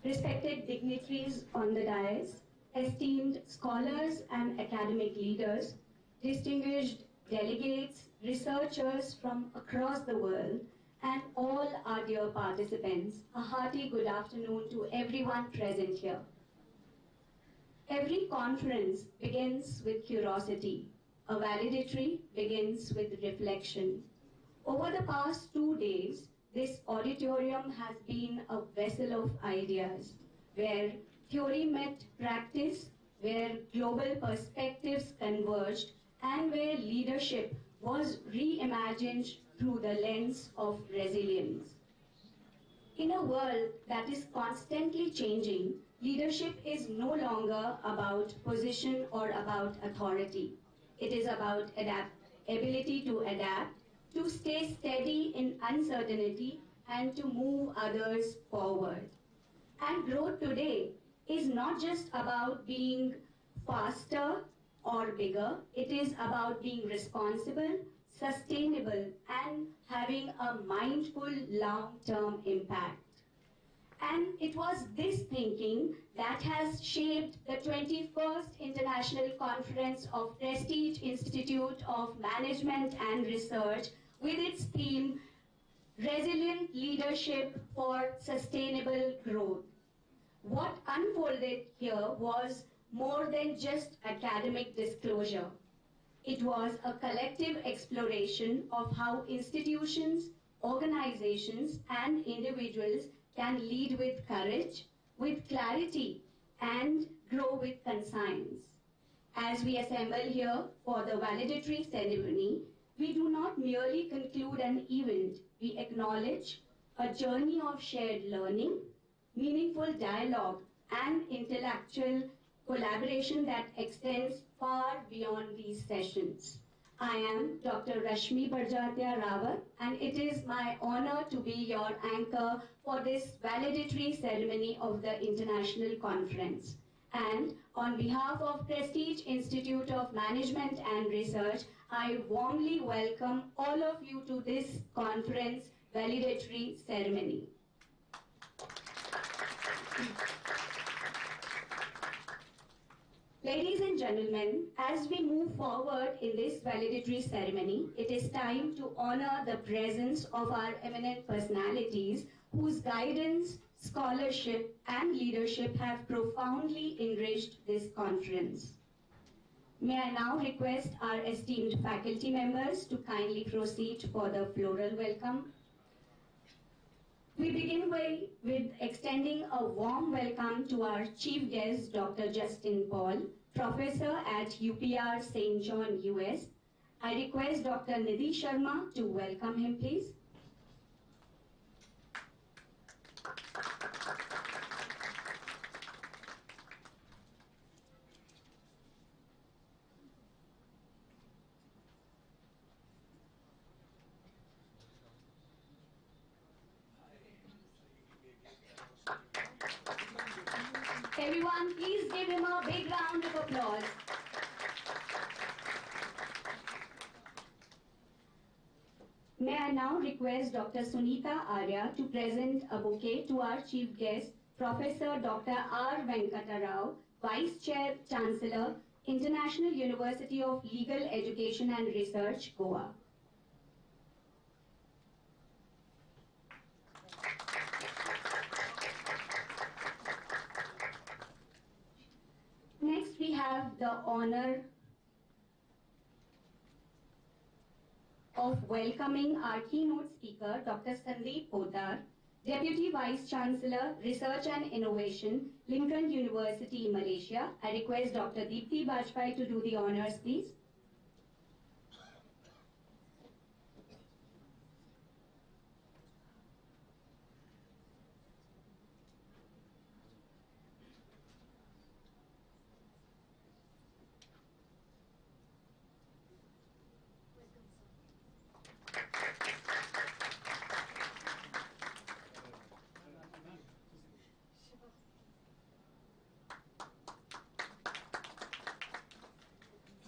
respected dignitaries on the dais, esteemed scholars and academic leaders, distinguished delegates, researchers from across the world, and all our dear participants, a hearty good afternoon to everyone present here. Every conference begins with curiosity. A valedictory begins with reflection. Over the past 2 days, this auditorium has been a vessel of ideas, where theory met practice, where global perspectives converged, and where leadership was reimagined through the lens of resilience. In a world that is constantly changing, leadership is no longer about position or about authority. It is about ability to adapt, to stay steady in uncertainty, and to move others forward. And growth today is not just about being faster or bigger. It is about being responsible, sustainable, and having a mindful long-term impact. And it was this thinking that has shaped the 21st International Conference of Prestige Institute of Management and Research with its theme, Resilient Leadership for Sustainable Growth. What unfolded here was more than just academic disclosure. It was a collective exploration of how institutions, organizations, and individuals can lead with courage, with clarity, and grow with conscience. As we assemble here for the valedictory ceremony, we do not merely conclude an event, we acknowledge a journey of shared learning, meaningful dialogue, and intellectual collaboration that extends far beyond these sessions. I am Dr. Rashmi Barjatya Rawat, and it is my honor to be your anchor for this valedictory ceremony of the International Conference. And on behalf of Prestige Institute of Management and Research, I warmly welcome all of you to this conference valedictory ceremony. Ladies and gentlemen, as we move forward in this valedictory ceremony, it is time to honor the presence of our eminent personalities whose guidance, scholarship, and leadership have profoundly enriched this conference. May I now request our esteemed faculty members to kindly proceed for the floral welcome. We begin with extending a warm welcome to our chief guest, Dr. Justin Paul, professor at UPR St. John, US. I request Dr. Nidhi Sharma to welcome him, please. Everyone, please give him a big round of applause. May I now request Dr. Sunita Arya to present a bouquet to our chief guest, Professor Dr. R. Venkata Rao, Vice Chair Chancellor, International University of Legal Education and Research, Goa. Next, we have the honor of welcoming our keynote speaker, Dr. Sandeep Poddar, Deputy Vice Chancellor, Research and Innovation, Lincoln University, Malaysia. I request Dr. Deepthi Bajpai to do the honors, please.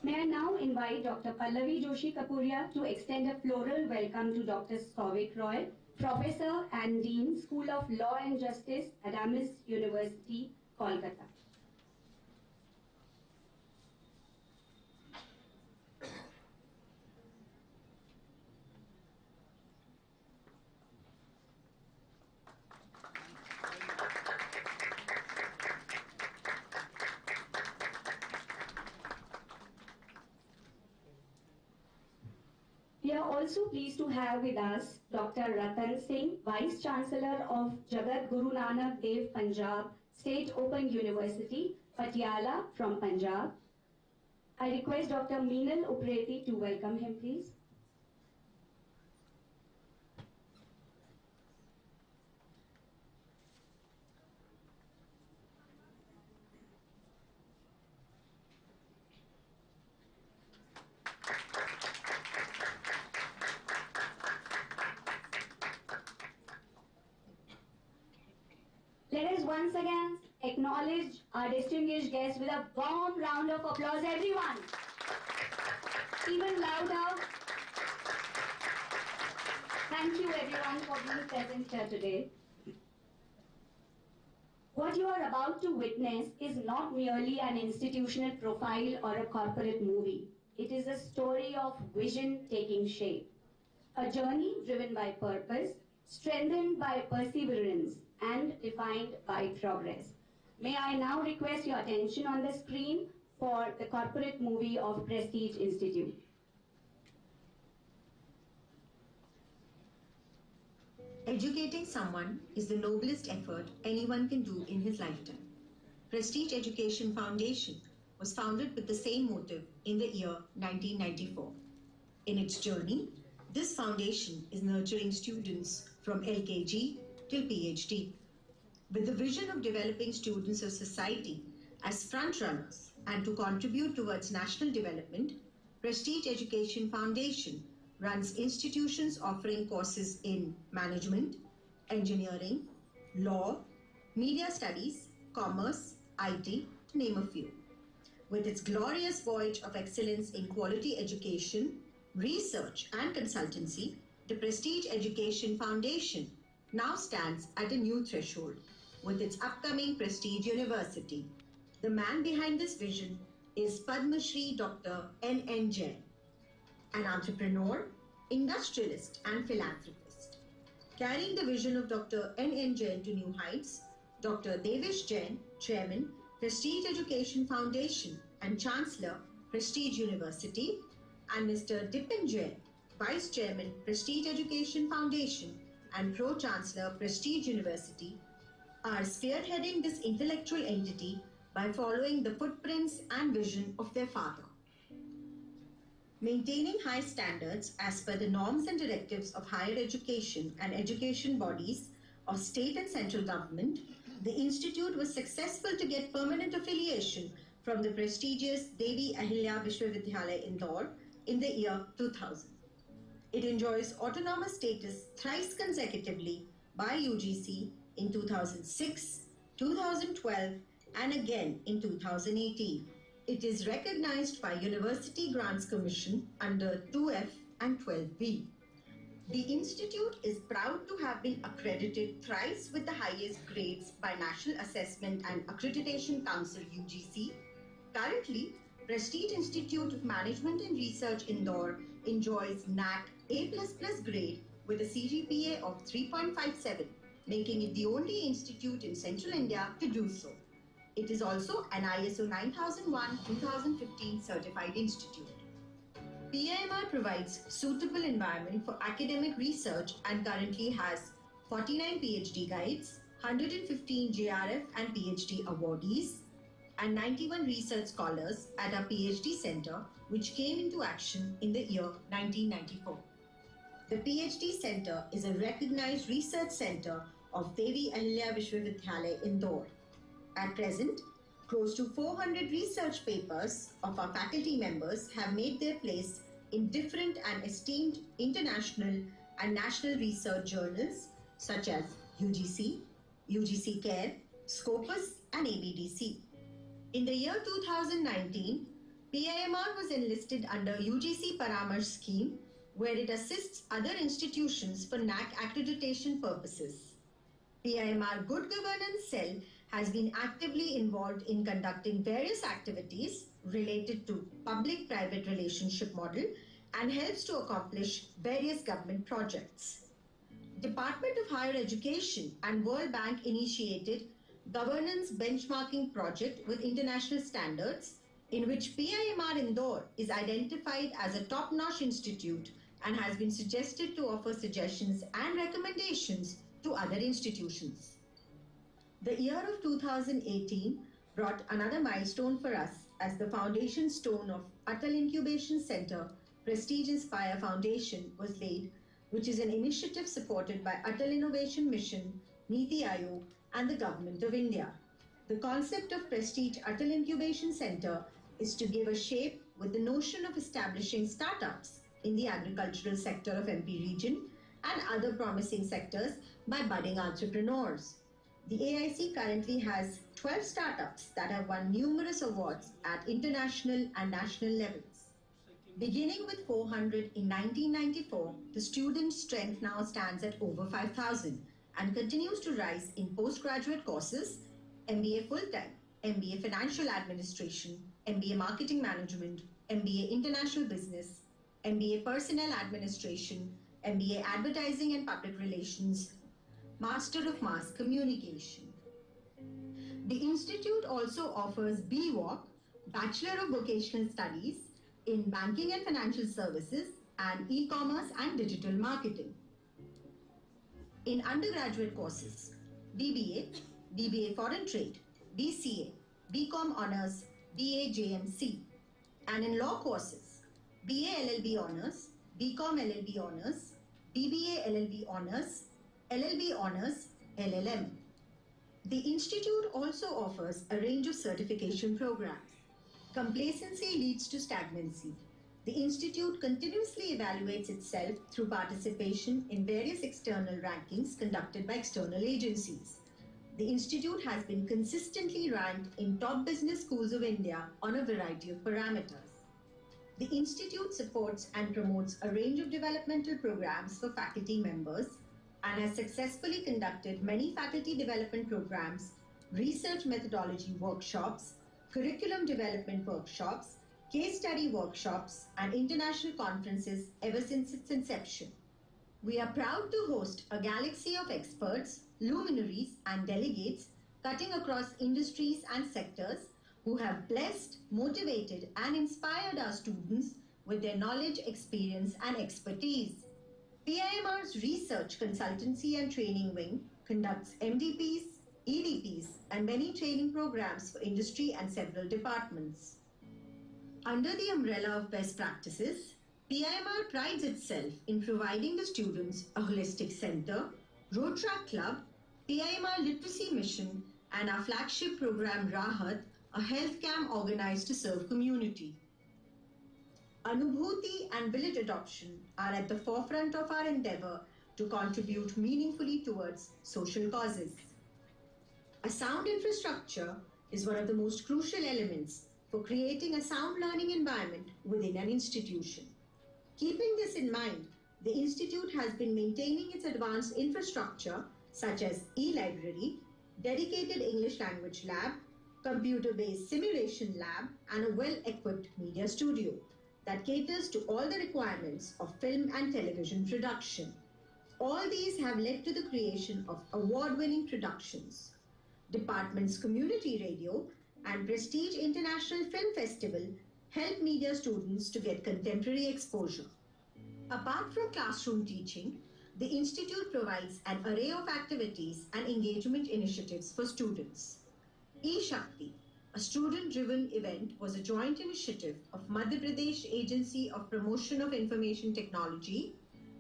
May I now invite Dr. Pallavi Joshi Kapuria to extend a floral welcome to Dr. Souvik Roy, Professor and Dean, School of Law and Justice, Adamas University, Kolkata. We are also pleased to have with us Dr. Ratan Singh, Vice Chancellor of Jagat Guru Nanak Dev Punjab State Open University, Patiala from Punjab. I request Dr. Meenal Upreti to welcome him, please. Let us once again acknowledge our distinguished guests with a warm round of applause, everyone. Even louder. Thank you everyone for being present here today. What you are about to witness is not merely an institutional profile or a corporate movie. It is a story of vision taking shape. A journey driven by purpose, strengthened by perseverance, and defined by progress. May I now request your attention on the screen for the corporate movie of Prestige Institute. Educating someone is the noblest effort anyone can do in his lifetime. Prestige Education Foundation was founded with the same motive in the year 1994. In its journey, this foundation is nurturing students from LKG till PhD, with the vision of developing students of society as frontrunners and to contribute towards national development. Prestige Education Foundation runs institutions offering courses in management, engineering, law, media studies, commerce, IT, to name a few. With its glorious voyage of excellence in quality education, research and consultancy, the Prestige Education Foundation now stands at a new threshold with its upcoming Prestige University. The man behind this vision is Padma Shri Dr. N. Jain, an entrepreneur, industrialist and philanthropist. Carrying the vision of Dr. N. Jain to new heights, Dr. Devish Jain, Chairman, Prestige Education Foundation and Chancellor, Prestige University, and Mr. Dipin Jain, Vice Chairman, Prestige Education Foundation and Pro-Chancellor, Prestige University, are spearheading this intellectual entity by following the footprints and vision of their father. Maintaining high standards as per the norms and directives of higher education and education bodies of state and central government, the institute was successful to get permanent affiliation from the prestigious Devi Ahilya Vishwavidyalaya Indore in the year 2000. It enjoys autonomous status thrice consecutively by UGC in 2006, 2012 and again in 2018. It is recognized by University Grants Commission under 2F and 12B. The institute is proud to have been accredited thrice with the highest grades by National Assessment and Accreditation Council UGC. Currently, Prestige Institute of Management and Research Indore enjoys NAC A++ grade with a CGPA of 3.57, making it the only institute in Central India to do so. It is also an ISO 9001-2015 certified institute. PIMR provides suitable environment for academic research and currently has 49 PhD guides, 115 JRF and PhD awardees, and 91 research scholars at our PhD Center, which came into action in the year 1994. The PhD Center is a recognized research center of Devi Ahilya Vishwavidyalaya Indore. At present, close to 400 research papers of our faculty members have made their place in different and esteemed international and national research journals such as UGC, UGC Care, Scopus and ABDC. In the year 2019, PIMR was enlisted under UGC Paramarsh scheme where it assists other institutions for NAC accreditation purposes. PIMR Good Governance Cell has been actively involved in conducting various activities related to public-private relationship model and helps to accomplish various government projects. Department of Higher Education and World Bank initiated governance benchmarking project with international standards in which PIMR Indore is identified as a top-notch institute and has been suggested to offer suggestions and recommendations to other institutions. The year of 2018 brought another milestone for us as the foundation stone of Atal Incubation Center Prestige Inspire Foundation was laid, which is an initiative supported by Atal Innovation Mission, Niti Aayog, and the Government of India. The concept of Prestige Atal Incubation Center is to give a shape with the notion of establishing startups in the agricultural sector of MP region and other promising sectors by budding entrepreneurs. The AIC currently has 12 startups that have won numerous awards at international and national levels. Beginning with 400 in 1994, the student strength now stands at over 5,000 and continues to rise in postgraduate courses, MBA full-time, MBA Financial Administration, MBA Marketing Management, MBA International Business, MBA Personnel Administration, MBA Advertising and Public Relations, Master of Mass Communication. The Institute also offers BWalk, Bachelor of Vocational Studies, in Banking and Financial Services and E-Commerce and Digital Marketing. In undergraduate courses, BBA, BBA Foreign Trade, BCA, BCom Honours, BA JMC, and in law courses, BA LLB Honours, BCom LLB Honours, BBA LLB Honours, LLB Honours, LLM. The Institute also offers a range of certification programs. Complacency leads to stagnancy. The Institute continuously evaluates itself through participation in various external rankings conducted by external agencies. The Institute has been consistently ranked in top business schools of India on a variety of parameters. The Institute supports and promotes a range of developmental programs for faculty members and has successfully conducted many faculty development programs, research methodology workshops, curriculum development workshops, case study workshops, and international conferences ever since its inception. We are proud to host a galaxy of experts, luminaries, and delegates cutting across industries and sectors who have blessed, motivated, and inspired our students with their knowledge, experience, and expertise. PIMR's Research Consultancy and Training Wing conducts MDPs, EDPs, and many training programs for industry and several departments. Under the umbrella of best practices, PIMR prides itself in providing the students a holistic center, road track club, PIMR literacy mission, and our flagship program Rahat, a health camp organized to serve community. Anubhuti and village adoption are at the forefront of our endeavor to contribute meaningfully towards social causes. A sound infrastructure is one of the most crucial elements for creating a sound learning environment within an institution. Keeping this in mind, the Institute has been maintaining its advanced infrastructure such as e-library, dedicated English language lab, computer-based simulation lab, and a well-equipped media studio that caters to all the requirements of film and television production. All these have led to the creation of award-winning productions. Department's community radio and Prestige International Film Festival help media students to get contemporary exposure. Apart from classroom teaching, the Institute provides an array of activities and engagement initiatives for students. E-Shakti, a student-driven event, was a joint initiative of Madhya Pradesh Agency of Promotion of Information Technology,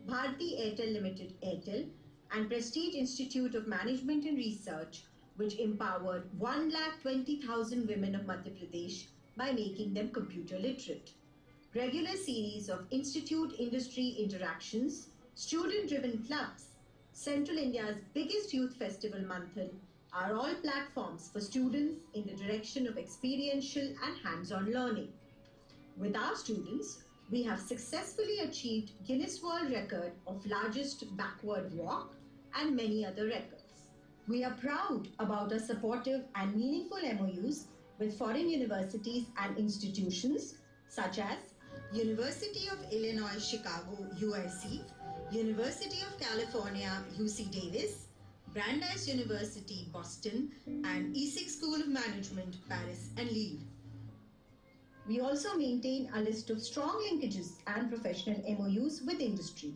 Bharti Airtel Limited Airtel, and Prestige Institute of Management and Research, which empowered 120,000 women of Madhya Pradesh by making them computer literate. Regular series of institute industry interactions, student-driven clubs, Central India's biggest youth festival Manthan, are all platforms for students in the direction of experiential and hands-on learning. With our students, We have successfully achieved Guinness World Record of largest backward walk and many other records. We are proud about our supportive and meaningful MOUs with foreign universities and institutions such as University of Illinois Chicago USC, University of California UC Davis, Brandeis University Boston, and Essex School of Management Paris and Lille. We also maintain a list of strong linkages and professional MOUs with industry.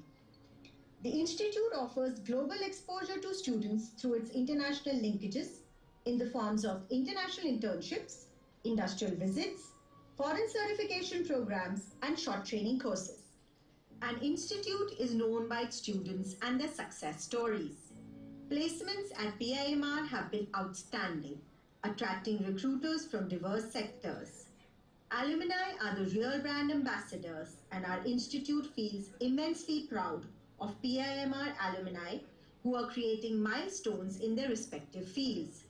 The Institute offers global exposure to students through its international linkages in the forms of international internships, industrial visits, foreign certification programs, and short training courses. An institute is known by its students and their success stories. Placements at PIMR have been outstanding, attracting recruiters from diverse sectors. Alumni are the real brand ambassadors, and our institute feels immensely proud of PIMR alumni who are creating milestones in their respective fields.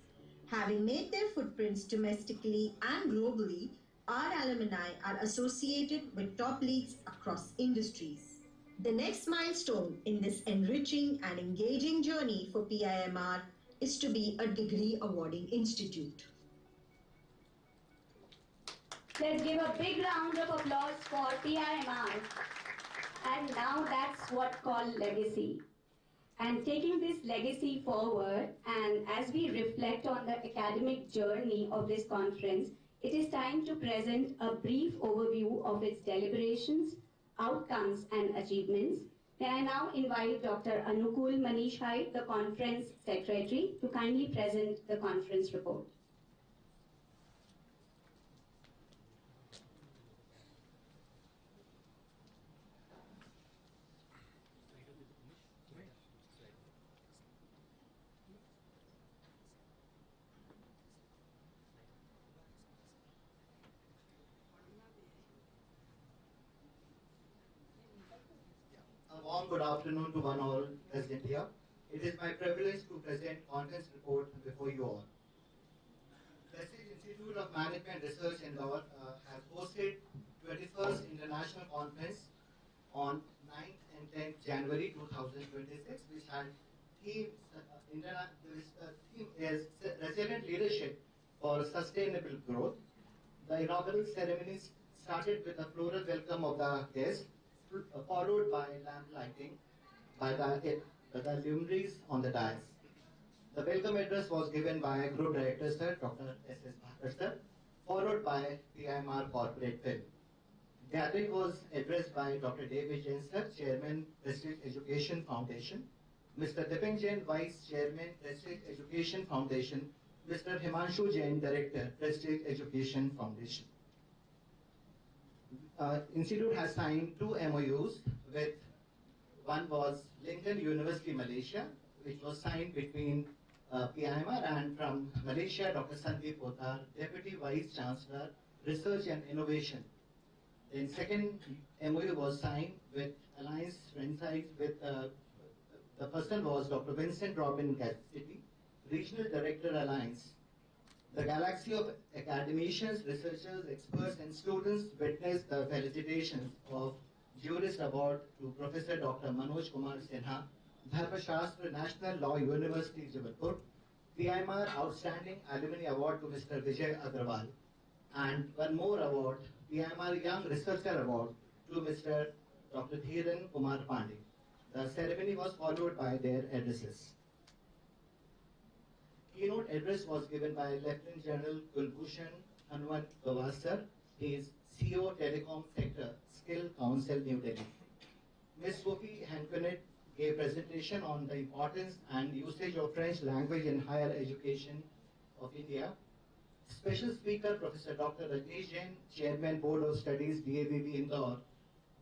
Having made their footprints domestically and globally, our alumni are associated with top leagues across industries. The next milestone in this enriching and engaging journey for PIMR is to be a degree awarding institute. Let's give a big round of applause for PIMR. And now that's what called legacy. And taking this legacy forward, and as we reflect on the academic journey of this conference, it is time to present a brief overview of its deliberations, outcomes, and achievements. May I now invite Dr. Anukul Manishbhai, the conference secretary, to kindly present the conference report. A warm good afternoon to one all present here. It is my privilege to present conference report before you all. Prestige Institute of Management Research Indore has hosted 21st International Conference on 9th and 10th January 2026, which had theme is Resilient Leadership for Sustainable Growth. The inaugural ceremony started with a floral welcome of the guests, followed by lamp lighting by the luminaries on the dais. The welcome address was given by Group Director Sir Dr. S.S. Bhatter Sir, followed by PIMR Corporate Film. Gathering was addressed by Dr. David Jain Sir, Chairman, Prestige Education Foundation, Mr. Dipin Jain, Vice Chairman, Prestige Education Foundation, Mr. Himanshu Jain, Director, Prestige Education Foundation. Institute has signed 2 MOUs with, one was Lincoln University, Malaysia, which was signed between PIMR and from Malaysia, Dr. Sandeep Poddar, Deputy Vice Chancellor, Research and Innovation. Then second MOU was signed with Alliance Friendsides with, the person was Dr. Vincent Robin Cassidy, Regional Director Alliance. The galaxy of academicians, researchers, experts, and students witnessed the felicitations of Jurist Award to Professor Dr. Manoj Kumar Sinha, Dharmashastra National Law University, Jabalpur, PIMR Outstanding Alumni Award to Mr. Vijay Agarwal, and one more award, PIMR Young Researcher Award to Mr. Dr. Dhiran Kumar Pandey. The ceremony was followed by their addresses. Keynote address was given by Lieutenant General Kulbhushan Hanuman Gavaskar. He is CEO Telecom Sector, Skill Council, New Delhi. Ms. Sophie Hanconet gave presentation on the importance and usage of French language in higher education of India. Special speaker Professor Dr. Rajneesh Jain, Chairman Board of Studies, DAVB Indore,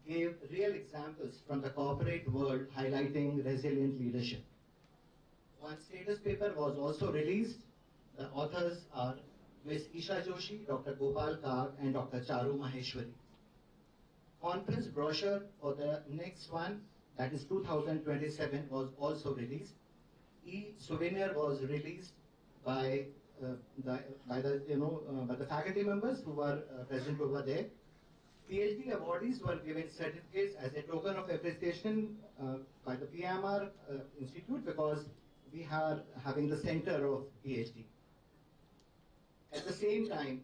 gave real examples from the corporate world highlighting resilient leadership. One status paper was also released. The authors are Ms. Isha Joshi, Dr. Gopal Kar, and Dr. Charu Maheshwari. Conference brochure for the next one, that is 2027, was also released. E-souvenir was released by the faculty members who were present over there. PhD awardees were given certificates as a token of appreciation by the PIMR Institute because we are having the center of PhD. At the same time,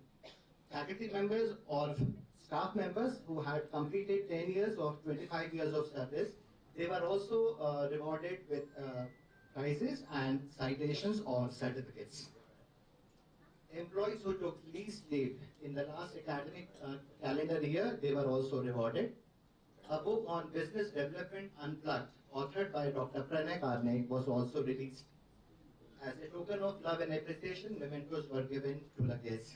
faculty members or staff members who had completed 10 years or 25 years of service, they were also rewarded with prizes and citations or certificates. Employees who took least leave in the last academic calendar year, they were also rewarded. A book on business development unplugged, authored by Dr. Pranay Karne, was also released. As a token of love and appreciation, mementos were given to the guests.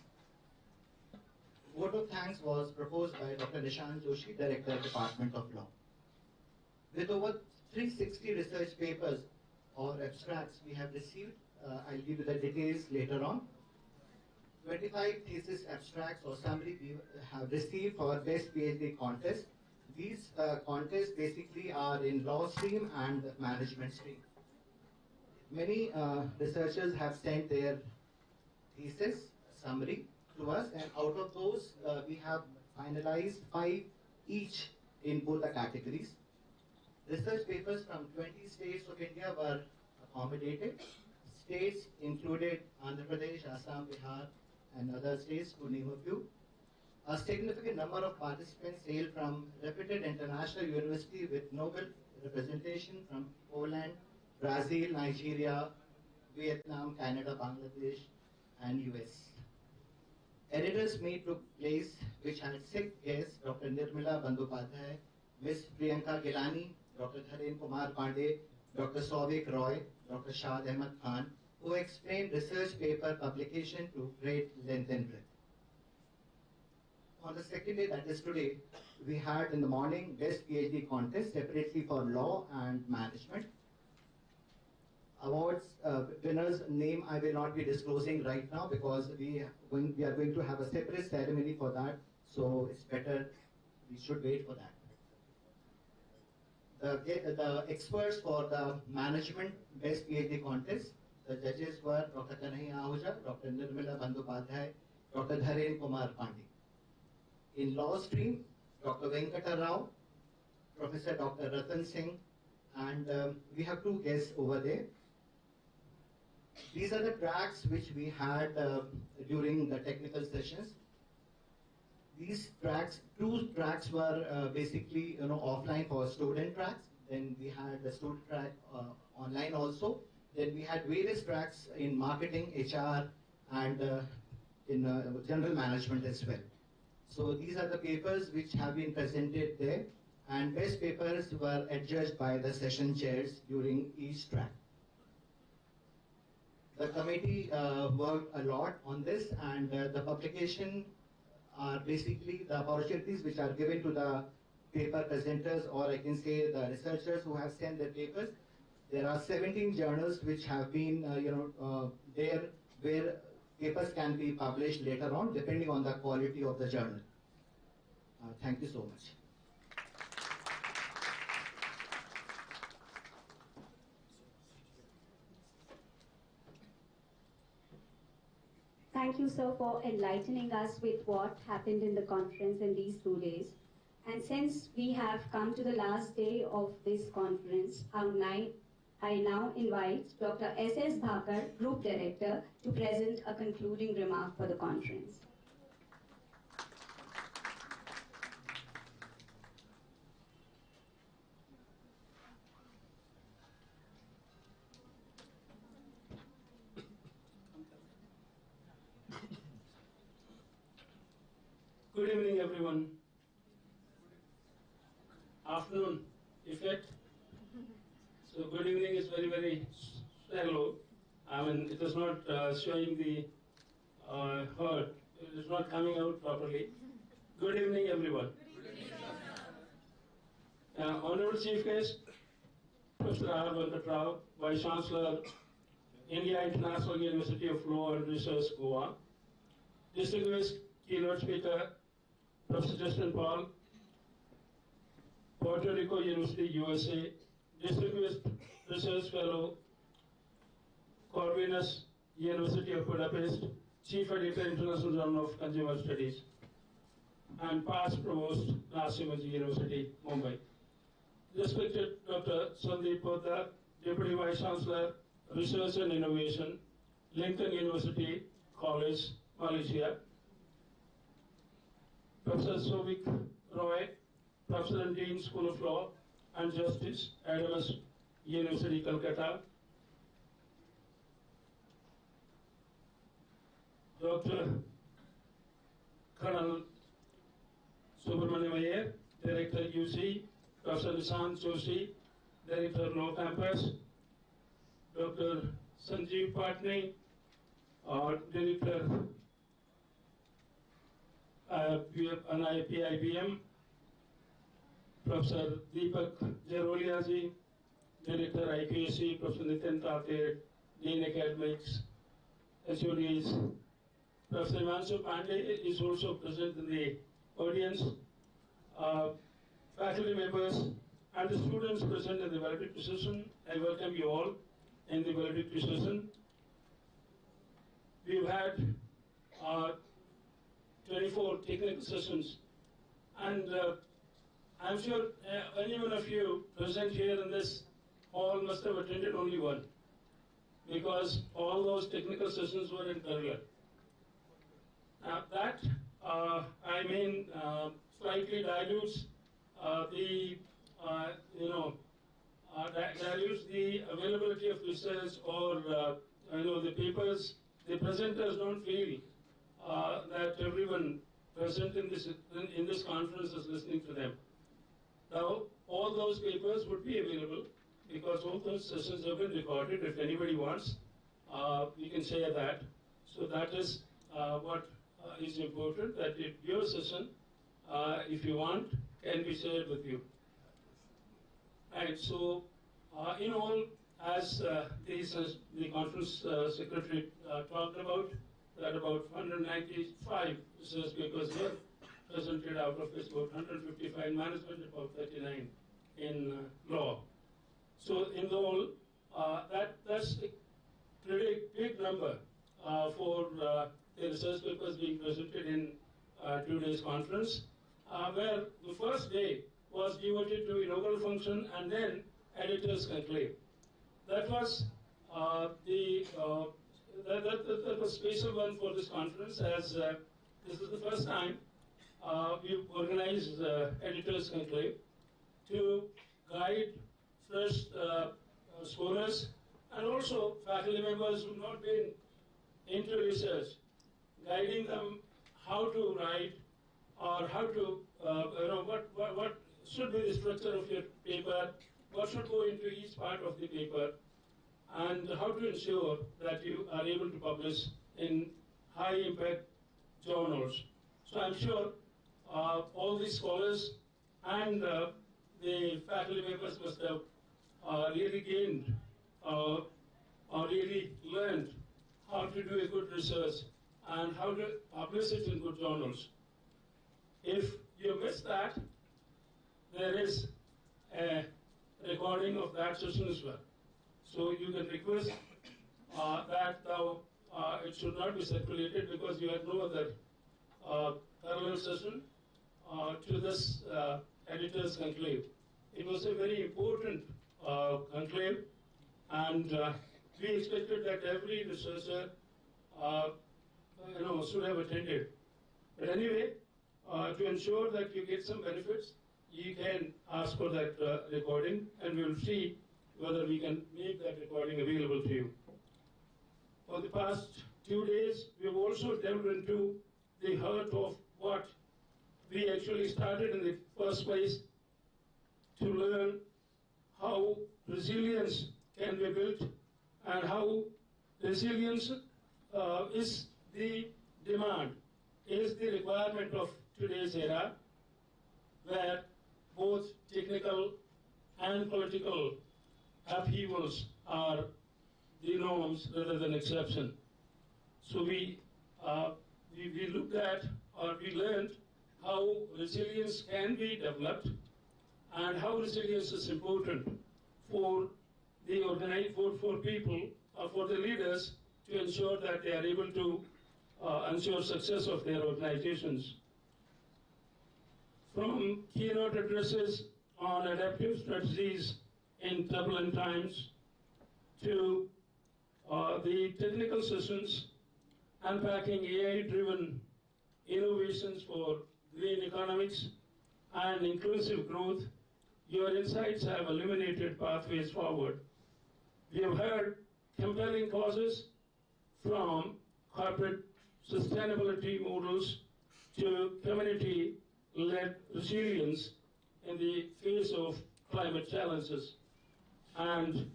Vote of thanks was proposed by Dr. Nishan Joshi, Director, Department of Law. With over 360 research papers or abstracts we have received, I'll give you the details later on. 25 thesis abstracts or summary we have received for Best PhD contest. These contests basically are in law stream and management stream. Many researchers have sent their thesis summary to us, and out of those, we have finalized 5 each in both the categories. Research papers from 20 states of India were accommodated. States included Andhra Pradesh, Assam, Bihar, and other states, to name a few. A significant number of participants hail from reputed international universities with noble representation from Poland, Brazil, Nigeria, Vietnam, Canada, Bangladesh, and US. Editors' meet took place, which had 6 guests: Dr. Nirmala Bandyopadhyay, Ms. Priyanka Gilani, Dr. Dharen Kumar Pandey, Dr. Souvik Roy, Dr. Shad Ahmed Khan, who explained research paper publication to great length and breadth. On the second day, that is today, we had in the morning Best PhD contest separately for law and management. Awards winners' name I will not be disclosing right now because we are going to have a separate ceremony for that, so it's better we should wait for that. The experts for the management Best PhD contest, the judges were Dr. Kanhaiya Ahuja, Dr. Nirmala Bandyopadhyay, Dr. Dharen Kumar Pandey. In law stream, Dr. Venkata Rao, Professor Dr. Ratan Singh, and we have 2 guests over there. These are the tracks which we had during the technical sessions. These tracks, 2 tracks were basically offline for student tracks. Then we had the student track online also. Then we had various tracks in marketing, HR, and in general management as well. So these are the papers which have been presented there, and best papers were adjudged by the session chairs during each track. The committee worked a lot on this, and the publication are basically the opportunities which are given to the paper presenters, or I can say the researchers who have sent their papers. There are 17 journals which have been there where papers can be published later on depending on the quality of the journal. Thank you so much. Thank you, sir, for enlightening us with what happened in the conference in these 2 days. And since we have come to the last day of this conference, I now invite Dr. S.S. Bhakar, Group Director, to present a concluding remark for the conference. Good evening, everyone. Afternoon, effect. So good evening is very, very shallow. I mean, it is not showing the hurt. It is not coming out properly. Good evening, everyone. Good evening, Honorable Chief Guest, Professor R. Venkat Rao, Vice Chancellor, India International University of Law and Research, Goa. Distinguished keynote speaker, Professor Justin Paul, Puerto Rico University, USA. Distinguished Research Fellow, Corvinus University of Budapest, Chief Editor, International Journal of Consumer Studies. and past Provost, Nasimaji University, Mumbai. Respected Dr. Sandeep Poddar, Deputy Vice Chancellor, Research and Innovation, Lincoln University College, Malaysia. Professor Sovik Roy, Professor and Dean, School of Law and Justice, Adams University, Calcutta. Dr. Colonel Subramaniam Iyer, Director UC, Professor Nishant Joshi, Director Law Campus, Dr. Sanjeev Patni, Director PIBM, Professor Deepak Jaroliaji, Director IPSC, Professor Nitin Tate, Dean Academics, HODs. Professor Himanshu Pandey is also present in the audience. Faculty members and the students present in the valedictory session, I welcome you all in the valedictory session. We've had 24 technical sessions, and I'm sure any one of you present here in this hall must have attended only one, because all those technical sessions were in Kerala. That, slightly dilutes dilutes the availability of research, or the papers. The presenters don't feel that everyone present in this conference is listening to them. Now, all those papers would be available because all those sessions have been recorded. If anybody wants, we can share that. So that is what is important, that your session, if you want, can be shared with you. Right, so in all, as the conference secretary talked about, that about 195 research papers were presented, out of which about 155 in management, about 39 in law. So in all, that's a pretty big number for the research papers being presented in 2 days conference, where the first day was devoted to inaugural function and then editors conclave. That was that was special one for this conference, as this is the first time we've organized editors conclave to guide fresh scholars and also faculty members who have not been into research, guiding them how to write, or how to, what should be the structure of your paper, what should go into each part of the paper, and how to ensure that you are able to publish in high impact journals. So I'm sure all these scholars and the faculty members must have really gained or really learned how to do a good research and how to publish it in good journals. If you miss that, there is a recording of that session as well. So you can request that now it should not be circulated, because you had no other parallel session to this editor's conclave. It was a very important conclave, and we expected that every researcher should have attended. But anyway, to ensure that you get some benefits, you can ask for that recording, and we will see whether we can make that recording available to you. For the past 2 days, we have also delved into the heart of what we actually started in the first place, to learn how resilience can be built and how resilience is the demand, is the requirement of today's era, where both technical and political upheavals are the norms rather than exception. So we looked at, or we learned, how resilience can be developed and how resilience is important for the for people, for the leaders, to ensure that they are able to ensure success of their organizations. from keynote addresses on adaptive strategies in turbulent times to the technical sessions unpacking AI-driven innovations for green economics and inclusive growth, your insights have illuminated pathways forward. We have heard compelling causes from corporate sustainability models to community-led resilience in the face of climate challenges and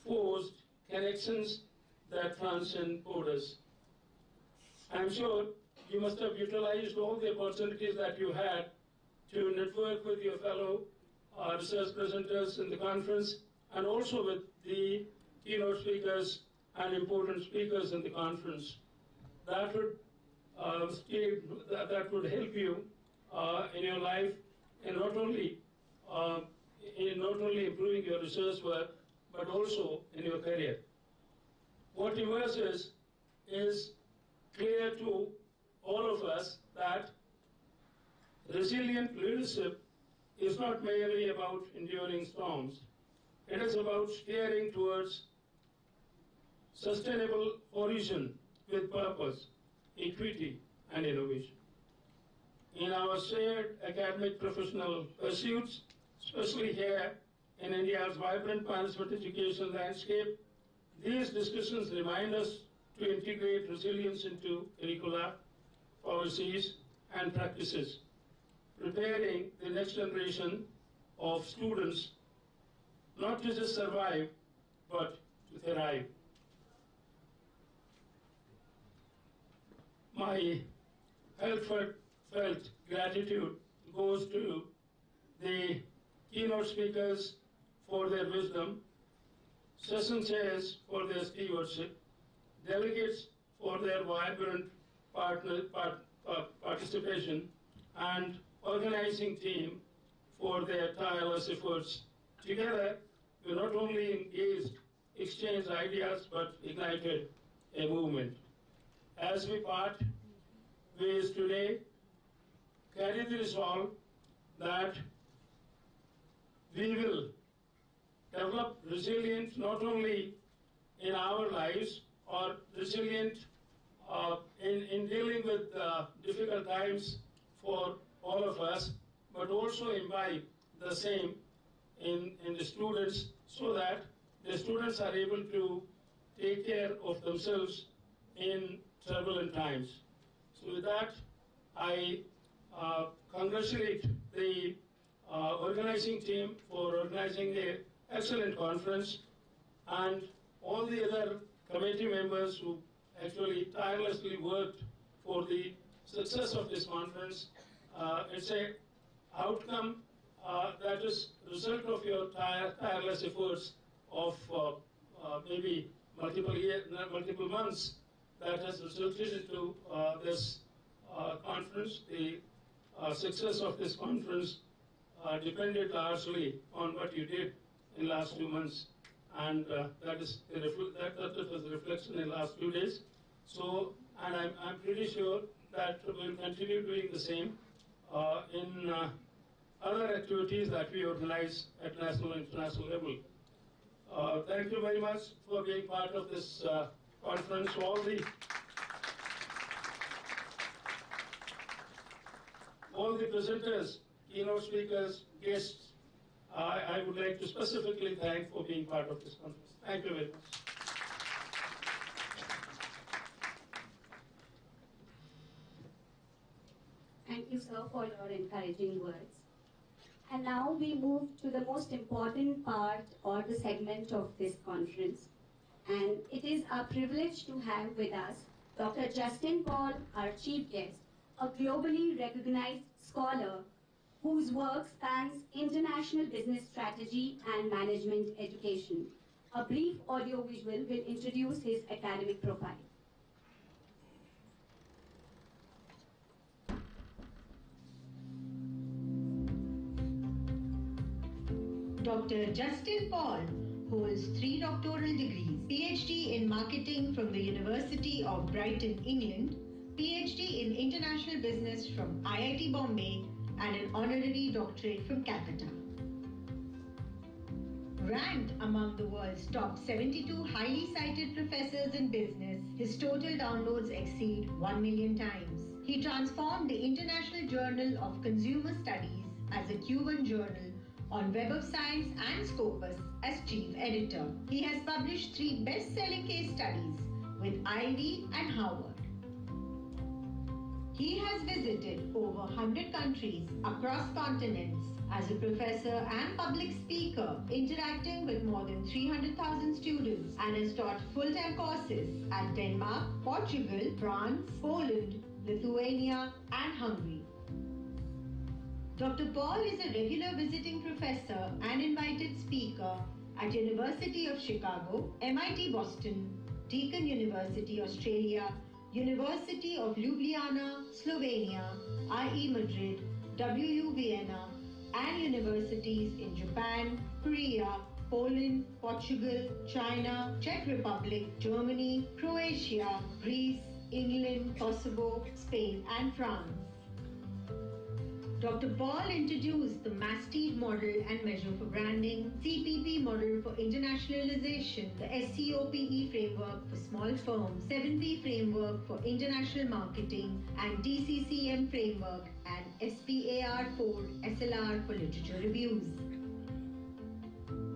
forced connections that transcend borders. I'm sure you must have utilized all the opportunities that you had to network with your fellow research presenters in the conference and also with the keynote speakers and important speakers in the conference. That would help you in your life in not only improving your research work, but also in your career. What emerges is clear to all of us that resilient leadership is not merely about enduring storms. It is about steering towards sustainable horizon with purpose, equity, and innovation. In our shared academic professional pursuits, especially here in India's vibrant management education landscape, these discussions remind us to integrate resilience into curricula, policies, and practices, preparing the next generation of students not to just survive, but to thrive. My heartfelt gratitude goes to the keynote speakers for their wisdom, session chairs for their stewardship, delegates for their vibrant participation, and organizing team for their tireless efforts. Together, we not only engaged, exchanged ideas, but ignited a movement. As we part ways today, carry the resolve that we will develop resilience not only in our lives or resilient in dealing with difficult times for all of us, but also imbibe the same in the students so that the students are able to take care of themselves in turbulent times. So with that, I congratulate the organizing team for organizing an excellent conference and all the other committee members who actually tirelessly worked for the success of this conference. It's an outcome that is the result of your tireless efforts of maybe multiple months that has resulted into this conference. The success of this conference depended largely on what you did in the last 2 months, and that was the reflection in the last few days. So, and I'm pretty sure that we'll continue doing the same in other activities that we organize at national and international level. Thank you very much for being part of this conference. All the presenters, keynote speakers, guests, I would like to specifically thank for being part of this conference. Thank you very much. Thank you, sir, for your encouraging words. And now we move to the most important part or the segment of this conference. And it is our privilege to have with us Dr. Justin Paul, our chief guest, a globally recognized scholar whose work spans international business strategy and management education. A brief audiovisual will introduce his academic profile. Dr. Justin Paul holds 3 doctoral degrees, PhD in marketing from the University of Brighton, England, PhD in international business from IIT Bombay, and an honorary doctorate from Calcutta. Ranked among the world's top 72 highly cited professors in business, his total downloads exceed 1 million times. He transformed the International Journal of Consumer Studies as a Q1 journal on Web of Science and Scopus as chief editor. He has published 3 best-selling case studies with Ivy and Harvard. He has visited over 100 countries across continents as a professor and public speaker, interacting with more than 300,000 students, and has taught full-time courses at Denmark, Portugal, France, Poland, Lithuania, and Hungary. Dr. Paul is a regular visiting professor and invited speaker at University of Chicago, MIT Boston, Deakin University, Australia, University of Ljubljana, Slovenia, IE Madrid, WU Vienna, and universities in Japan, Korea, Poland, Portugal, China, Czech Republic, Germany, Croatia, Greece, England, Kosovo, Spain, and France. Dr. Paul introduced the MASTEED model and measure for branding, CPP model for internationalization, the SCOPE framework for small firms, 7P framework for international marketing, and DCCM framework and SPAR4 SLR for literature reviews.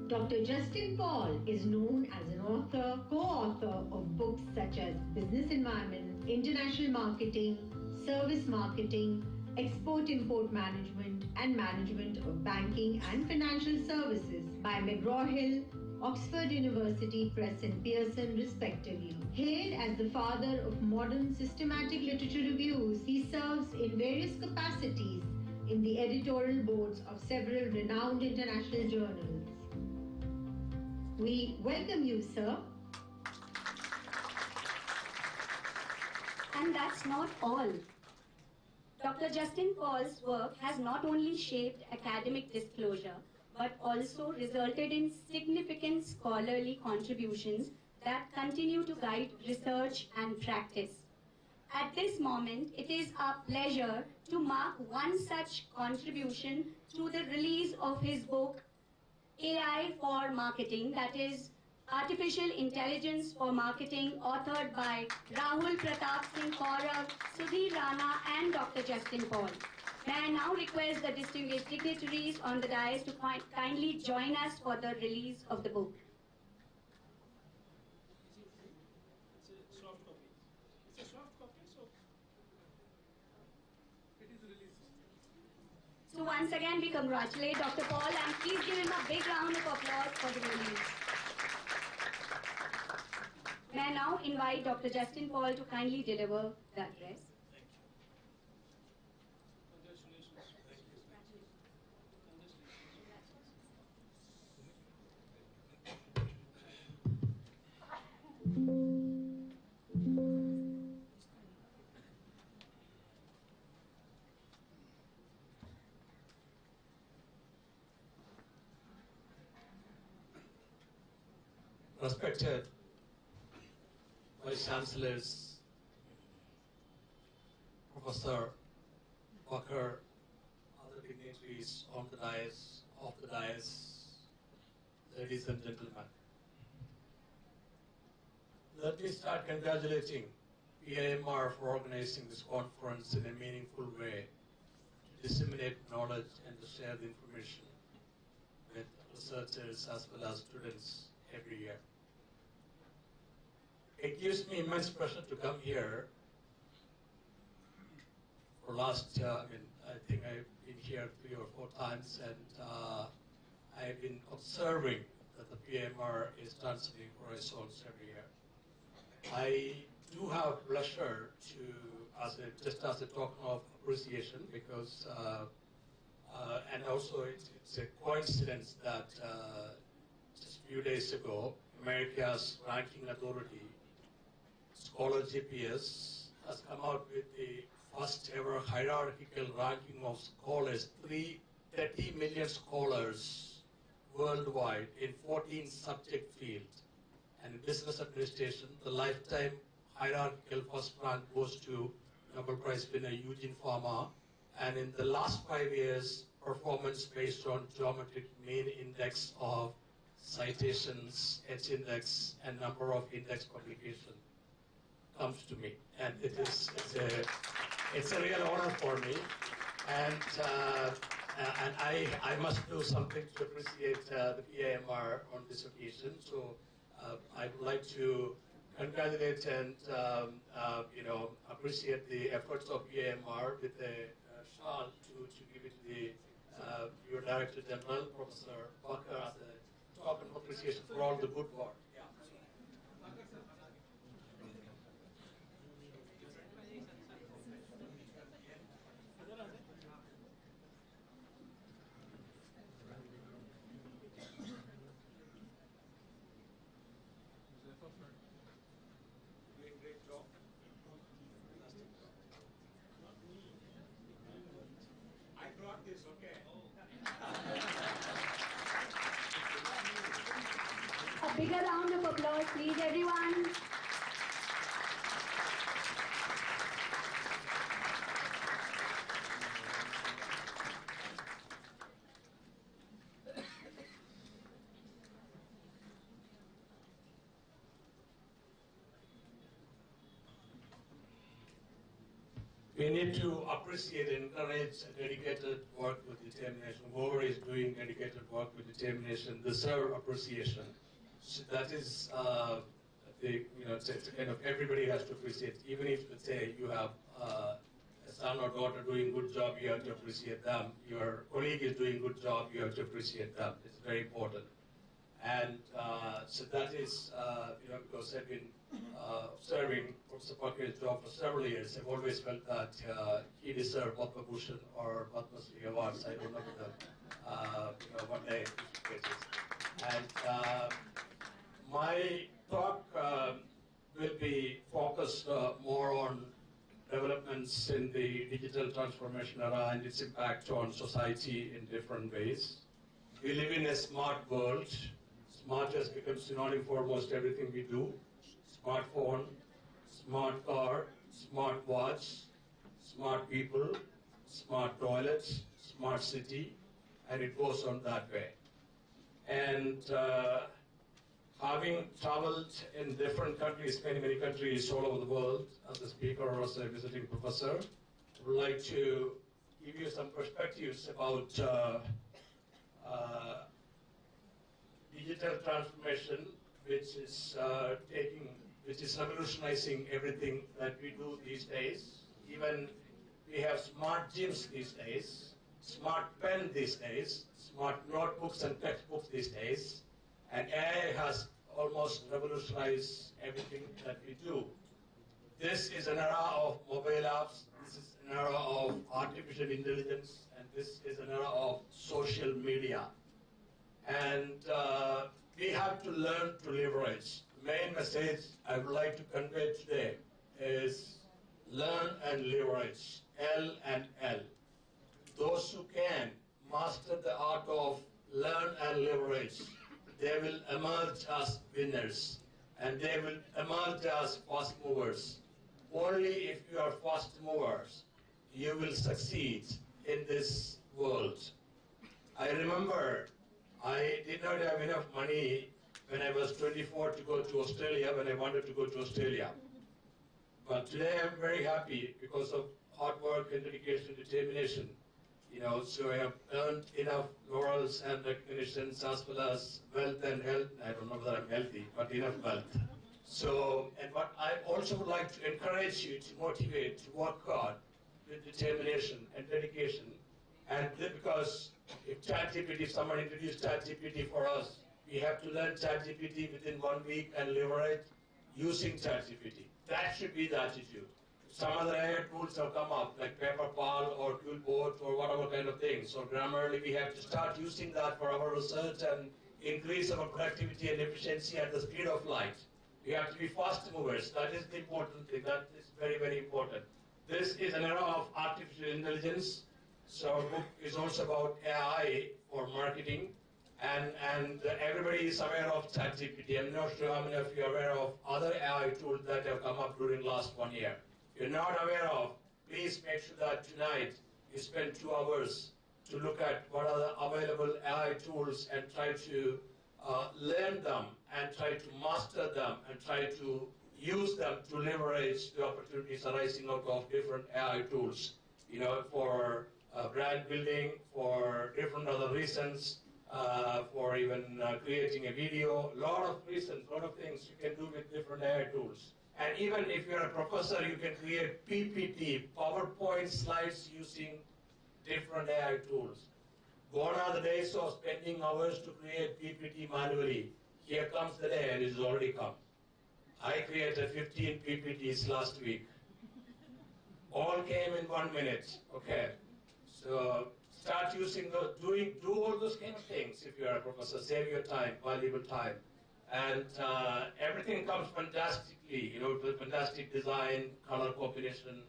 Dr. Justin Paul is known as an author, co-author of books such as Business Environment, International Marketing, Service Marketing, Export-Import Management, and Management of Banking and Financial Services by McGraw-Hill, Oxford University Press and Pearson respectively. Hailed as the father of modern systematic literature reviews, he serves in various capacities in the editorial boards of several renowned international journals. We welcome you, sir. And that's not all. Dr. Justin Paul's work has not only shaped academic disclosure, but also resulted in significant scholarly contributions that continue to guide research and practice. At this moment, it is our pleasure to mark one such contribution through the release of his book, AI for Marketing, that is Artificial Intelligence for Marketing, authored by Rahul Pratap Singh Kaurav, Sudhir Rana, and Dr. Justin Paul. May I now request the distinguished dignitaries on the dais to kindly join us for the release of the book. It's a soft copy. It's a soft copy, so it is released. So once again, we congratulate Dr. Paul and please give him a big round of applause for the release. May I now invite Dr. Justin Paul to kindly deliver the address. Respected Vice Chancellors, Professor Walker, other dignitaries on the dais, off the dais, ladies and gentlemen. Let me start congratulating PIMR for organizing this conference in a meaningful way to disseminate knowledge and to share the information with researchers as well as students every year. It gives me immense pleasure to come here. For last, I think I've been here 3 or 4 times, and I've been observing that the PIMR is transferring horizons every year. I do have pleasure to, just as a token of appreciation, because, and also it's a coincidence that just a few days ago, America's ranking authority, Scholar GPS, has come out with the first ever hierarchical ranking of scholars, 30 million scholars worldwide in 14 subject fields. And in business administration, the lifetime hierarchical first rank goes to Nobel Prize winner Eugene Fama And in the last 5 years, performance based on geometric mean index of citations, H-index, and number of index publication comes to me. And it's a real honor for me. And I must do something to appreciate the PIMR on this occasion. So I would like to congratulate and appreciate the efforts of PIMR with a shawl to give it to the your Director General, Professor Bakar, as a token of appreciation for all the good work. Yeah. Great job. Fantastic job. I brought this, okay. A bigger round of applause, please, everyone. We need to appreciate and encourage dedicated work with determination. Whoever is doing dedicated work with determination deserve appreciation. So that is it's a kind of everybody has to appreciate. Even if, let's say, you have a son or daughter doing good job, you have to appreciate them. Your colleague is doing good job, you have to appreciate them. It's very important. And so that is, because I've been observing Professor Pakar's job for several years, I've always felt that he deserved Padma Bhushan or Padma Shri awards. I don't know whether one day he should get it. And my talk will be focused more on developments in the digital transformation era and its impact on society in different ways. We live in a smart world. Smart has become synonym for almost everything we do. Smartphone, smart car, smart watch, smart people, smart toilets, smart city, and it goes on that way. And having traveled in different countries, many countries all over the world, as a speaker or as a visiting professor, I would like to give you some perspectives about digital transformation, which is revolutionizing everything that we do these days. Even we have smart gyms these days, smart pen these days, smart notebooks and textbooks these days, and AI has almost revolutionized everything that we do. This is an era of mobile apps, this is an era of artificial intelligence, and this is an era of social media. And we have to learn to leverage. The main message I would like to convey today is learn and leverage, L and L. Those who can master the art of learn and leverage, they will emerge as winners, and they will emerge as fast movers. Only if you are fast movers, you will succeed in this world. I remember I did not have enough money when I was 24 to go to Australia, when I wanted to go to Australia. But today I'm very happy because of hard work and dedication, determination. So I have earned enough laurels and recognitions as well as wealth and health. I don't know whether I'm healthy, but enough wealth. So, and what I also would like to encourage you to motivate, to work hard with determination and dedication. And because if someone introduced ChatGPT for us, we have to learn ChatGPT within 1 week and leverage using ChatGPT. That should be the attitude. Some other AI tools have come up, like PaperPal or Quillbot or whatever kind of things. So Grammarly, we have to start using that for our research and increase our productivity and efficiency at the speed of light. We have to be fast movers. That is the important thing. That is very important. This is an era of artificial intelligence. So our book is also about AI for marketing. And everybody is aware of ChatGPT. I'm not sure how many of you are aware of other AI tools that have come up during the last 1 year. If you're not aware of, please make sure that tonight you spend 2 hours to look at what are the available AI tools and try to learn them and try to master them and try to use them to leverage the opportunities arising out of different AI tools, for brand building, for different other reasons, for even creating a video, lot of reasons, lot of things you can do with different AI tools. And even if you're a professor, you can create PPT, PowerPoint slides using different AI tools. Gone are the days of spending hours to create PPT manually. Here comes the day, and it has already come. I created 15 PPTs last week. All came in 1 minute. Okay. So start using those, do all those kind of things if you are a professor. Save your time, valuable time. And everything comes fantastically, with fantastic design, color combination.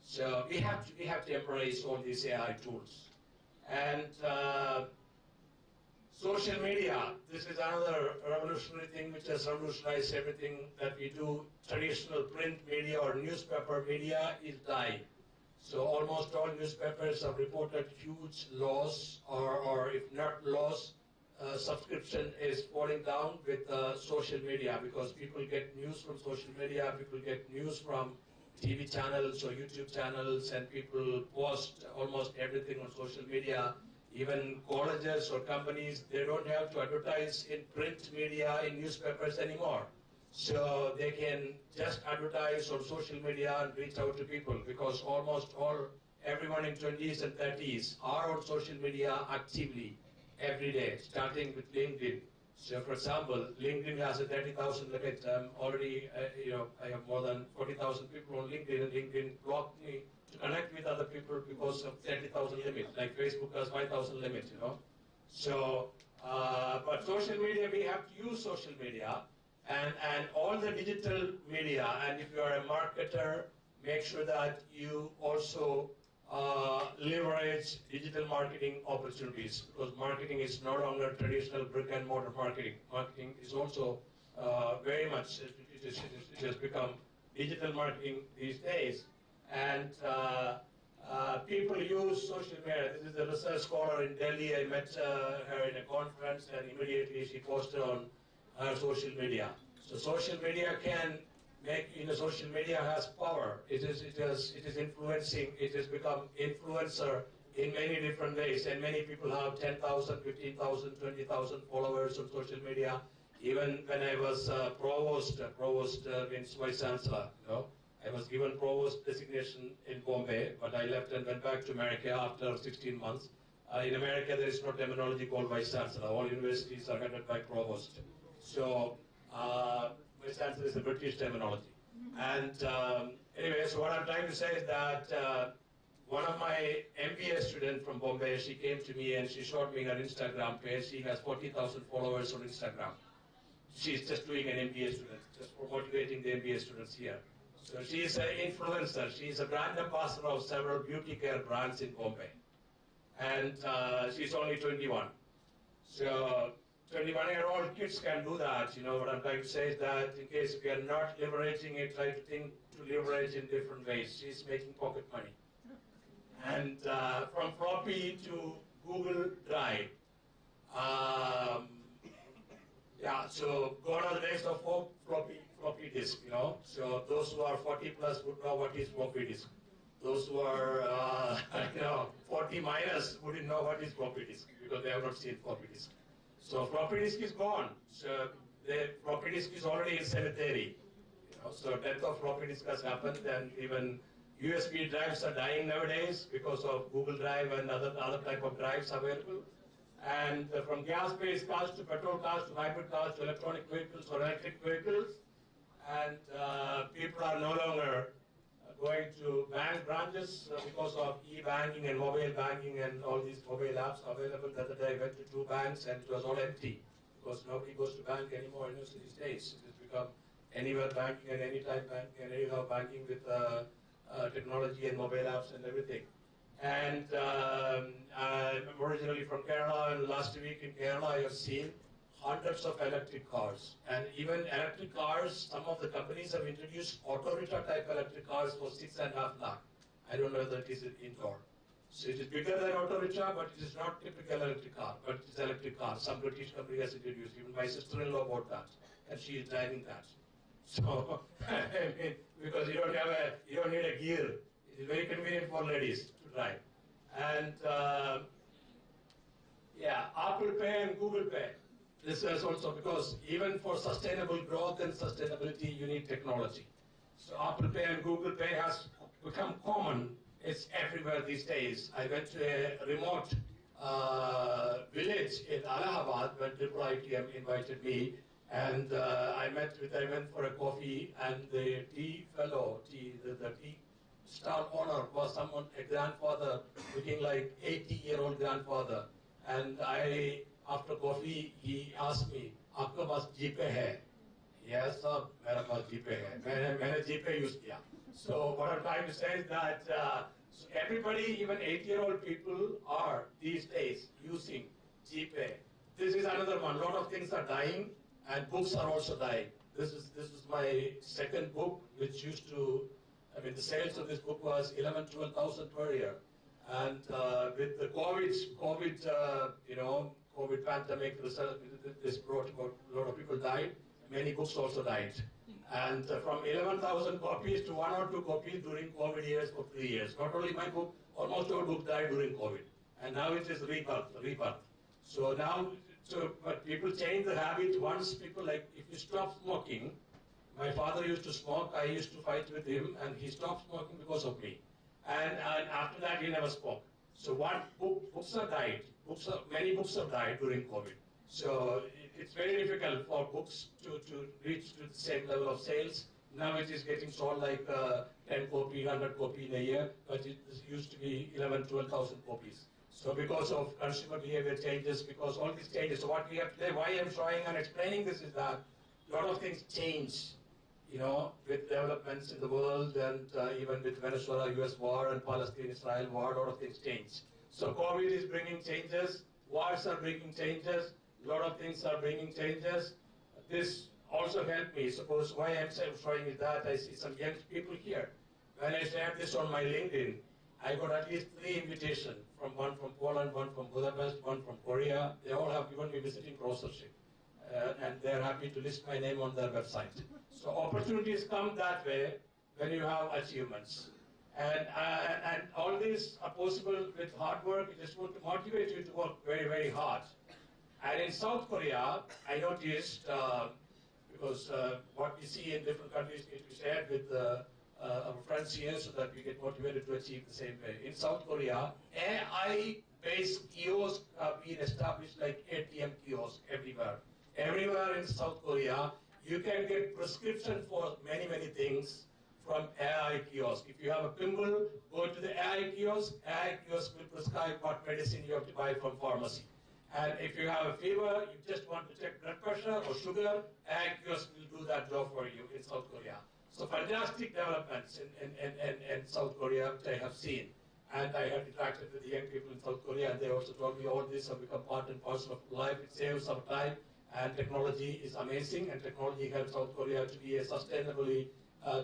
So we have to embrace all these AI tools. And social media, this is another revolutionary thing which has revolutionized everything that we do. Traditional print media or newspaper media is dying. So almost all newspapers have reported huge loss, or if not loss, subscription is falling down with social media, because people get news from social media, people get news from TV channels or YouTube channels, and people post almost everything on social media. Even colleges or companies, they don't have to advertise in print media, in newspapers anymore. So they can just advertise on social media and reach out to people, because almost everyone in 20s and 30s are on social media actively every day, starting with LinkedIn. So for example, LinkedIn has a 30,000 limit. Already, I have more than 40,000 people on LinkedIn, and LinkedIn blocked me to connect with other people because of 30,000 limit. Like Facebook has 5,000 limit, So, but social media, we have to use social media and all the digital media. And if you are a marketer, make sure that you also leverage digital marketing opportunities, because marketing is no longer traditional brick and mortar marketing. Marketing is also very much, it has become digital marketing these days. And people use social media. This is a research scholar in Delhi. I met her in a conference, and immediately she posted on her social media. So social media can make, social media has power. It is influencing. It has become influencer in many different ways, and many people have 10,000, 15,000, 20,000 followers on social media. Even when I was provost means vice chancellor, I was given provost designation in Bombay, but I left and went back to America after 16 months. In America, there is no terminology called vice chancellor. All universities are headed by provost. So vice chancellor is a British terminology. And anyway, so what I'm trying to say is that one of my MBA students from Bombay, she came to me and she showed me her Instagram page. She has 40,000 followers on Instagram. She's just doing an MBA student, just for motivating the MBA students here. So she's an influencer. She's a brand ambassador of several beauty care brands in Bombay. And she's only 21. So 21-year-old kids can do that. What I'm trying to say is that in case we are not leveraging it, try to think to leverage in different ways. She's making pocket money. And from floppy to Google Drive. So gone are the days of floppy disk, So those who are 40 plus would know what is floppy disk. Those who are, 40 minus wouldn't know what is floppy disk, because they have not seen floppy disk. So floppy disk is gone. So the floppy disk is already in cemetery. So death of floppy disk has happened, and even USB drives are dying nowadays because of Google Drive and other type of drives available. And from gas-based cars to petrol cars to hybrid cars to electronic vehicles or electric vehicles, and people are no longer going to bank branches because of e-banking and mobile banking and all these mobile apps available. The other day I went to 2 banks and it was all empty, because nobody goes to bank anymore in these days. It has become anywhere banking and anytime banking and anyhow banking with technology and mobile apps and everything. And I'm originally from Kerala, and last week in Kerala I have seen hundreds of electric cars. And even electric cars, some of the companies have introduced auto-rickshaw type electric cars for 6.5 lakh. I don't know whether it is in Indore. So it is bigger than auto rickshaw, but it is not typical electric car, but it is electric car. Some British company has introduced. Even my sister-in-law bought that, and she is driving that. So, I mean, because you don't need a gear. It is very convenient for ladies to drive. And yeah, Apple Pay and Google Pay. This is also because even for sustainable growth and sustainability, you need technology. So Apple Pay and Google Pay has become common. It's everywhere these days. I went to a remote village in Allahabad when IITM invited me, and I went for a coffee, and the tea fellow, the tea stall owner was someone, a grandfather, looking like 80-year-old grandfather. And after coffee, he asked me, "आपके पास जीपे है?" Yes, sir, मेरे पास जीपे है. मैंने जीपे use किया. So what I'm trying to say is that so everybody, even 8-year-old people, are these days using GPay. This is another one. A lot of things are dying, and books are also dying. This is my second book, which used to, I mean, the sales of this book was 12,000 per year. And with the COVID pandemic, this brought about a lot of people died. Many books also died. And from 11,000 copies to 1 or 2 copies during COVID years for 3 years. Not only my book, almost all books died during COVID. And now it is rebirth. So now, but people change the habit. Once people, like, if you stop smoking, my father used to smoke, I used to fight with him, and he stopped smoking because of me. And after that, he never spoke. So books have died. Many books have died during COVID. So it's very difficult for books to reach to the same level of sales. Now it is getting sold like 10 copy, 100 copy in a year, but it used to be 11, 12,000 copies. So because of consumer behavior changes, because all these changes, so what we have today, why I'm showing and explaining this is that a lot of things change, with developments in the world, and even with Venezuela, US war, and Palestine-Israel war, a lot of things change. So COVID is bringing changes, wars are bringing changes, a lot of things are bringing changes. This also helped me. Suppose why I'm showing is that I see some young people here. When I shared this on my LinkedIn, I got at least 3 invitations, one from Poland, one from Budapest, one from Korea. They all have given me visiting brochureship. And they're happy to list my name on their website. So opportunities come that way when you have achievements. And all these are possible with hard work. I just want to motivate you to work very, very hard. And in South Korea, I noticed, because what we see in different countries needs to be shared with our friends here so that we get motivated to achieve the same way. In South Korea, AI-based kiosks have been established like ATM kiosks everywhere. Everywhere in South Korea, you can get prescription for many, many things from AI kiosk. If you have a pimple, go to the AI kiosk will prescribe what medicine you have to buy from pharmacy. And if you have a fever, you just want to check blood pressure or sugar, AI kiosk will do that job for you in South Korea. So fantastic developments in South Korea which I have seen. And I have interacted with the young people in South Korea, and they also told me all this have become part and parcel of life. It saves some time, and technology is amazing, and technology helps South Korea to be a sustainably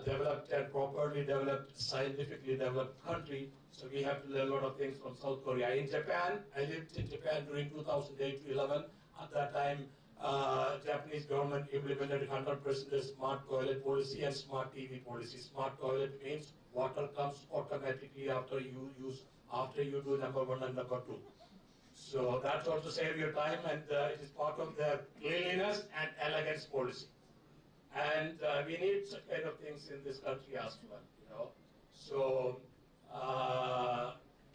developed and properly developed, scientifically developed country. So we have to learn a lot of things from South Korea. In Japan, I lived in Japan during 2008 to 11. At that time, Japanese government implemented 100% smart toilet policy and smart TV policy. Smart toilet means water comes automatically after you do number 1 and number 2. So that's also save your time, and it is part of their cleanliness and elegance policy. And we need such kind of things in this country as well, So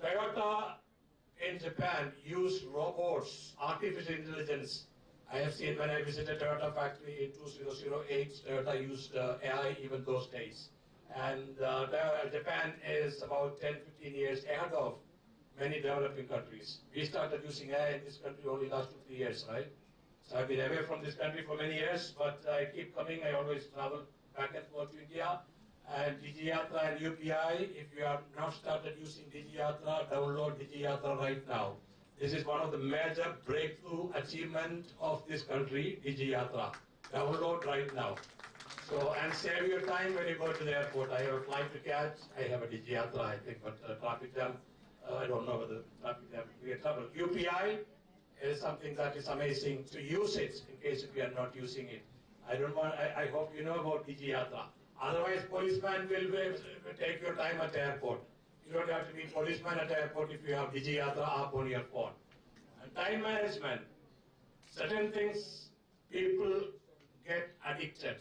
Toyota in Japan used robots, artificial intelligence. I have seen when I visited Toyota factory in 2008, Toyota used AI even those days. And Japan is about 10, 15 years ahead of many developing countries. We started using AI in this country only last 2-3 years, right? So I've been away from this country for many years, but I keep coming. I always travel back and forth to India. And DigiYatra and UPI, if you have not started using DigiYatra, download DigiYatra right now. This is one of the major breakthrough achievement of this country, DigiYatra. Download right now. So, and save your time when you go to the airport. I have a flight to catch. I have a DigiYatra, I think, but traffic jam I don't know whether we get trouble. UPI is something that is amazing to use it in case if you are not using it. I hope you know about DigiYatra. Otherwise, policeman will take your time at the airport. You don't have to be policeman at the airport if you have DigiYatra app on your phone. And time management. Certain things people get addicted.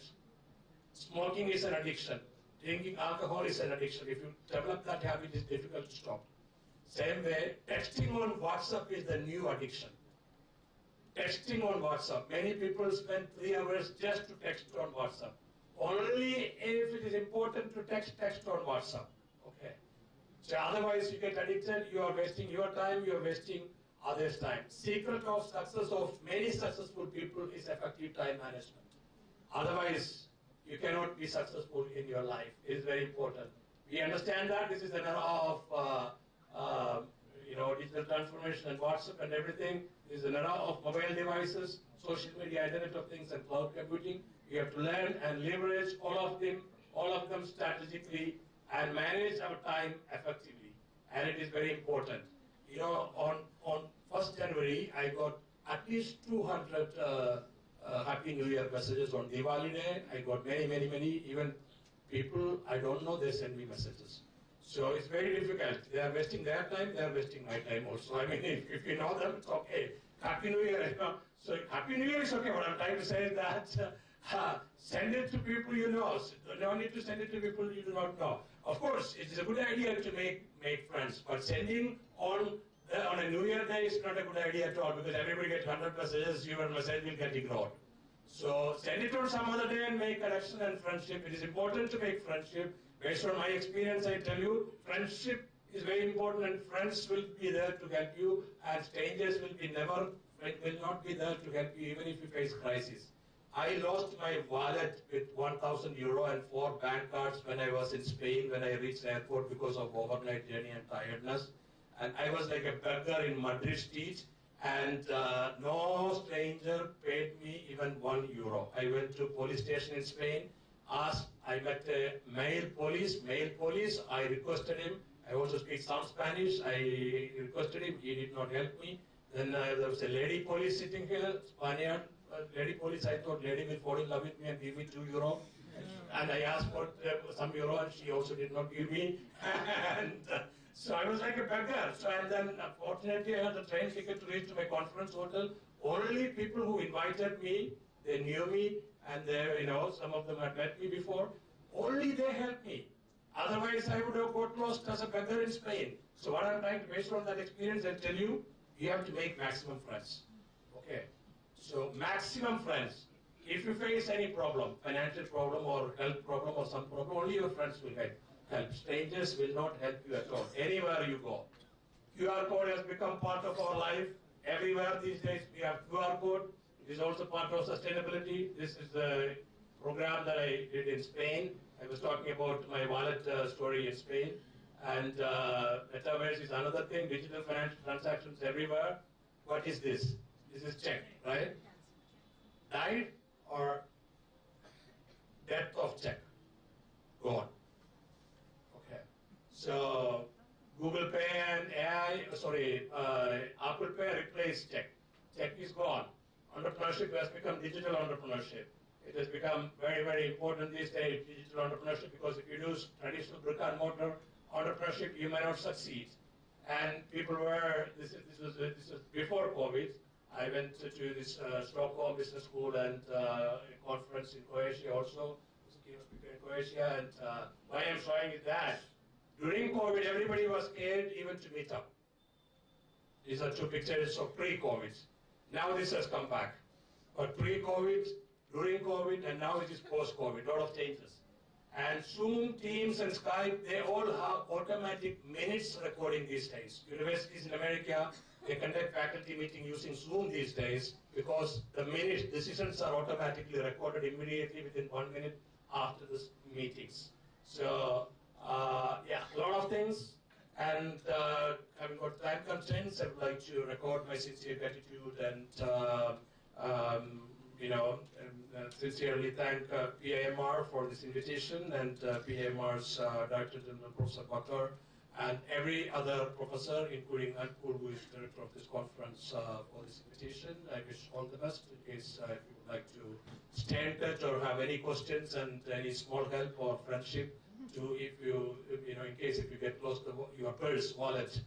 Smoking is an addiction. Drinking alcohol is an addiction. If you develop that habit, it's difficult to stop. Same way, texting on WhatsApp is the new addiction. Texting on WhatsApp. Many people spend 3 hours just to text on WhatsApp. Only if it is important to text on WhatsApp. Okay. So otherwise you get addicted, you are wasting your time, you are wasting others' time. Secret of success of many successful people is effective time management. Otherwise, you cannot be successful in your life. It is very important. We understand that this is an era of digital transformation and WhatsApp and everything. This is an era of mobile devices, social media, Internet of Things, and cloud computing. We have to learn and leverage all of them strategically, and manage our time effectively. And it is very important. You know, on 1st January, I got at least 200 Happy New Year messages on Diwali Day. I got many, even people I don't know, they send me messages. So it's very difficult. They are wasting their time, they are wasting my time also. I mean, if you know them, it's okay. Happy New Year, you know. So Happy New Year is okay. What I'm trying to say is that send it to people you know. So no need to send it to people you do not know. Of course, it is a good idea to make friends, but sending on a New Year day is not a good idea at all, because everybody gets 100 messages, your message will get ignored. So send it on some other day and make connection and friendship. It is important to make friendship. Based on my experience, I tell you, friendship is very important, and friends will be there to help you, and strangers will not be there to help you even if you face crisis. I lost my wallet with 1,000 euro and 4 bank cards when I was in Spain when I reached the airport because of overnight journey and tiredness. And I was like a beggar in Madrid street, and no stranger paid me even 1 euro. I went to police station in Spain, I met a male police, I requested him. I also speak some Spanish. I requested him, he did not help me. Then there was a lady police sitting here, Spaniard lady police. I thought lady will fall in love with me and give me 2 euro. And I asked for some euro, and she also did not give me. And so I was like a beggar. So, and then fortunately I had a train ticket to reach to my conference hotel. Only people who invited me, they knew me, and they, some of them had met me before. Only they helped me. Otherwise, I would have got lost as a beggar in Spain. So what I'm trying to, based on that experience, I'll tell you, you have to make maximum friends. Okay. So maximum friends. If you face any problem, financial problem or health problem or some problem, only your friends will help. Strangers will not help you at all, anywhere you go. QR code has become part of our life. Everywhere these days we have QR code. It is also part of sustainability. This is the program that I did in Spain. I was talking about my wallet story in Spain. And metaverse is another thing, digital financial transactions everywhere. What is this? This is check, right? Died or death of check? Gone. Okay. So Google Pay and Apple Pay replaced check. Check is gone. Entrepreneurship has become digital entrepreneurship. It has become very, very important these days, digital entrepreneurship, because if you do traditional brick and mortar entrepreneurship, you may not succeed. And people were, this was before COVID. I went to this Stockholm Business School and a conference in Croatia also. I was a keynote speaker in Croatia. And why I'm showing is that during COVID, everybody was scared even to meet up. These are 2 pictures of pre-COVID. Now this has come back. But pre-COVID, during COVID, and now it is post-COVID, a lot of changes. And Zoom, Teams, and Skype, they all have automatic minutes recording these days. Universities in America, they conduct faculty meeting using Zoom these days because the minute decisions are automatically recorded immediately within 1 minute after the meetings. So, yeah, a lot of things. And having got time constraints, I would like to record my sincere gratitude and sincerely thank PIMR for this invitation and PIMR's Director General Professor Bakar and every other professor, including Anpur, who is director of this conference for this invitation. I wish all the best in case if you would like to stay in touch or have any questions and any small help or friendship. If you know, in case if you get lost your purse, wallet.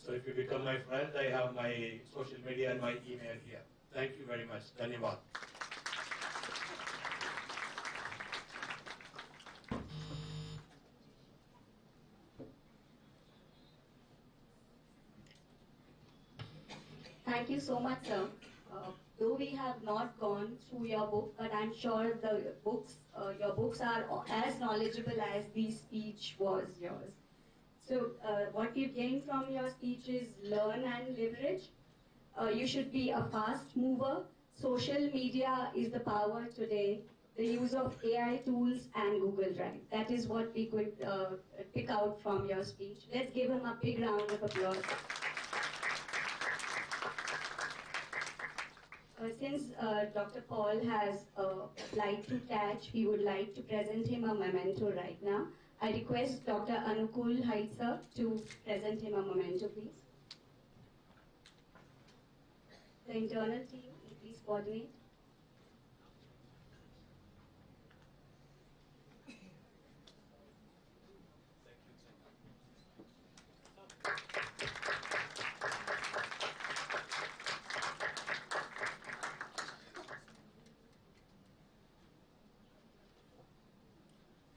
So if you become my friend, I have my social media and my email here. Thank you very much. Dhanyavad. Thank you so much, sir. Though we have not gone through your book, but I'm sure the books, your books are as knowledgeable as the speech was yours. So what we've gained from your speech is learn and leverage. You should be a fast mover. Social media is the power today. The use of AI tools and Google Drive. That is what we could pick out from your speech. Let's give him a big round of applause. Since Dr. Paul has applied to catch, we would like to present him a memento right now. I request Dr. Anukul Hait sir to present him a memento, please. The internal team, please coordinate.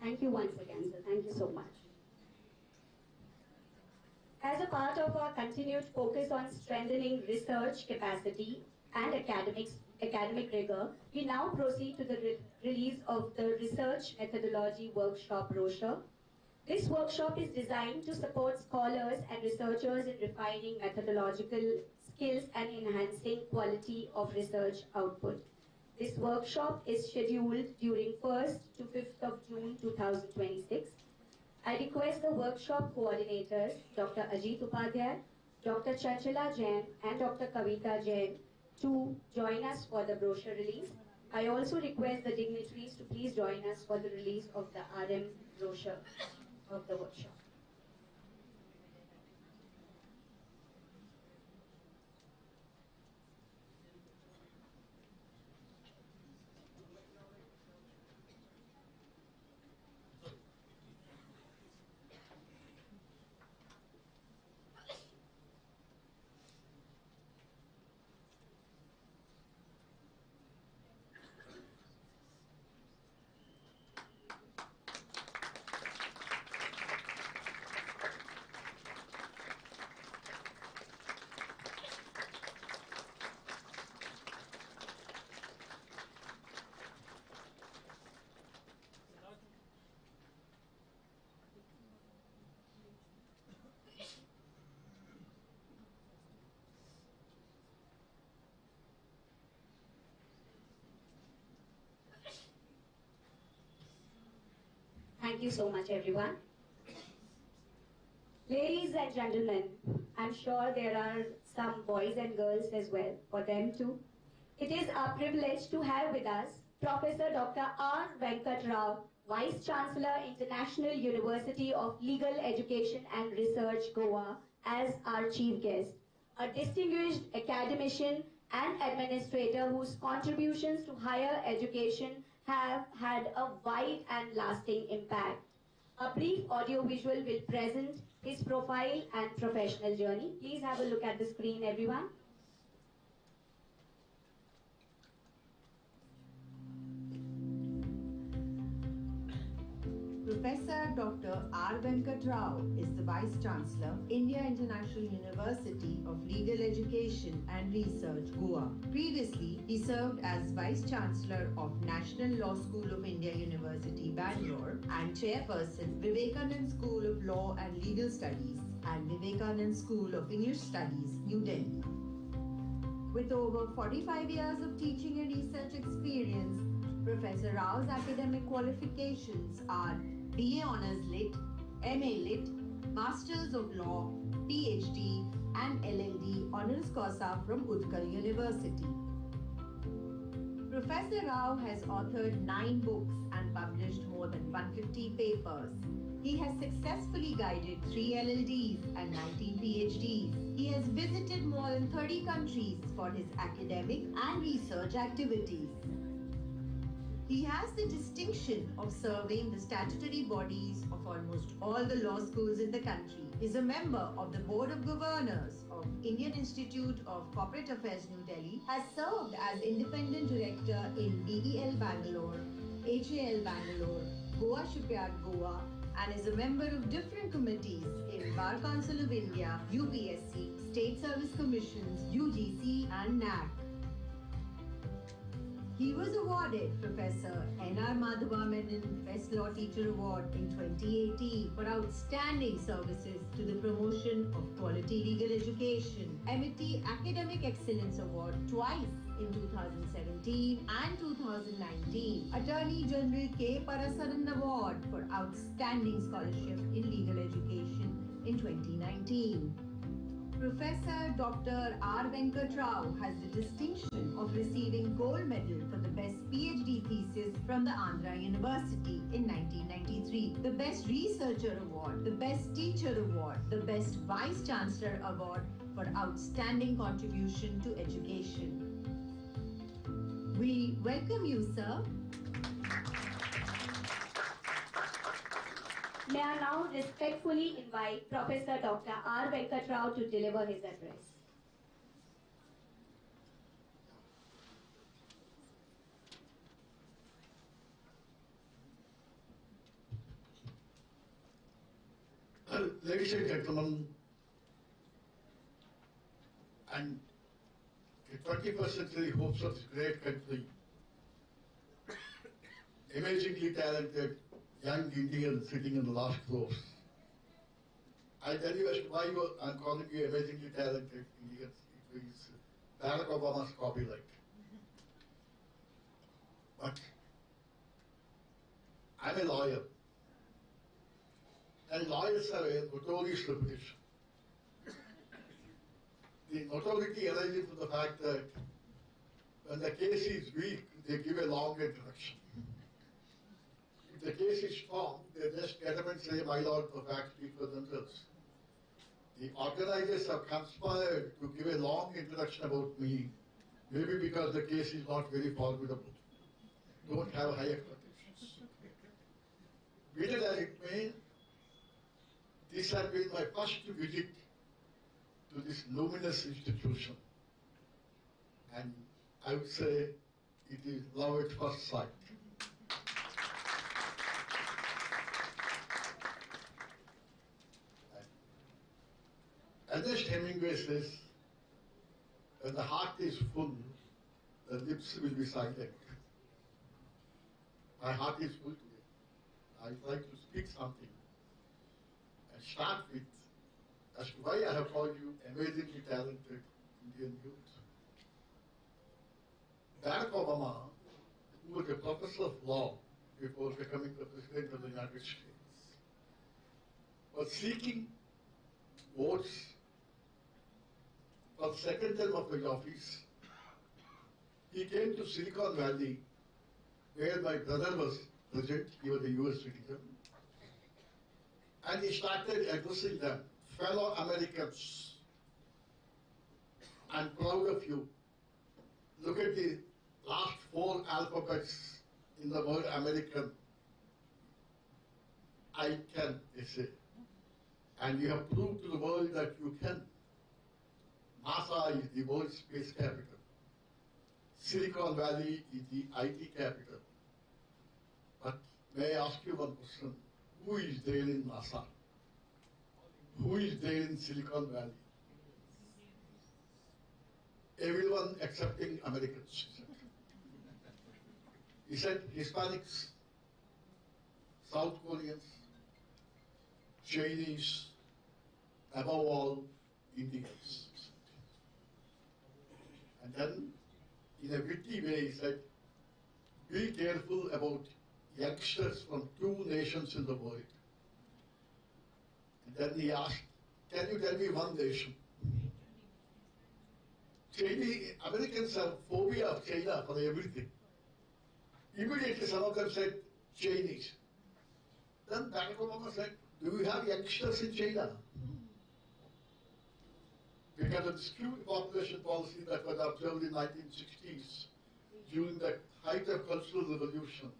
Thank you once again, sir. Thank you so much. As a part of our continued focus on strengthening research capacity and academic rigor, we now proceed to the release of the Research Methodology Workshop brochure. This workshop is designed to support scholars and researchers in refining methodological skills and enhancing quality of research output. This workshop is scheduled during 1st to 5th of June 2026. I request the workshop coordinators, Dr. Ajit Upadhyay, Dr. Chanchala Jain and Dr. Kavita Jain to join us for the brochure release. I also request the dignitaries to please join us for the release of the RM brochure of the workshop. Thank you so much, everyone. Ladies and gentlemen, I'm sure there are some boys and girls as well, for them too. It is our privilege to have with us Professor Dr. R. Venkat Rao, Vice Chancellor, International University of Legal Education and Research, Goa, as our chief guest. A distinguished academician and administrator whose contributions to higher education have had a wide and lasting impact. A brief audiovisual will present his profile and professional journey. Please have a look at the screen, everyone. Professor Dr. R. Venkat Rao is the Vice Chancellor, India International University of Legal Education and Research, Goa. Previously, he served as Vice Chancellor of National Law School of India University, Bangalore, and Chairperson, Vivekanand School of Law and Legal Studies and Vivekanand School of English Studies, New Delhi. With over 45 years of teaching and research experience, Professor Rao's academic qualifications are BA Honours Lit, MA Lit, Masters of Law, PhD and LLD Honours Causa from Utkal University. Professor Rao has authored 9 books and published more than 150 papers. He has successfully guided 3 LLDs and 19 PhDs. He has visited more than 30 countries for his academic and research activities. He has the distinction of serving the statutory bodies of almost all the law schools in the country. He is a member of the Board of Governors of Indian Institute of Corporate Affairs, New Delhi, has served as independent director in DEL Bangalore, HAL Bangalore, Goa Shipyard Goa, and is a member of different committees in Bar Council of India, UPSC, State Service Commissions, UGC, and NAC. He was awarded Professor N.R. Madhava Menon Best Law Teacher Award in 2018 for outstanding services to the promotion of quality legal education, MIT Academic Excellence Award twice in 2017 and 2019, Attorney General K. Parasaran Award for outstanding scholarship in legal education in 2019. Professor Dr. R. Venkat Rao has the distinction of receiving gold medal for the best PhD thesis from the Andhra University in 1993, the Best Researcher Award, the Best Teacher Award, the Best Vice Chancellor Award for outstanding contribution to education. We welcome you, sir. May I now respectfully invite Professor Dr. R. Venkat Rao to deliver his address. Ladies and gentlemen, and the 21st century hopes of this great country, amazingly talented young Indians sitting in the last rows. I tell you as to why I'm calling you amazingly talented Indians. It is Barack Obama's copyright. But I'm a lawyer. And lawyers have a notorious reputation. The notoriety arises from the fact that when the case is weak, they give a long introduction. If the case is strong, they just get up and say, my lord, the facts speak for themselves. The organizers have conspired to give a long introduction about me, maybe because the case is not very formidable. Don't have high expectations. Be it as it may, this has been my first visit to this luminous institution. And I would say it is love at first sight. Ernest Hemingway says, when the heart is full, the lips will be silent. My heart is full today. I'd like to speak something and start with as to why I have called you amazingly talented Indian youth. Barack Obama, who was a professor of law before becoming the President of the United States, was seeking votes for the second term of his office. He came to Silicon Valley, where my brother was present. He was a US citizen. And he started addressing them, fellow Americans, I'm proud of you. Look at the last 4 alphabets in the word American. I can, they say. And you have proved to the world that you can. NASA is the world's space capital. Silicon Valley is the IT capital. But may I ask you one question? Who is there in NASA? Who is there in Silicon Valley? Everyone excepting Americans. He said Hispanics, South Koreans, Chinese, above all, Indians. And then, in a witty way, he said, be careful about youngsters from 2 nations in the world. And then he asked, can you tell me one nation? Americans have phobia of China for everything. Immediately some of them said Chinese. Then Barack Obama said, do we have youngsters in China? Because of the skewed population policy that was observed in 1960s during the height of Cultural Revolution,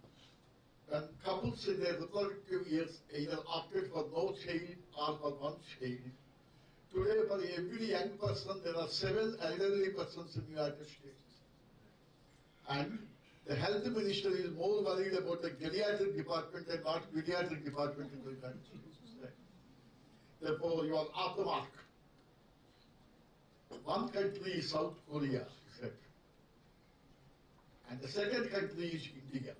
when couples in their reproductive years either opted for no child or for one child. Today, for every young person, there are 7 elderly persons in the United States. And the health minister is more worried about the geriatric department and not pediatric department in the United States. Therefore, you are off the mark. One country is South Korea, he said. And the second country is India.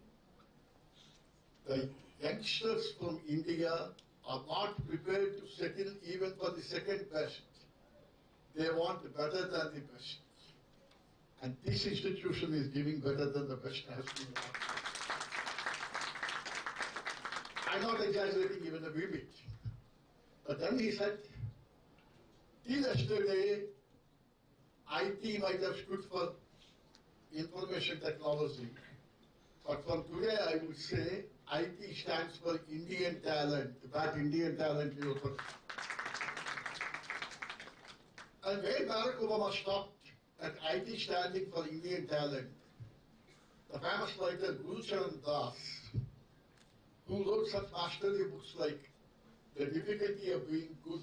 The youngsters from India are not prepared to settle even for the second best. They want better than the best. And this institution is giving better than the best has been. I'm not exaggerating even a wee bit. But then he said, till yesterday, IT might have stood for information technology. But from today, I would say IT stands for Indian talent. That Indian talent you know. And when Barack Obama stopped at IT standing for Indian talent, the famous writer Guru Charan Das, who wrote such masterly books like The Difficulty of Being Good,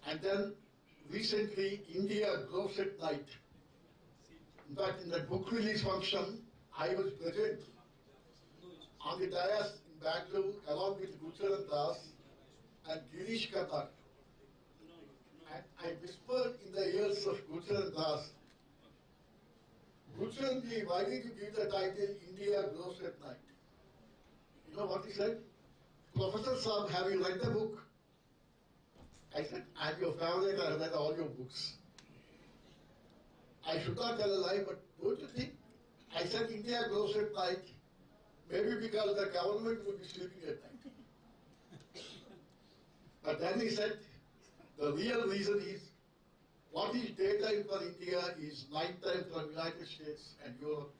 and then recently India Grows at Night. In fact, in that book release function, I was present on the dais in Bangalore along with Guru Charan Das and Girish Katak. And I whispered in the ears of Guru Charan Das, Guru Charan ji, why did you give the title India Grows at Night? You know what he said? Professor Saab, have you read the book? I said, I'm your favorite, I have read all your books. I should not tell a lie, but don't you think? I said India grows at night, maybe because the government would be sleeping at night. But then he said, the real reason is, what is daytime for India is nighttime for the United States and Europe.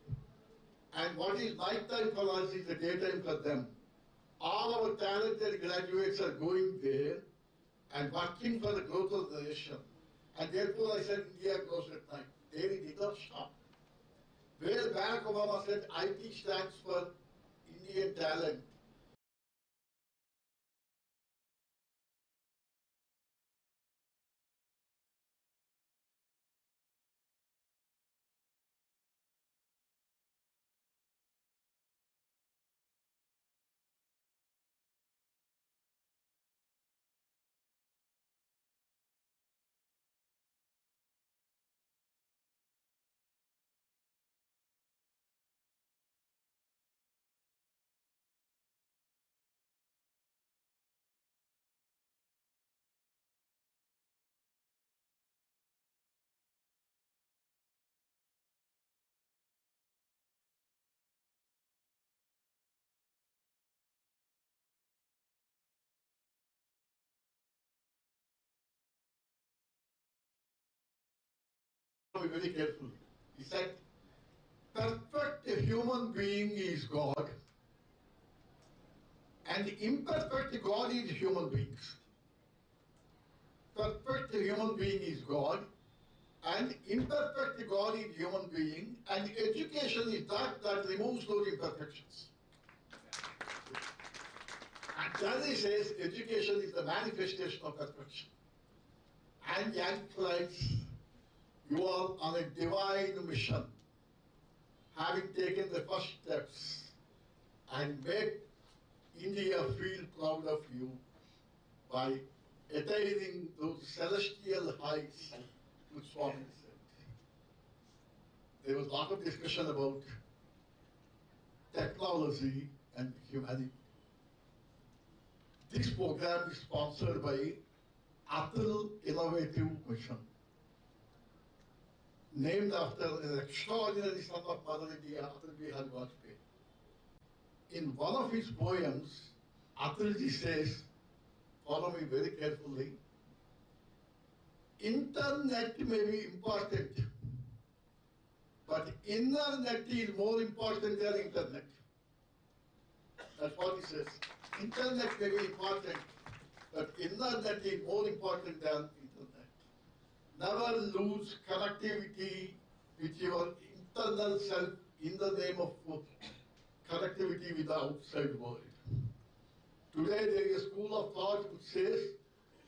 And what is nighttime for us is the daytime for them. All our talented graduates are going there and working for the growth of the nation. And therefore I said India grows at night. There he did not stop. Where Barack Obama said IT stands for Indian talent. Be very careful. He said, perfect human being is God, and imperfect God is human beings. Perfect human being is God, and imperfect God is human being, and education is that removes those imperfections. And then he says, education is the manifestation of perfection. And young friends, you are on a divine mission, having taken the first steps, and make India feel proud of you by attaining those celestial heights which Swami said. There was a lot of discussion about technology and humanity. This program is sponsored by Atal Innovative Mission, named after an extraordinary son of Mother India, Atal Bihari Vajpayee. In one of his poems, Atalji says, follow me very carefully, internet may be important, but internet is more important than internet. That's what he says. Internet may be important, but internet is more important than internet. Never lose connectivity with your internal self in the name of connectivity with the outside world. Today there is a school of thought which says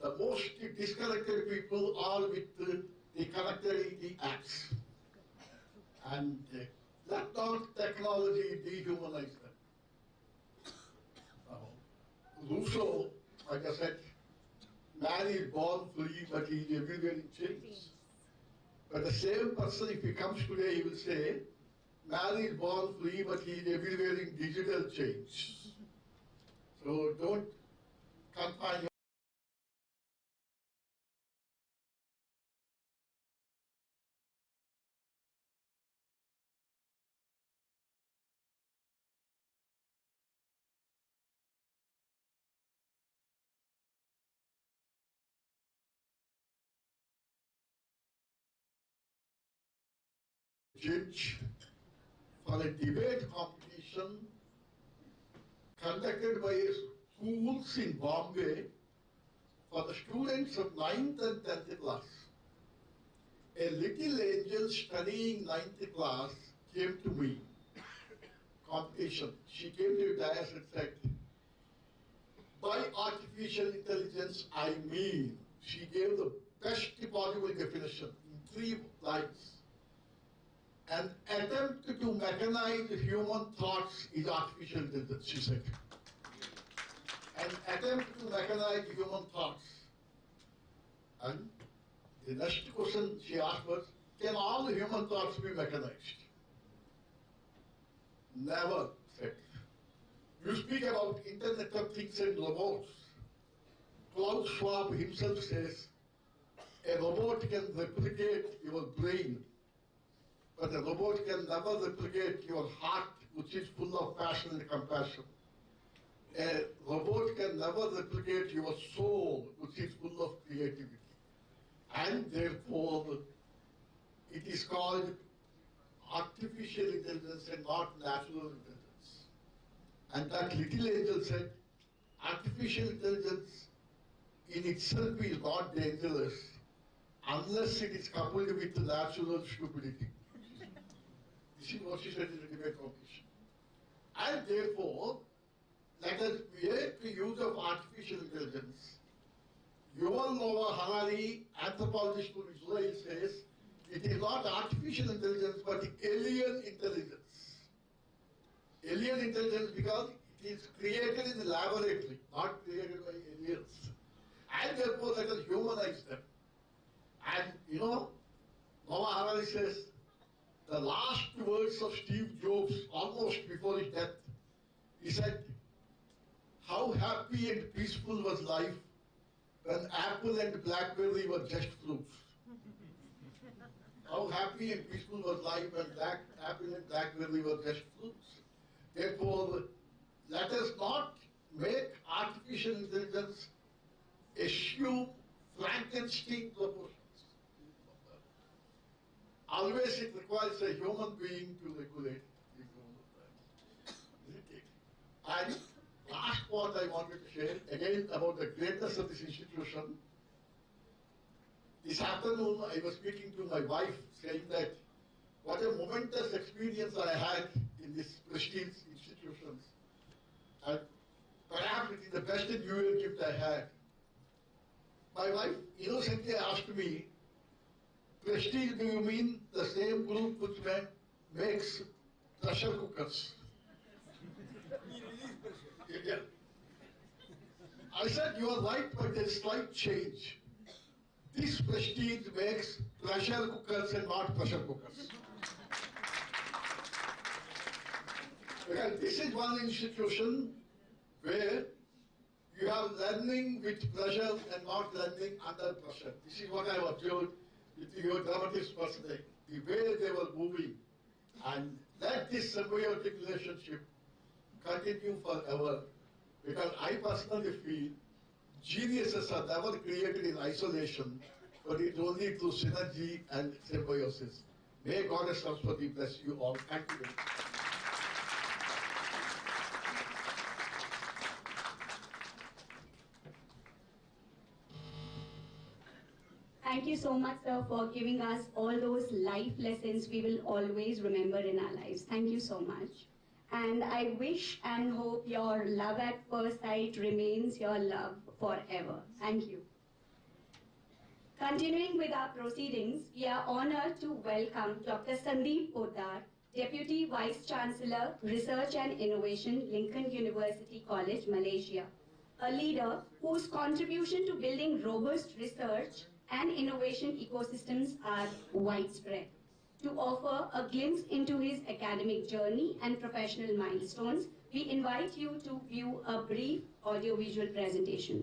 the most disconnected people are with the connectivity apps. And let not technology dehumanize them. Rousseau, like I said, man is born free, but he is everywhere in chains. But the same person, if he comes today, he will say, man is born free, but he is everywhere in digital chains. So don't confine your judge for a debate competition conducted by schools in Bombay for the students of 9th and 10th class. A little angel studying 9th class came to me. Competition. She came to the dais and said, by artificial intelligence, I mean, she gave the best possible definition in 3 lines. An attempt to mechanize human thoughts is artificial intelligence, she said. An attempt to mechanize human thoughts. And the next question she asked was, can all human thoughts be mechanized? Never said. You speak about Internet of Things and robots. Klaus Schwab himself says, a robot can replicate your brain, but a robot can never replicate your heart, which is full of passion and compassion. A robot can never replicate your soul, which is full of creativity. And therefore, it is called artificial intelligence and not natural intelligence. And that little angel said, artificial intelligence in itself is not dangerous unless it is coupled with natural stupidity. This is what she said in the debate competition. And therefore, let us make the use of artificial intelligence. Yuval Noah Harari, anthropologist from Israel, says it is not artificial intelligence but alien intelligence. Alien intelligence because it is created in the laboratory, not created by aliens. And therefore let us humanize them. And you know, Noah Harari says the last words of Steve Jobs almost before his death, he said, how happy and peaceful was life when Apple and BlackBerry were just fruits. How happy and peaceful was life when Apple and BlackBerry were just fruits. Therefore, let us not make artificial intelligence assume Frankenstein proportions. Always it requires a human being to regulate the that. And last point I wanted to share, again about the greatness of this institution. This afternoon I was speaking to my wife saying that what a momentous experience I had in this prestigious institutions. And perhaps it is the best New Year gift I had. My wife innocently asked me, prestige, do you mean the same group which makes pressure cookers? Yeah. I said, you are right, but there is slight change. This prestige makes pressure cookers and not pressure cookers. Because this is one institution where you have learning with pressure and not learning under pressure. This is what I have observed with your dramatists personally, the way they were moving. And let this symbiotic relationship continue forever. Because I personally feel geniuses are never created in isolation, but it's only through synergy and symbiosis. May Goddess Saraswati bless you all. Thank you very much. Thank you so much, sir, for giving us all those life lessons we will always remember in our lives. Thank you so much. And I wish and hope your love at first sight remains your love forever. Thank you. Continuing with our proceedings, we are honored to welcome Dr. Sandeep Poddar, Deputy Vice Chancellor, Research and Innovation, Lincoln University College, Malaysia, a leader whose contribution to building robust research and innovation ecosystems are widespread. To offer a glimpse into his academic journey and professional milestones, we invite you to view a brief audiovisual presentation.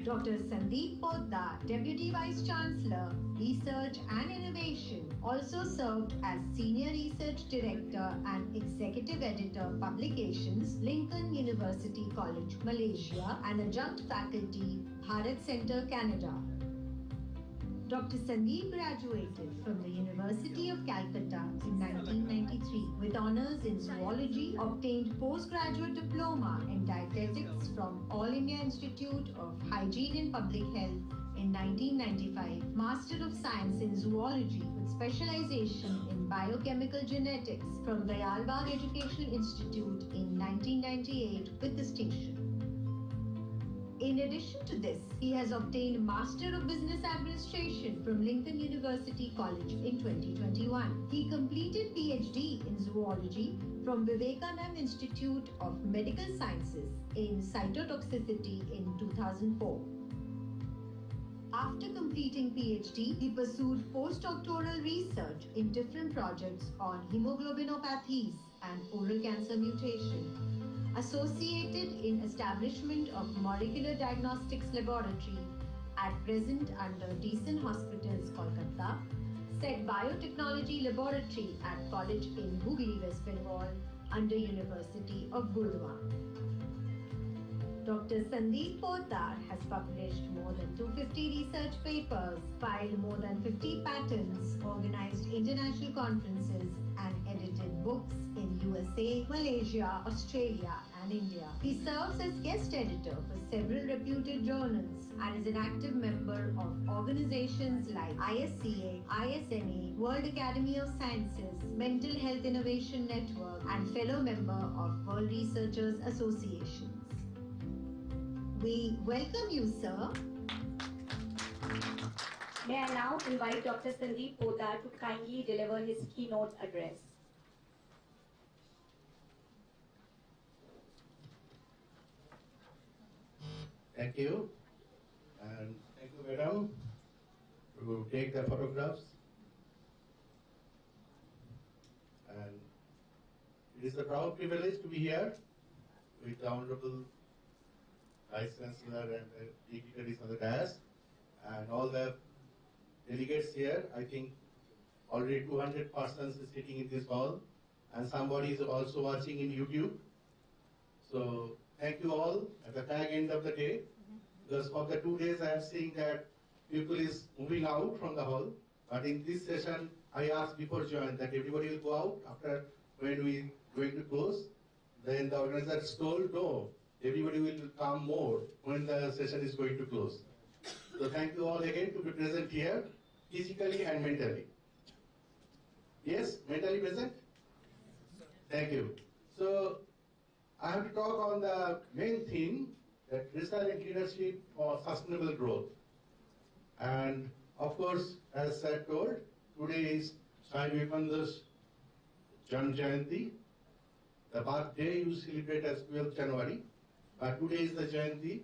Dr. Sandeep Poddar, Deputy Vice Chancellor, Research and Innovation, also served as Senior Research Director and Executive Editor, Publications, Lincoln University College, Malaysia, and Adjunct Faculty, Bharat Center, Canada. Dr. Sandeep graduated from the University of Calcutta in 1993 with honors in zoology, obtained postgraduate diploma in dietetics from All India Institute of Hygiene and Public Health in 1995, Master of Science in Zoology with specialization in biochemical genetics from the Yalbagh Educational Institute in 1998 with distinction. In addition to this, he has obtained Master of Business Administration from Lincoln University College in 2021. He completed PhD in Zoology from Vivekananda Institute of Medical Sciences in Cytotoxicity in 2004. After completing PhD, he pursued postdoctoral research in different projects on hemoglobinopathies and oral cancer mutation. Associated in establishment of molecular diagnostics laboratory, at present under Decent Hospitals, Kolkata, said biotechnology laboratory at college in Hooghly, West Bengal, under University of Gurdwara. Dr. Sandeep Poddar has published more than 250 research papers, filed more than 50 patents, organized international conferences, and edited books in USA, Malaysia, Australia, and India. He serves as guest editor for several reputed journals and is an active member of organizations like ISCA, ISNA, World Academy of Sciences, Mental Health Innovation Network, and fellow member of World Researchers Associations. We welcome you, sir. May I now invite Dr. Sandeep Poddar to kindly deliver his keynote address. Thank you. And thank you, madam, to take the photographs. And it is a proud privilege to be here with the Honorable Vice Chancellor and the dignitaries on the dais and all the delegates here. I think already 200 persons is sitting in this hall, and somebody is also watching in YouTube. So thank you all at the tag end of the day, because for the 2 days I am seeing that people is moving out from the hall. But in this session, I asked before join that everybody will go out after when we going to close. Then the organizers told no, everybody will come more when the session is going to close. So thank you all again to be present here, physically and mentally. Yes, mentally present? Thank you. So I have to talk on the main theme, that resilient leadership for sustainable growth. And of course, as I told, today is Swami Vivekananda's Janma Jayanti. The birthday you celebrate as 12th January, but today is the Jayanti,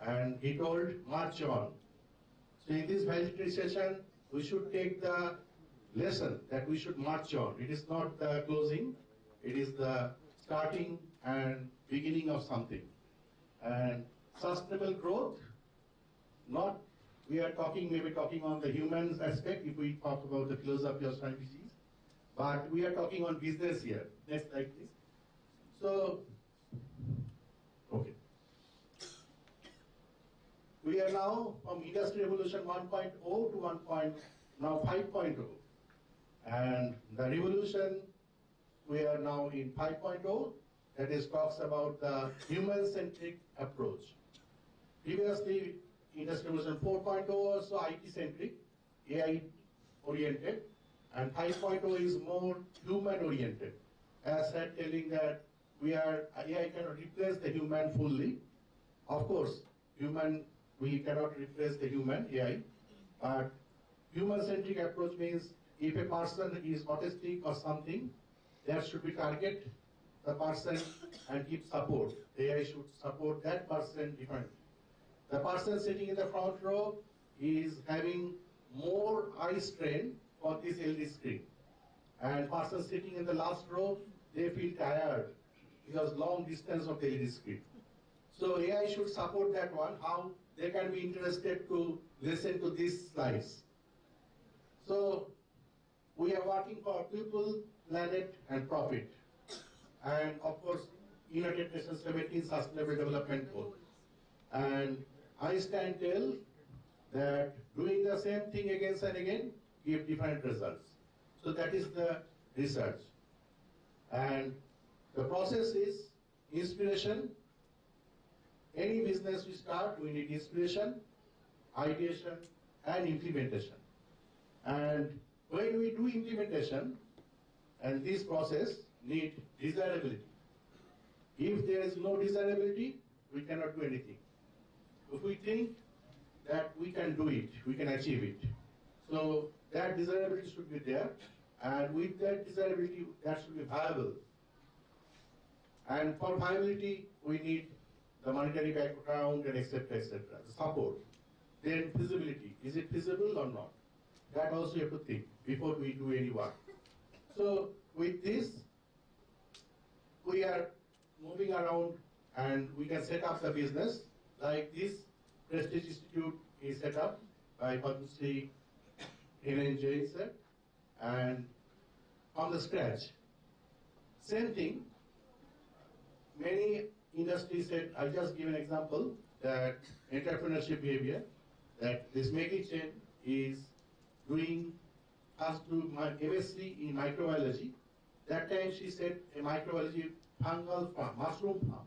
and he told march on. So in this valedictory session, we should take the lesson that we should march on. It is not the closing, it is the starting and beginning of something. And sustainable growth, not we are talking, maybe talking on the human aspect if we talk about the philosophy of sciences, but we are talking on business here. Next slide, please. So, okay. We are now from Industry Revolution 1.0 to now 5.0. And the revolution we are now in 5.0, that is talks about the human-centric approach. Previously, Industry Revolution 4.0 also IT-centric, AI-oriented, and 5.0 is more human-oriented. As said, telling that AI cannot replace the human fully. Of course, we cannot replace the human AI, but human-centric approach means if a person is autistic or something, there should be target the person and give support. The AI should support that person differently. The person sitting in the front row is having more eye strain for this LD screen. And person sitting in the last row, they feel tired because long distance of the LED screen. So AI should support that one, how they can be interested to listen to these slides. So we are working for people, planet, and profit. And of course, United Nations 17 Sustainable Development Goal. And Einstein tell that doing the same thing again and again give different results. So that is the research. And the process is inspiration. Any business we start, we need inspiration, ideation, and implementation. And when we do implementation, and this process need desirability. If there is no desirability, we cannot do anything. If we think that we can do it, we can achieve it. So that desirability should be there, and with that desirability, that should be viable. And for viability, we need the monetary background and etc., the support. Then feasibility, is it feasible or not? That also you have to think before we do any work. So with this, we are moving around and we can set up the business like this Prestige Institute is set up by Padma Shri Helen Jain sir, and from the scratch. Same thing, many industries said, I just give an example that entrepreneurship behavior, that this Maggie Chen is doing has to my MSc in microbiology. That time she said a microbiology fungal farm, mushroom farm.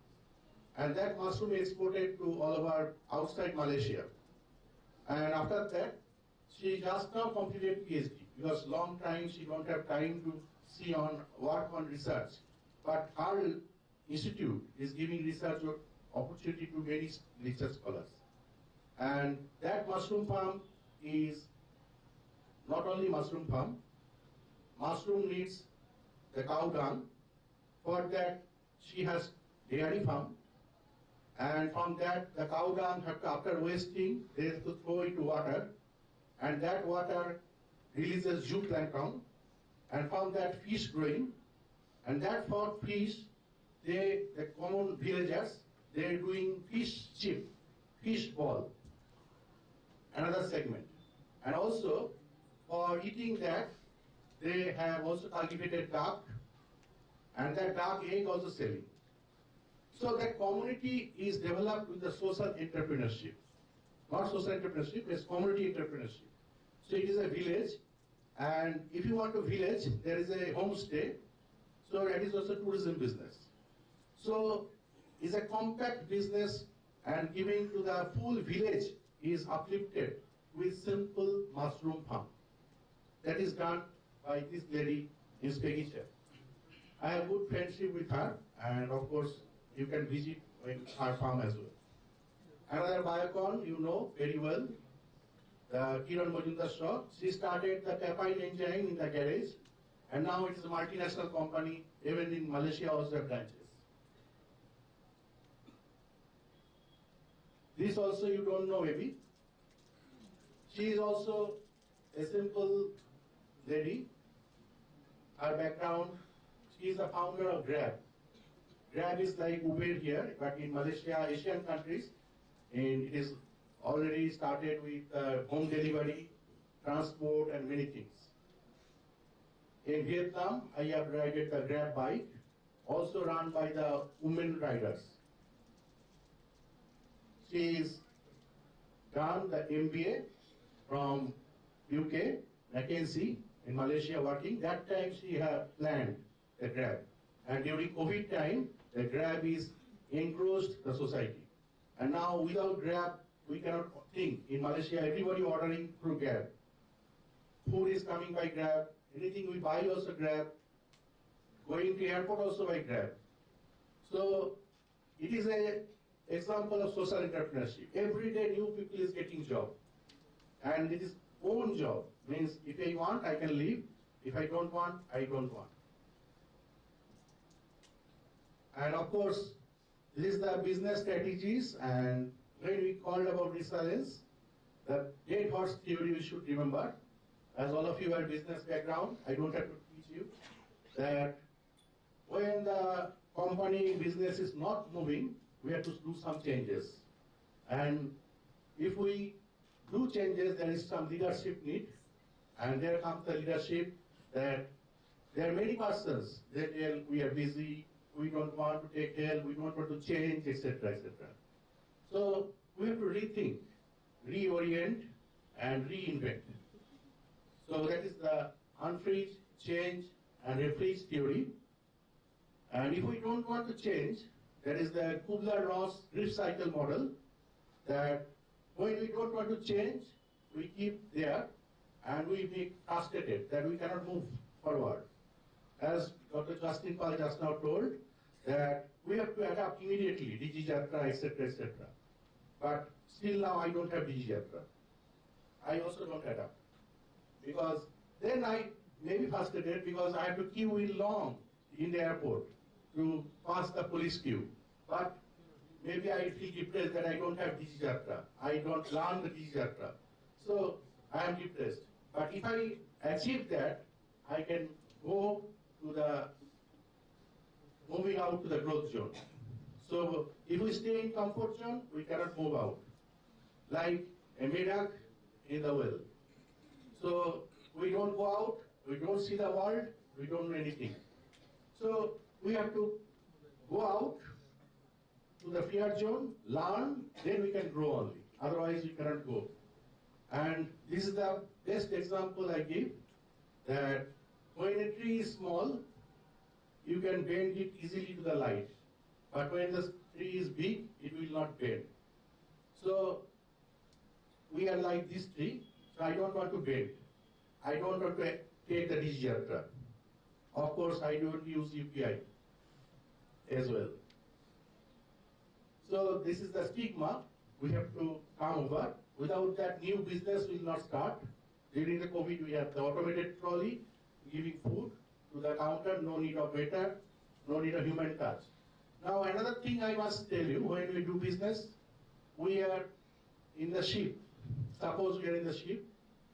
And that mushroom exported to all over outside Malaysia. And after that, she just now completed PhD because long time she don't have time to see on work on research. But her institute is giving research opportunity to many research scholars. And that mushroom farm is not only mushroom farm, mushroom needs the cow dung. For that, she has dairy farm. And from that, the cow dung, after wasting, they have to throw into water. And that water releases zooplankton. And from that, fish growing. And that for fish, the common villagers, they're doing fish chip, fish ball. Another segment. And also, for eating that, they have also cultivated duck, and that duck egg also selling. So that community is developed with the social entrepreneurship. Not social entrepreneurship, it's community entrepreneurship. So it is a village, and if you want a village, there is a homestay, so that is also tourism business. So it's a compact business, and giving to the full village is uplifted with simple mushroom farm. That is done by this lady in Uzbekistan. I have good friendship with her, and of course, you can visit her farm as well. Another biocon, you know very well, the Kiran Majumdar Shaw. She started the peptide enzyme in the garage, and now it is a multinational company, even in Malaysia also have branches. This also you don't know maybe. She is also a simple lady. Her background, she is the founder of Grab. Grab is like Uber here, but in Malaysia, Asian countries, and it is already started with home delivery, transport, and many things. In Vietnam, I have ridden the Grab bike, also run by the women riders. She is done the MBA from UK, McKinsey, in Malaysia working. That time she had planned the Grab. And during COVID time, the Grab is engrossed the society. And now without Grab, we cannot think. In Malaysia, everybody ordering through Grab. Food is coming by Grab. Anything we buy also Grab. Going to airport also by Grab. So it is an example of social entrepreneurship. Every day new people is getting job. And it is own job. Means if I want, I can leave. If I don't want, I don't want. And of course, this is the business strategies, and when we called about resilience, the dead horse theory we should remember. As all of you have business background, I don't have to teach you that when the company business is not moving, we have to do some changes. And if we do changes, there is some leadership need, and there comes the leadership that there are many persons that we are busy, we don't want to take help, we don't want to change, etc., etc. So we have to rethink, reorient, and reinvent. So that is the unfreeze, change, and refreeze theory. And if we don't want to change, that is the Kubler-Ross drift cycle model, that when we don't want to change, we keep there, and we make frustrated that we cannot move forward. As Dr. Justin Pal just now told, that we have to adapt immediately, Digijatra, etc., etc. But still now I don't have Digijatra. I also don't adapt. Because then I may be frustrated because I have to queue in long in the airport to pass the police queue. But maybe I feel depressed that I don't have Digijatra. I don't learn the Digijatra. So I am depressed. But if I achieve that, I can go to the moving out to the growth zone. So if we stay in comfort zone, we cannot move out. Like a medak in the well. So we don't go out, we don't see the world, we don't know anything. So we have to go out to the fear zone, learn, then we can grow only. Otherwise we cannot go. And this is the best example I give, that when a tree is small, you can bend it easily to the light. But when the tree is big, it will not bend. So we are like this tree, so I don't want to bend. I don't want to take the Digijatra. Of course, I don't use UPI as well. So this is the stigma we have to come over. Without that, new business will not start. During the COVID, we have the automated trolley giving food to the counter, no need of waiter, no need of human touch. Now another thing I must tell you, when we do business, we are in the ship. Suppose we are in the ship,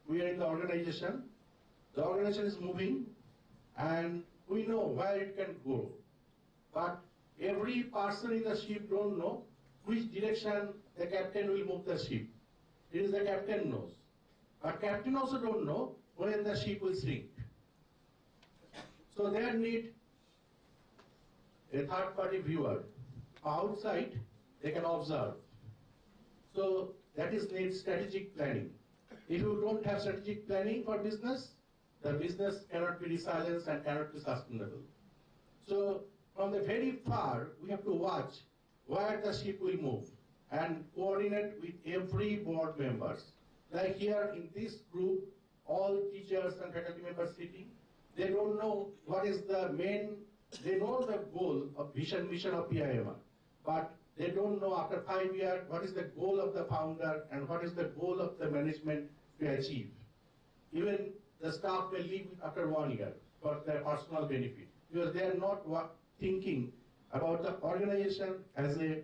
we are in the organization is moving, and we know where it can go. But every person in the ship don't know which direction the captain will move the ship. It is the captain knows. But captain also don't know when the ship will sink. So they need a third-party viewer. Outside, they can observe. So that is needs strategic planning. If you don't have strategic planning for business, the business cannot be resilient and cannot be sustainable. So from the very far, we have to watch where the ship will move and coordinate with every board members. Like here in this group, all teachers and faculty members sitting, they don't know what is the main, they know the goal of vision, mission of PIMR, but they don't know after 5 years what is the goal of the founder and what is the goal of the management to achieve. Even the staff may leave after 1 year for their personal benefit because they are not thinking about the organization as a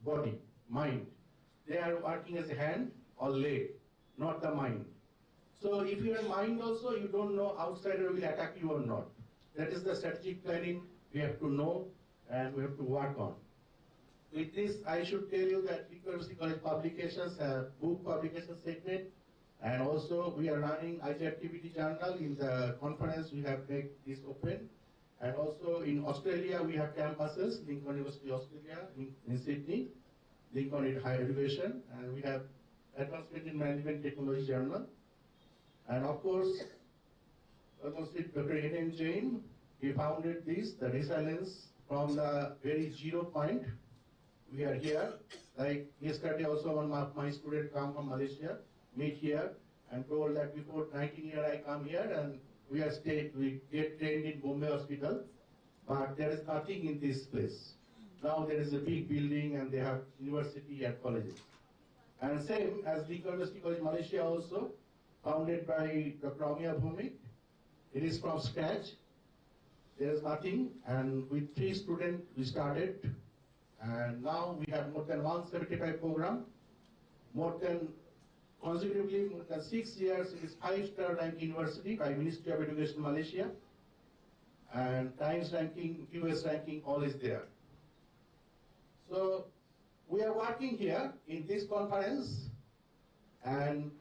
body, mind. They are working as a hand or leg, not the mind. So if you have mind also, you don't know outsider will attack you or not. That is the strategic planning we have to know and we have to work on. With this, I should tell you that University College Publications have book publication segment, and also we are running IT Activity Journal. In the conference, we have made this open. And also in Australia, we have campuses, Lincoln University Australia, in Sydney, Lincoln Higher Education, and we have Advancement in Management Technology Journal. And of course, Dr. N.N. Jain he founded this, the resilience from the very 0 point. We are here. Like yesterday also one of my students come from Malaysia, meet here and told that before 19 years I come here and we get trained in Bombay hospital, but there is nothing in this place. Now there is a big building and they have university and colleges. And same as the University College Malaysia also, founded by Dr. Amia Bhumik. It is from scratch. There is nothing, and with 3 students we started, and now we have more than 175 program, consecutively more than 6 years. It is 5-star rank university by Ministry of Education Malaysia, and Times ranking, US ranking, all is there. So we are working here in this conference, and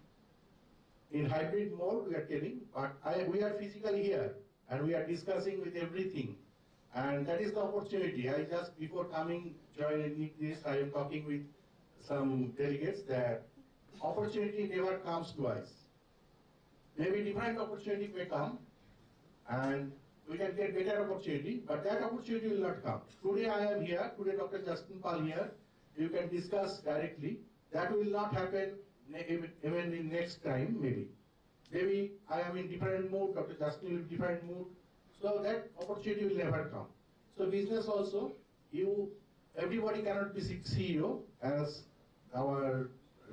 in hybrid mode we are telling, but we are physically here and we are discussing with everything, and that is the opportunity. I just before coming joining this, I am talking with some delegates that opportunity never comes twice. Maybe different opportunity may come and we can get better opportunity, but that opportunity will not come. Today I am here, today Dr. Justin Pal here, you can discuss directly. That will not happen even in next time, maybe. Maybe I am in different mood, Dr. Justin will be different mood. So that opportunity will never come. So business also, everybody cannot be CEO, as our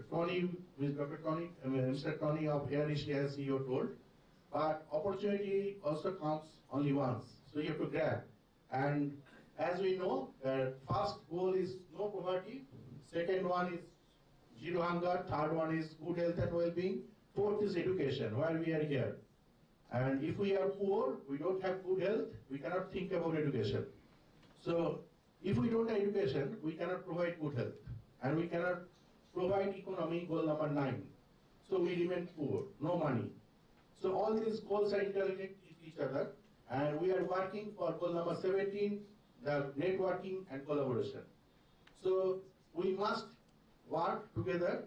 Tony, Dr. Tony, Mr. Tony of Air Asia CEO told. But opportunity also comes only once. So you have to grab. And as we know, first goal is no poverty. Second one is zero hunger. Third one is good health and well-being. Fourth is education, where we are here. And if we are poor, we don't have good health, we cannot think about education. So if we don't have education, we cannot provide good health. And we cannot provide economy, goal number 9. So we remain poor, no money. So all these goals are interlinked with each other. And we are working for goal number 17, the networking and collaboration. So we must work together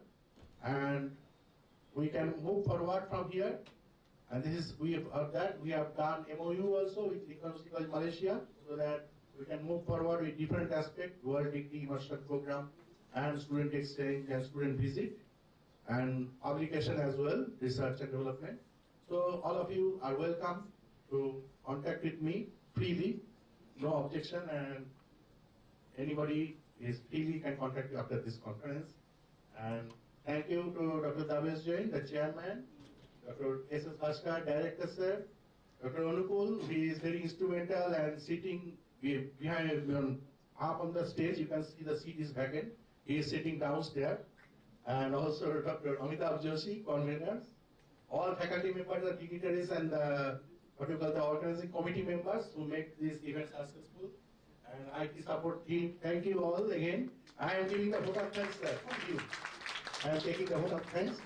and we can move forward from here. And this is, we have done MOU also with University College Malaysia so that we can move forward with different aspects, world degree immersion program and student exchange and student visit and publication as well, research and development. So all of you are welcome to contact with me freely, no objection, and anybody is freely can contact you after this conference. And thank you to Dr. Davesh Jain, the chairman, Dr. S.S. Bhaskar, director sir, Dr. Anukul, he is very instrumental and sitting behind, up on the stage, you can see the seat is vacant. He is sitting downstairs. And also Dr. Amitabh Joshi, conveners, all faculty members, the dignitaries and the organizing committee members who make this event successful. And IT support team, thank you all again. I am giving the vote of thanks, sir. Thank you. I am taking the vote of thanks.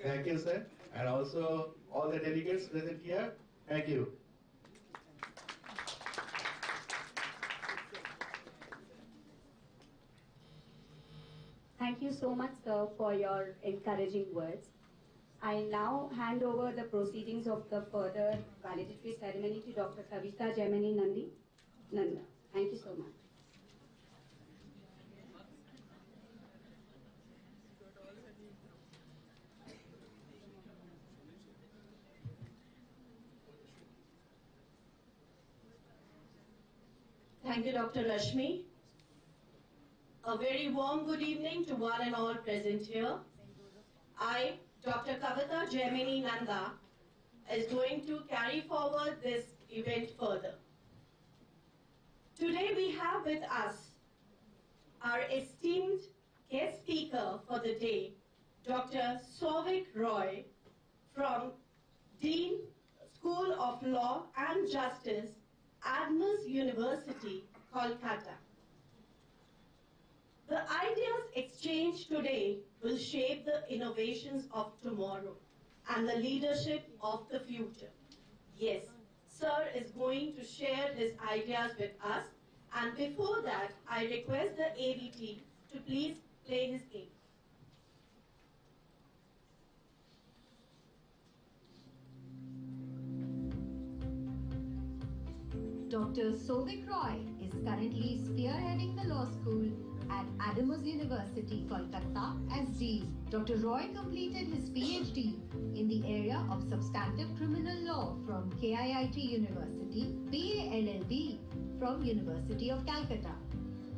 Thank you, sir. And also all the delegates present here, thank you. Thank you so much, sir, for your encouraging words. I now hand over the proceedings of the further valedictory ceremony to Dr. Kavita Gemini Nanda. Thank you so much. Thank you, Dr. Rashmi. A very warm good evening to one and all present here. I, Dr. Kavita Gemini Nanda, is going to carry forward this event further. Today we have with us our esteemed guest speaker for the day, Dr. Souvik Roy from Dean, School of Law and Justice, Admas University, Kolkata. The ideas exchanged today will shape the innovations of tomorrow and the leadership of the future. Yes, Sir is going to share his ideas with us, and before that, I request the AVT to please play his game. Dr. Souvik Roy is currently spearheading the law school at Adams University, Kolkata as Dean. Dr. Roy completed his PhD in the area of substantive criminal law from KIIT University, BA LLB from University of Calcutta.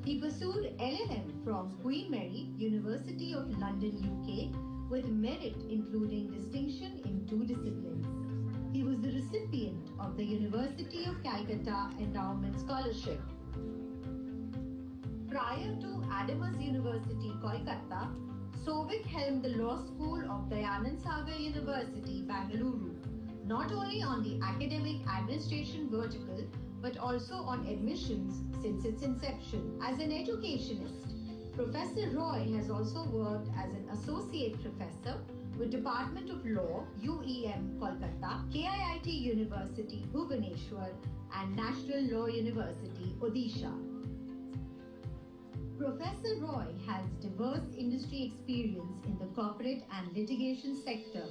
He pursued LLM from Queen Mary, University of London, UK, with merit including distinction in 2 disciplines. He was the recipient of the University of Calcutta Endowment Scholarship. Prior to Adams University, Kolkata, Souvik helmed the law school of Dayanand Sagar University, Bangalore, not only on the academic administration vertical, but also on admissions since its inception. As an educationist, Professor Roy has also worked as an associate professor with Department of Law, UEM, Kolkata, KIIT University, Bhubaneswar, and National Law University, Odisha. Professor Roy has diverse industry experience in the corporate and litigation sector,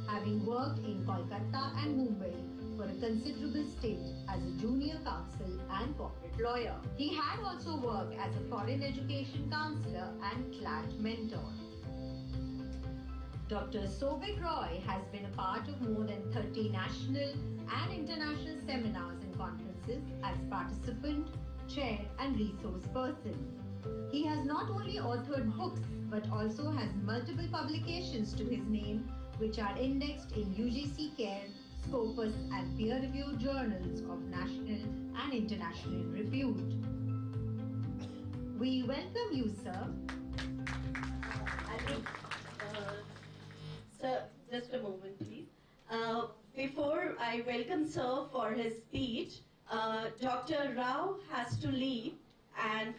having worked in Kolkata and Mumbai for a considerable stint as a junior counsel and corporate lawyer. He had also worked as a foreign education counselor and CLAT mentor. Dr. Souvik Roy has been a part of more than 30 national and international seminars and conferences as participant, chair, and resource person. He has not only authored books but also has multiple publications to his name, which are indexed in UGC Care, Scopus, and peer-reviewed journals of national and international repute. We welcome you, sir. Sir, just a moment, please. Before I welcome sir for his speech, Dr. Rao has to leave, and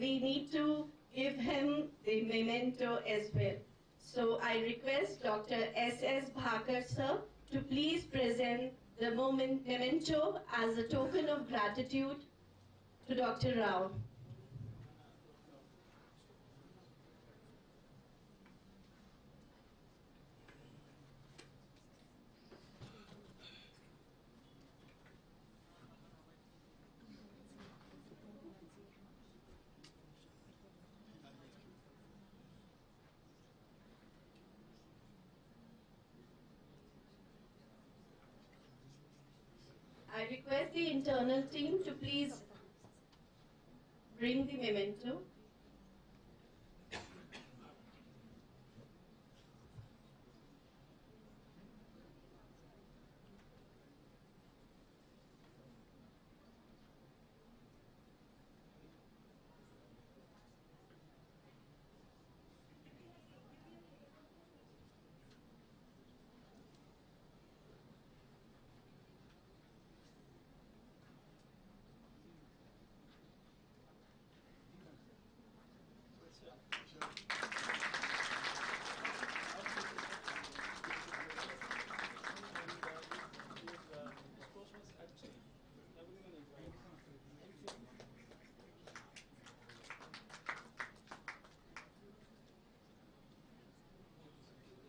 we need to give him the memento as well. So I request Dr. S.S. Bhakar, sir, to please present the memento as a token of gratitude to Dr. Rao. I request the internal team to please bring the memento.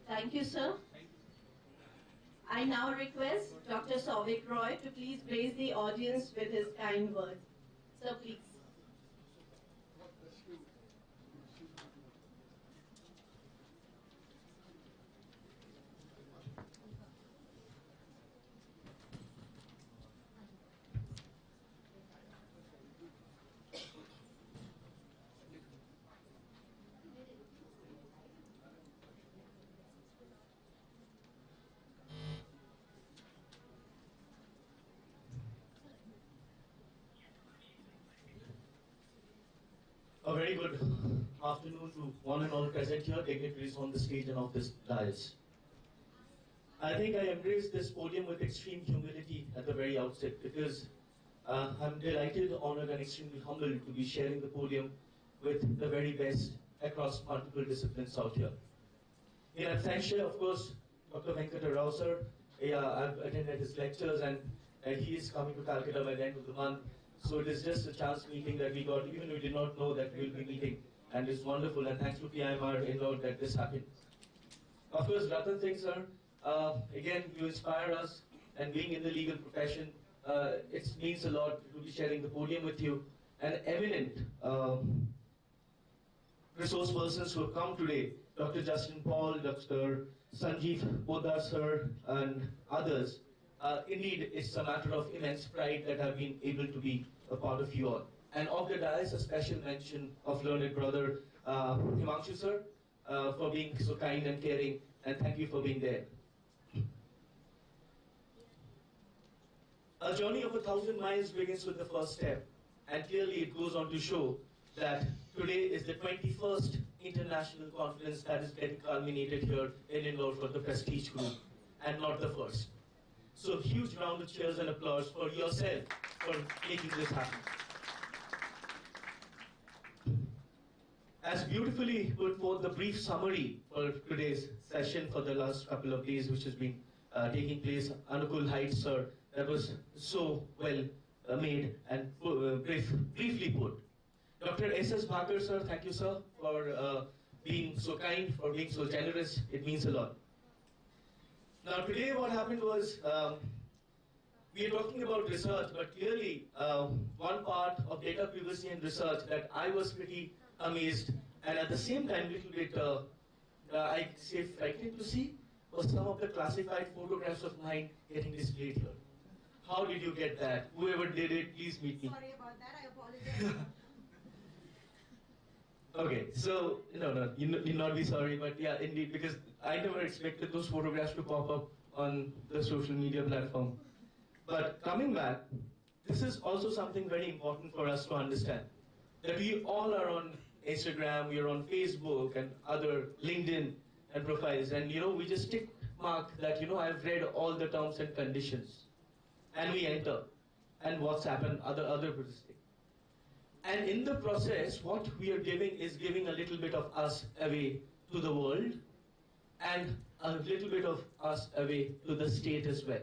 Thank you, sir. I now request Dr. Souvik Roy to please grace the audience with his kind words. Sir, please. A very good afternoon to one and all present here, dignitaries on the stage and off this dais. I think I embraced this podium with extreme humility at the very outset because I'm delighted, honored, and extremely humbled to be sharing the podium with the very best across multiple disciplines out here. In absentia, of course, Dr. Venkata Rao, sir. I've attended his lectures, and he is coming to Calcutta by the end of the month. So it is just a chance meeting that we got, even we did not know that we will be meeting. And it's wonderful, and thanks to PIMR Indore that this happened. Of course, Ratan Singh, sir, again, you inspire us, and being in the legal profession, It means a lot to be sharing the podium with you. And eminent resource persons who have come today, Dr. Justin Paul, Dr. Sanjeev Poddar sir, and others. Indeed, it's a matter of immense pride that I've been able to be a part of you all. And of the dais, a special mention of learned brother Himanshu sir for being so kind and caring, and thank you for being there. A journey of 1,000 miles begins with the first step, and clearly it goes on to show that today is the 21st international conference that is getting culminated here in Indore for the Prestige Group, and not the first. So huge round of cheers and applause for yourself for making this happen. As beautifully put forth the brief summary for today's session for the last couple of days, which has been taking place, Anukul Heights, sir, that was so well made and briefly put. Dr. S.S. Bhaker, sir, thank you, sir, for being so kind, for being so generous. It means a lot. Now, today what happened was, we are talking about research, but clearly one part of data privacy and research that I was pretty amazed and at the same time a little bit, I say frightened to see, was some of the classified photographs of mine getting displayed here. How did you get that? Whoever did it, please meet me. Sorry about that, I apologize. Okay, so, no, you need not be sorry, but yeah, indeed, because I never expected those photographs to pop up on the social media platform. But coming back, this is also something very important for us to understand, that we all are on Instagram, we are on Facebook and other LinkedIn and profiles, and we just tick mark that, I've read all the terms and conditions, and we enter, and WhatsApp and other things. And in the process, what we are giving is giving a little bit of us away to the world, and a little bit of us away to the state as well.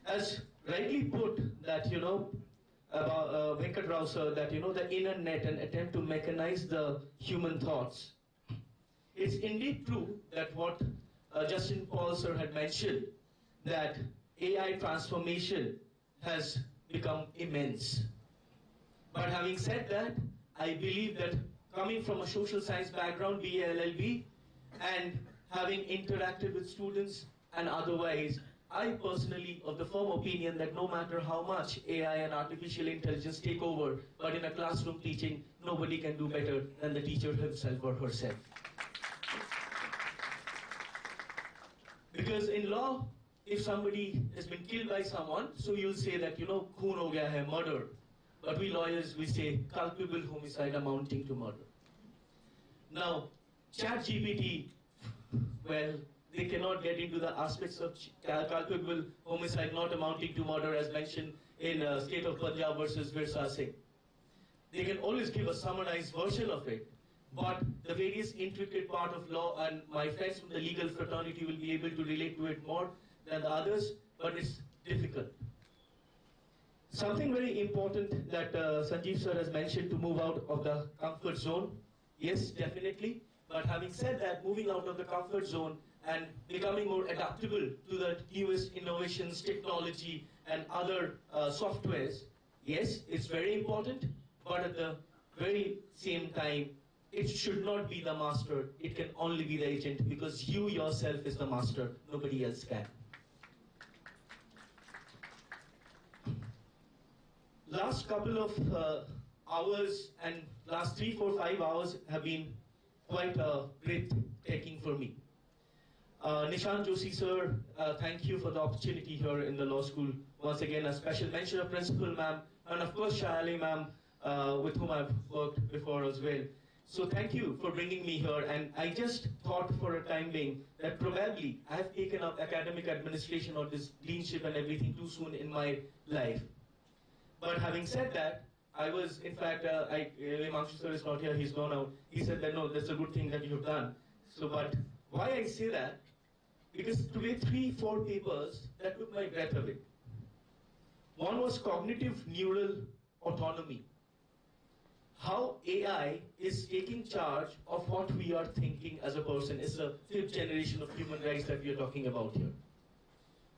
As rightly put, that about Venkat Rao sir, that the inner net and attempt to mechanize the human thoughts. It's indeed true that what Justin Paul sir had mentioned, that AI transformation has become immense. But having said that, I believe that coming from a social science background, BA-LLB, and having interacted with students and otherwise, I personally of the firm opinion that no matter how much AI and artificial intelligence take over, but in a classroom teaching, nobody can do better than the teacher himself or herself. Because in law, if somebody has been killed by someone, so you'll say that, khoon ho gaya hai, murder. But we lawyers, we say culpable homicide amounting to murder. Now, ChatGPT, well, they cannot get into the aspects of culpable homicide not amounting to murder as mentioned in State of Punjab versus Virsa Singh. They can always give a summarized version of it, but the various intricate part of law, and my friends from the legal fraternity will be able to relate to it more than the others, but it's difficult. Something very important that Sanjeev sir has mentioned, to move out of the comfort zone. Yes, definitely. But having said that, moving out of the comfort zone and becoming more adaptable to the newest innovations, technology, and other softwares, yes, it's very important. But at the very same time, it should not be the master. It can only be the agent, because you yourself is the master. Nobody else can. Last couple of hours and last 3, 4, 5 hours have been quite breathtaking for me. Nishant Joshi sir, thank you for the opportunity here in the law school. Once again, a special mention of Principal ma'am, and of course Shayali ma'am, with whom I've worked before as well. So thank you for bringing me here, and I just thought for a time being that probably I have taken up academic administration or this deanship and everything too soon in my life. But having said that, I was, in fact, Himanshu sir is not here, he's gone out. He said that, no, that's a good thing that you've done. So, but why I say that? Because today 3, 4 papers that took my breath away. One was cognitive neural autonomy. How AI is taking charge of what we are thinking as a person. It's the 5th generation of human rights that we are talking about here.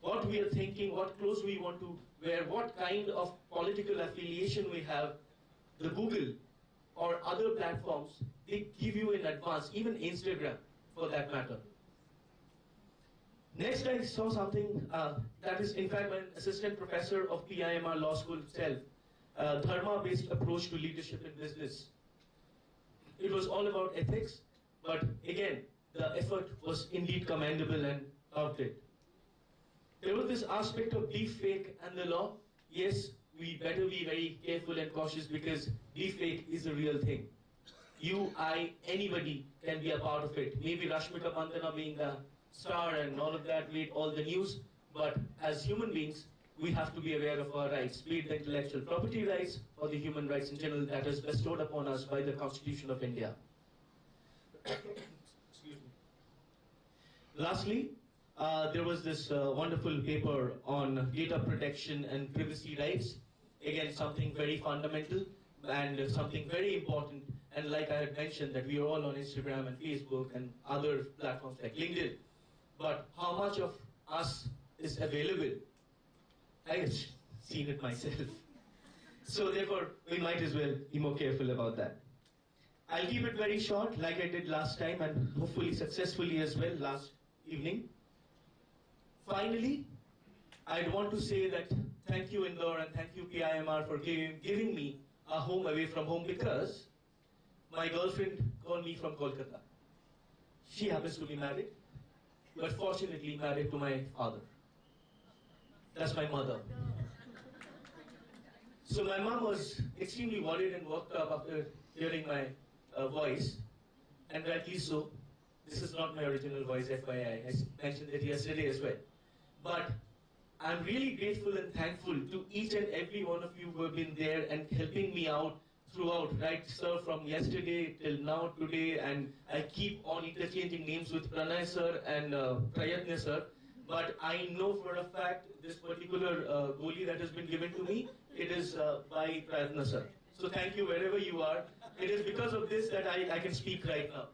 what we are thinking, what clothes we want to wear, what kind of political affiliation we have, the Google or other platforms, they give you in advance, even Instagram for that matter. Next, I saw something that is, in fact, an assistant professor of PIMR Law School itself, dharma-based approach to leadership in business. It was all about ethics, but again, the effort was indeed commendable and loved it. There was this aspect of deepfake and the law. Yes, we better be very careful and cautious because deepfake is a real thing. You, I, anybody can be a part of it. Maybe Rashmika Bandana being the star and all of that made all the news, but as human beings, we have to be aware of our rights, be it the intellectual property rights or the human rights in general that is bestowed upon us by the Constitution of India. Excuse me. Lastly, there was this wonderful paper on data protection and privacy rights. Again, something very fundamental and something very important. And like I had mentioned, that we are all on Instagram and Facebook and other platforms like LinkedIn. But how much of us is available? I've seen it myself. So therefore, we might as well be more careful about that. I'll keep it very short, like I did last time, and hopefully successfully as well last evening. Finally, I'd want to say that thank you, Indore, and thank you, PIMR, for giving me a home away from home, because my girlfriend called me from Kolkata. She happens to be married, but fortunately married to my father. That's my mother. So my mom was extremely worried and worked up after hearing my voice, and rightly so. This is not my original voice, FYI. I mentioned it yesterday as well. But I'm really grateful and thankful to each and every one of you who have been there and helping me out throughout, right, sir, from yesterday till now, today, and I keep on interchanging names with Pranay sir and Prayatna sir. But I know for a fact this particular goli that has been given to me, it is by Prayatna sir. So thank you wherever you are. It is because of this that I can speak right now.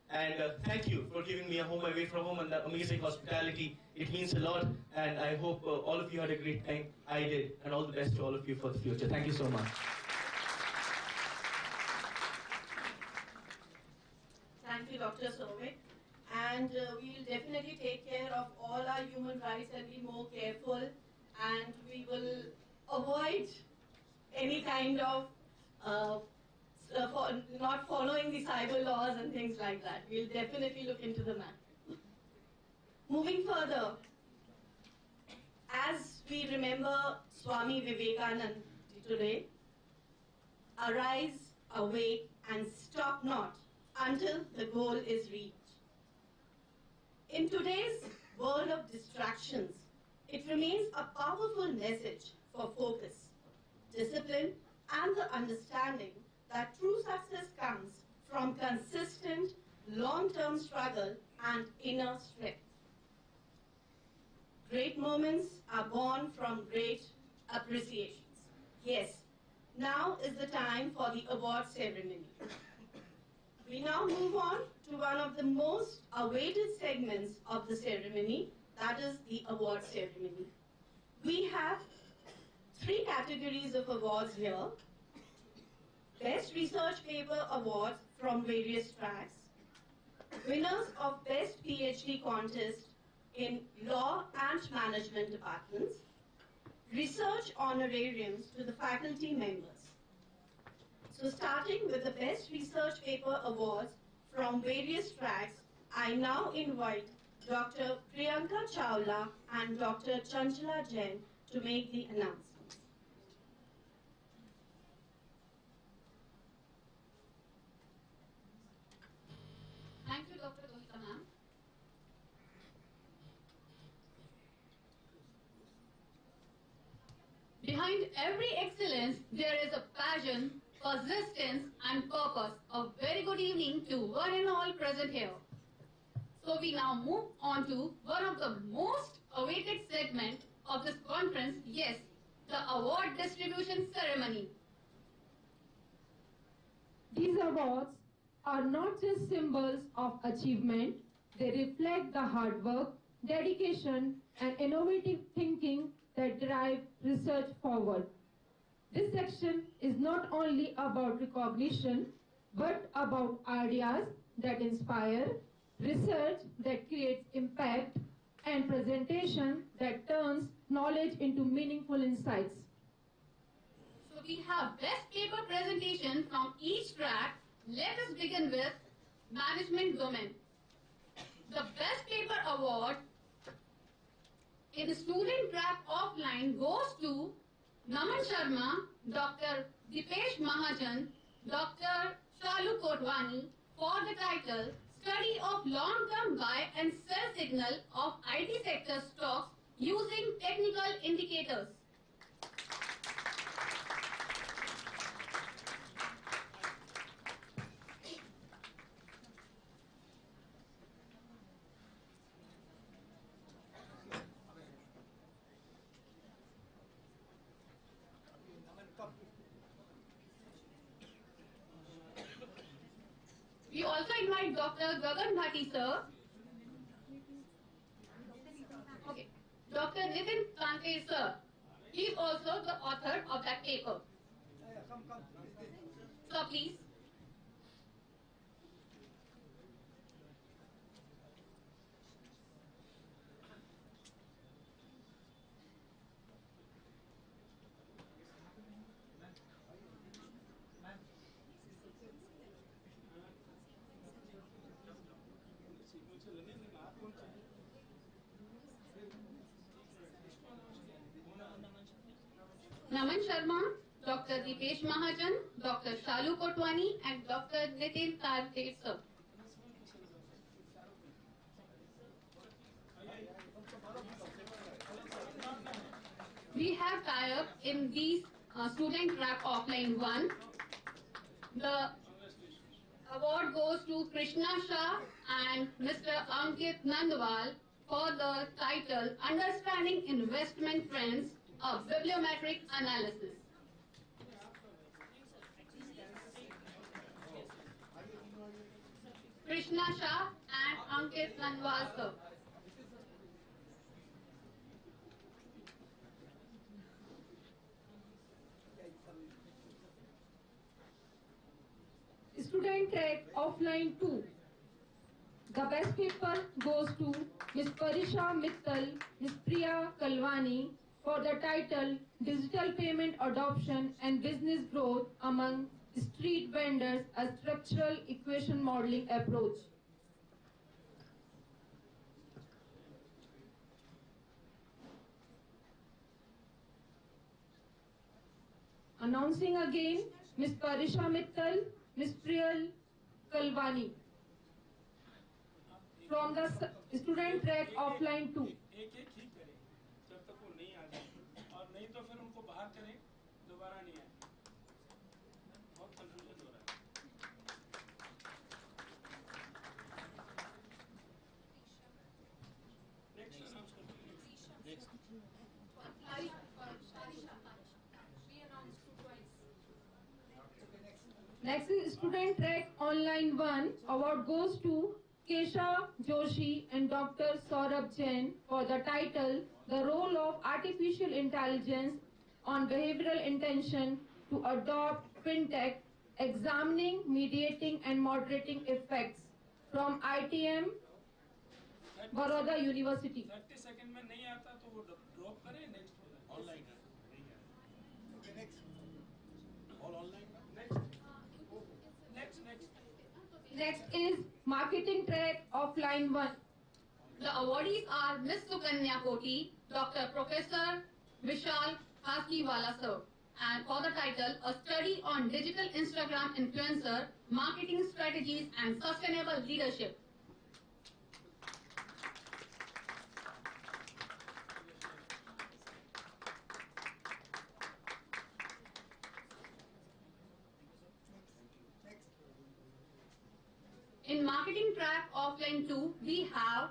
And thank you for giving me a home away from home and the amazing hospitality. It means a lot, and I hope all of you had a great time. I did, and all the best to all of you for the future. Thank you so much. Thank you, Dr. Souvik. And we will definitely take care of all our human rights and be more careful, and we will avoid any kind of not following the cyber laws and things like that. We'll definitely look into the matter. Moving further, as we remember Swami Vivekananda today, arise, awake, and stop not until the goal is reached. In today's world of distractions, it remains a powerful message for focus, discipline, and the understanding that true success comes from consistent, long-term struggle and inner strength. Great moments are born from great appreciations. Yes, now is the time for the award ceremony. We now move on to one of the most awaited segments of the ceremony, that is the award ceremony. We have 3 categories of awards here. Best Research Paper Awards from various tracks, winners of Best PhD Contest in Law and Management Departments, research honorariums to the faculty members. So starting with the Best Research Paper Awards from various tracks, I now invite Dr. Priyanka Chawla and Dr. Chanchala Jain to make the announcement. Thank you, Dr. Gomita ma'am. Behind every excellence, there is a passion, persistence, and purpose. A very good evening to one and all present here. So we now move on to one of the most awaited segments of this conference, yes, the award distribution ceremony. These awards are not just symbols of achievement, they reflect the hard work, dedication, and innovative thinking that drive research forward. This section is not only about recognition, but about ideas that inspire, research that creates impact, and presentation that turns knowledge into meaningful insights. So we have best paper presentation from each track. Let us begin with management domain. The best paper award in the student track offline goes to Naman Sharma, Dr. Dipesh Mahajan, Dr. Shalu Kotwani for the title Study of Long-Term Buy and Sell Signal of IT Sector Stocks Using Technical Indicators. We also invite Dr. Gagan Bhati sir. Okay. Dr. Nitin Kante sir. He is also the author of that paper. Sir, please. Naman Sharma, Dr. Dipesh Mahajan, Dr. Shalu Kotwani, and Dr. Nitin Kante sir. We have tie-up in these student track offline 1. The award goes to Krishna Shah and Mr. Ankit Nandwal for the title Understanding Investment Trends, a Bibliometric Analysis. Krishna Shah and Ankit Nandwal sir. Student track offline 2. The best paper goes to Ms. Parisha Mittal, Ms. Priya Kalwani for the title Digital Payment Adoption and Business Growth Among Street Vendors, a Structural Equation Modeling Approach. Announcing again Ms. Parisha Mittal, Ms. Priya Kalwani from the student track offline 2. एक एक ही करें जब तक वो नहीं आ जाए और नहीं तो फिर उनको बाहर करें दोबारा नहीं आए बहुत कंफ्यूजन हो रहा है नेक्स्ट अनाउंस करते हैं Next is student track online 1. Award goes to Kesha Joshi and Dr. Saurabh Jain for the title The Role of Artificial Intelligence on Behavioral Intention to Adopt FinTech, Examining, Mediating and Moderating Effects from ITM Baroda University. 30 second में नहीं आता तो वो drop करें next online okay next all online Next is marketing track offline 1. The awardees are Ms. Sukanya Koti, Dr. Professor Vishal Haskiwala sir, and for the title A Study on Digital Instagram Influencer, Marketing Strategies and Sustainable Leadership. In marketing track offline 2, we have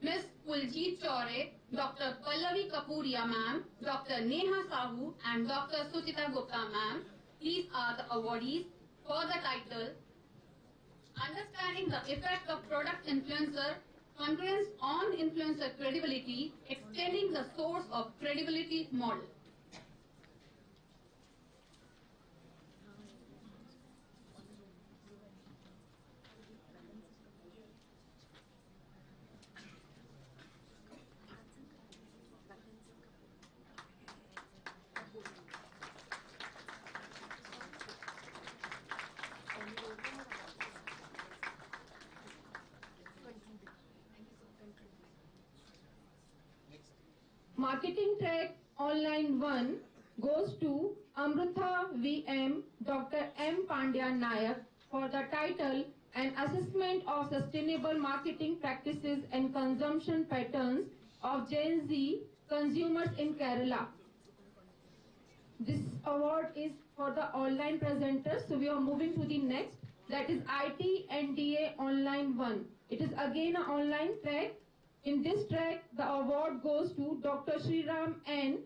Ms. Kuljeet Chaure, Dr. Pallavi Kapuria ma'am, Dr. Neha Sahu and Dr. Suchita Gupta ma'am. These are the awardees for the title Understanding the Effect of Product Influencer concurrence on influencer credibility, extending the source of credibility model. Marketing track online 1 goes to Amrutha VM Dr. M. Pandya Nayak for the title An Assessment of Sustainable Marketing Practices and Consumption Patterns of Gen Z Consumers in Kerala. This award is for the online presenters, so we are moving to the next. That is IT and DA Online 1. It is again an online track. In this track, the award goes to Dr. Sriram N.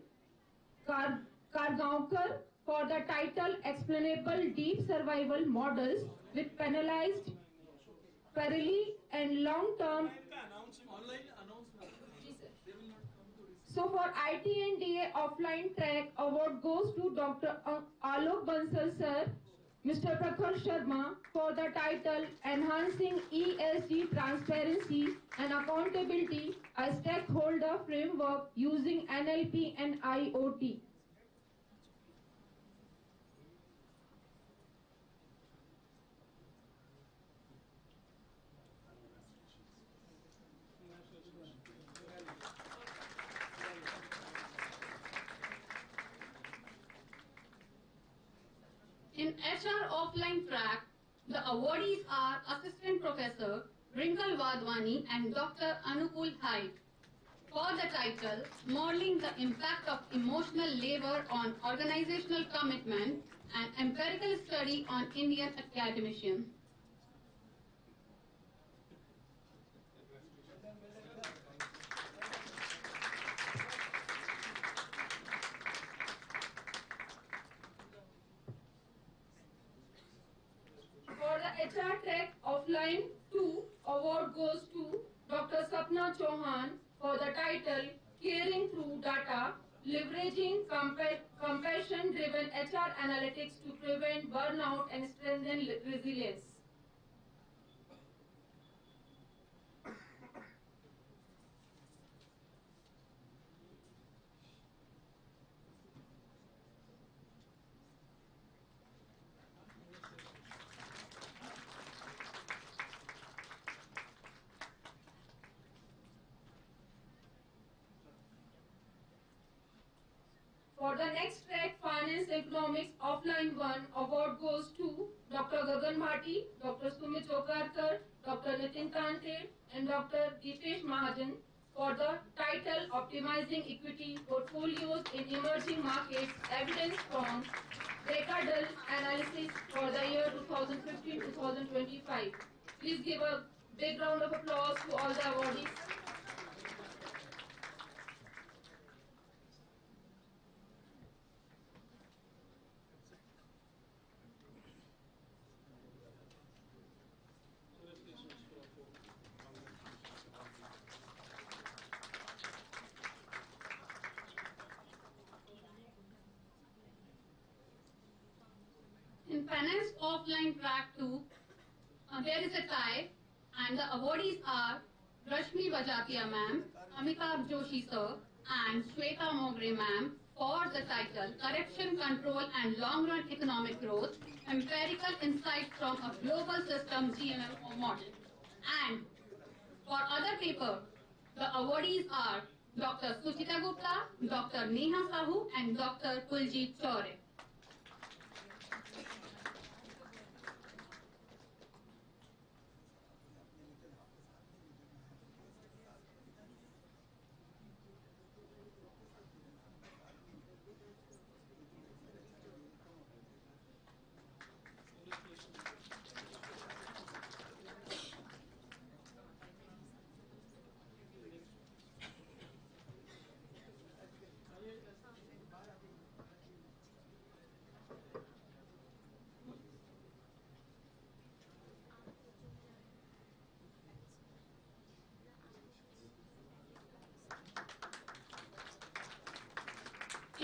Kargaonkar for the title Explainable Deep Survival Models with Penalized Perily and Long-Term. So for IT and DA offline track, award goes to Dr. Alok Bansal sir, Mr. Prakhar Sharma for the title Enhancing ESG Transparency and Accountability, a Stakeholder Framework Using NLP and IoT. In HR offline track, the awardees are Assistant Professor Rinkal Wadhwani and Dr. Anukul Haid for the title Modeling the Impact of Emotional Labor on Organizational Commitment, an Empirical Study on Indian Academicians. For the HR track offline 2, award goes to Dr. Sapna Chauhan for the title Caring Through Data, Leveraging Compassion-Driven HR Analytics to Prevent Burnout and Strengthen Resilience. For the next track, Finance Economics Offline 1, award goes to Dr. Gagan Bhati, Dr. Sumit Chokarkar, Dr. Nitin Kante, and Dr. Deepesh Mahajan for the title Optimizing Equity Portfolios in Emerging Markets, Evidence from Decadal Analysis for the year 2015-2025. Please give a big round of applause to all the awardees. In Finance Offline Track 2, there is a tie, and the awardees are Rashmi Bajatia ma'am, Amitabh Joshi sir, and Shweta Mogre ma'am for the title Corruption Control and Long-Run Economic Growth, Empirical Insights from a Global System GMO Model. And for other paper, the awardees are Dr. Suchita Gupta, Dr. Neha Sahu, and Dr. Kuljit Chaure.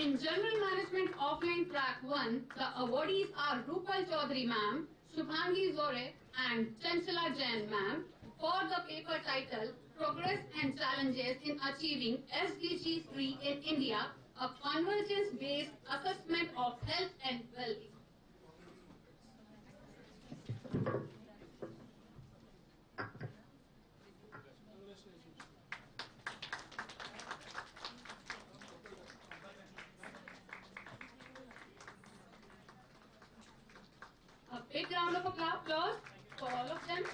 In General Management Offline Track 1, the awardees are Rupal Chaudhary ma'am, Shubhangi Zore and Chanchala Jain ma'am for the paper title Progress and Challenges in Achieving SDG 3 in India, a convergence-based assessment of health and well-being. A big round of applause for all of them.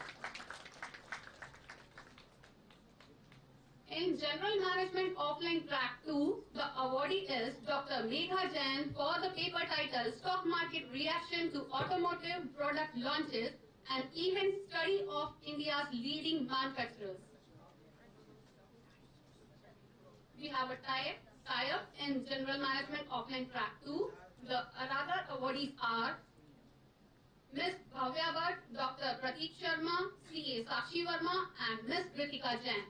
In General Management Offline Track 2, the awardee is Dr. Megha Jain for the paper title Stock Market Reaction to Automotive Product Launches, an event study of India's leading manufacturers. We have a tie-up in General Management Offline Track 2. The other awardees are Ms. Bhavya Bhatt, Dr. Prateek Sharma, CA Sakshi Verma and Ms. Ritika Jain.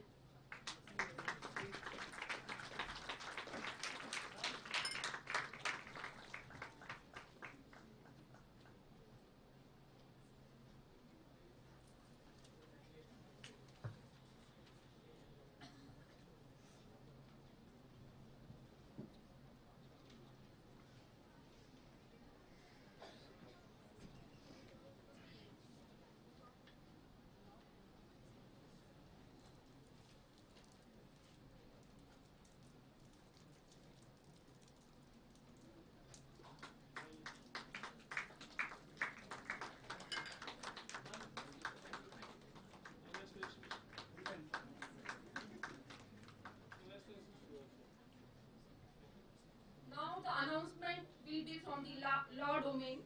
Now the announcement will be from the law domain.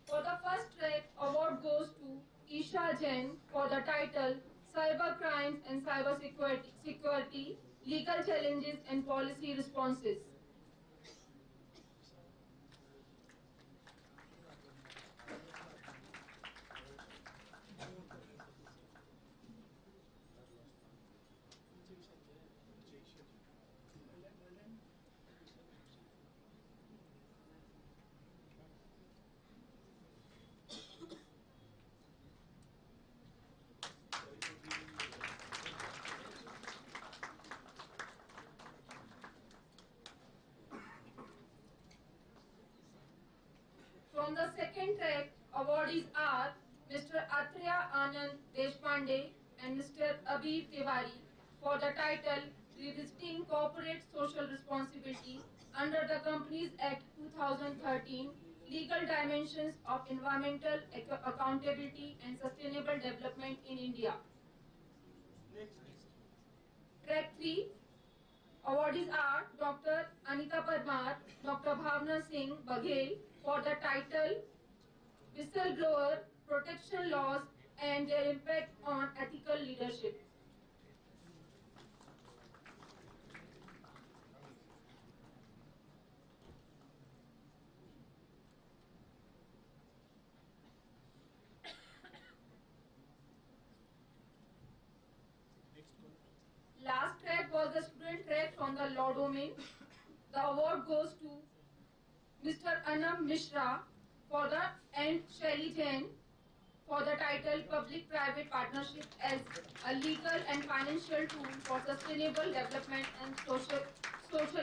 For the first track, award goes to Isha Jain for the title Cyber Crimes and Cyber Security, Legal Challenges and Policy Responses. From the second track, awardees are Mr. Atreya Anand Deshpande and Mr. Abir Tiwari for the title Revisiting Corporate Social Responsibility under the Companies Act 2013, Legal Dimensions of Environmental Accountability and Sustainable Development in India. Track 3, awardees are Dr. Anita Parmar, Dr. Bhavna Singh Baghel for the title Whistleblower Protection Laws and Their Impact on Ethical Leadership. Last track was the student track from the law domain. The award goes to Mr. Anam Mishra for the and Shelly Jain for the title Public-Private Partnership as a Legal and Financial Tool for Sustainable Development and Social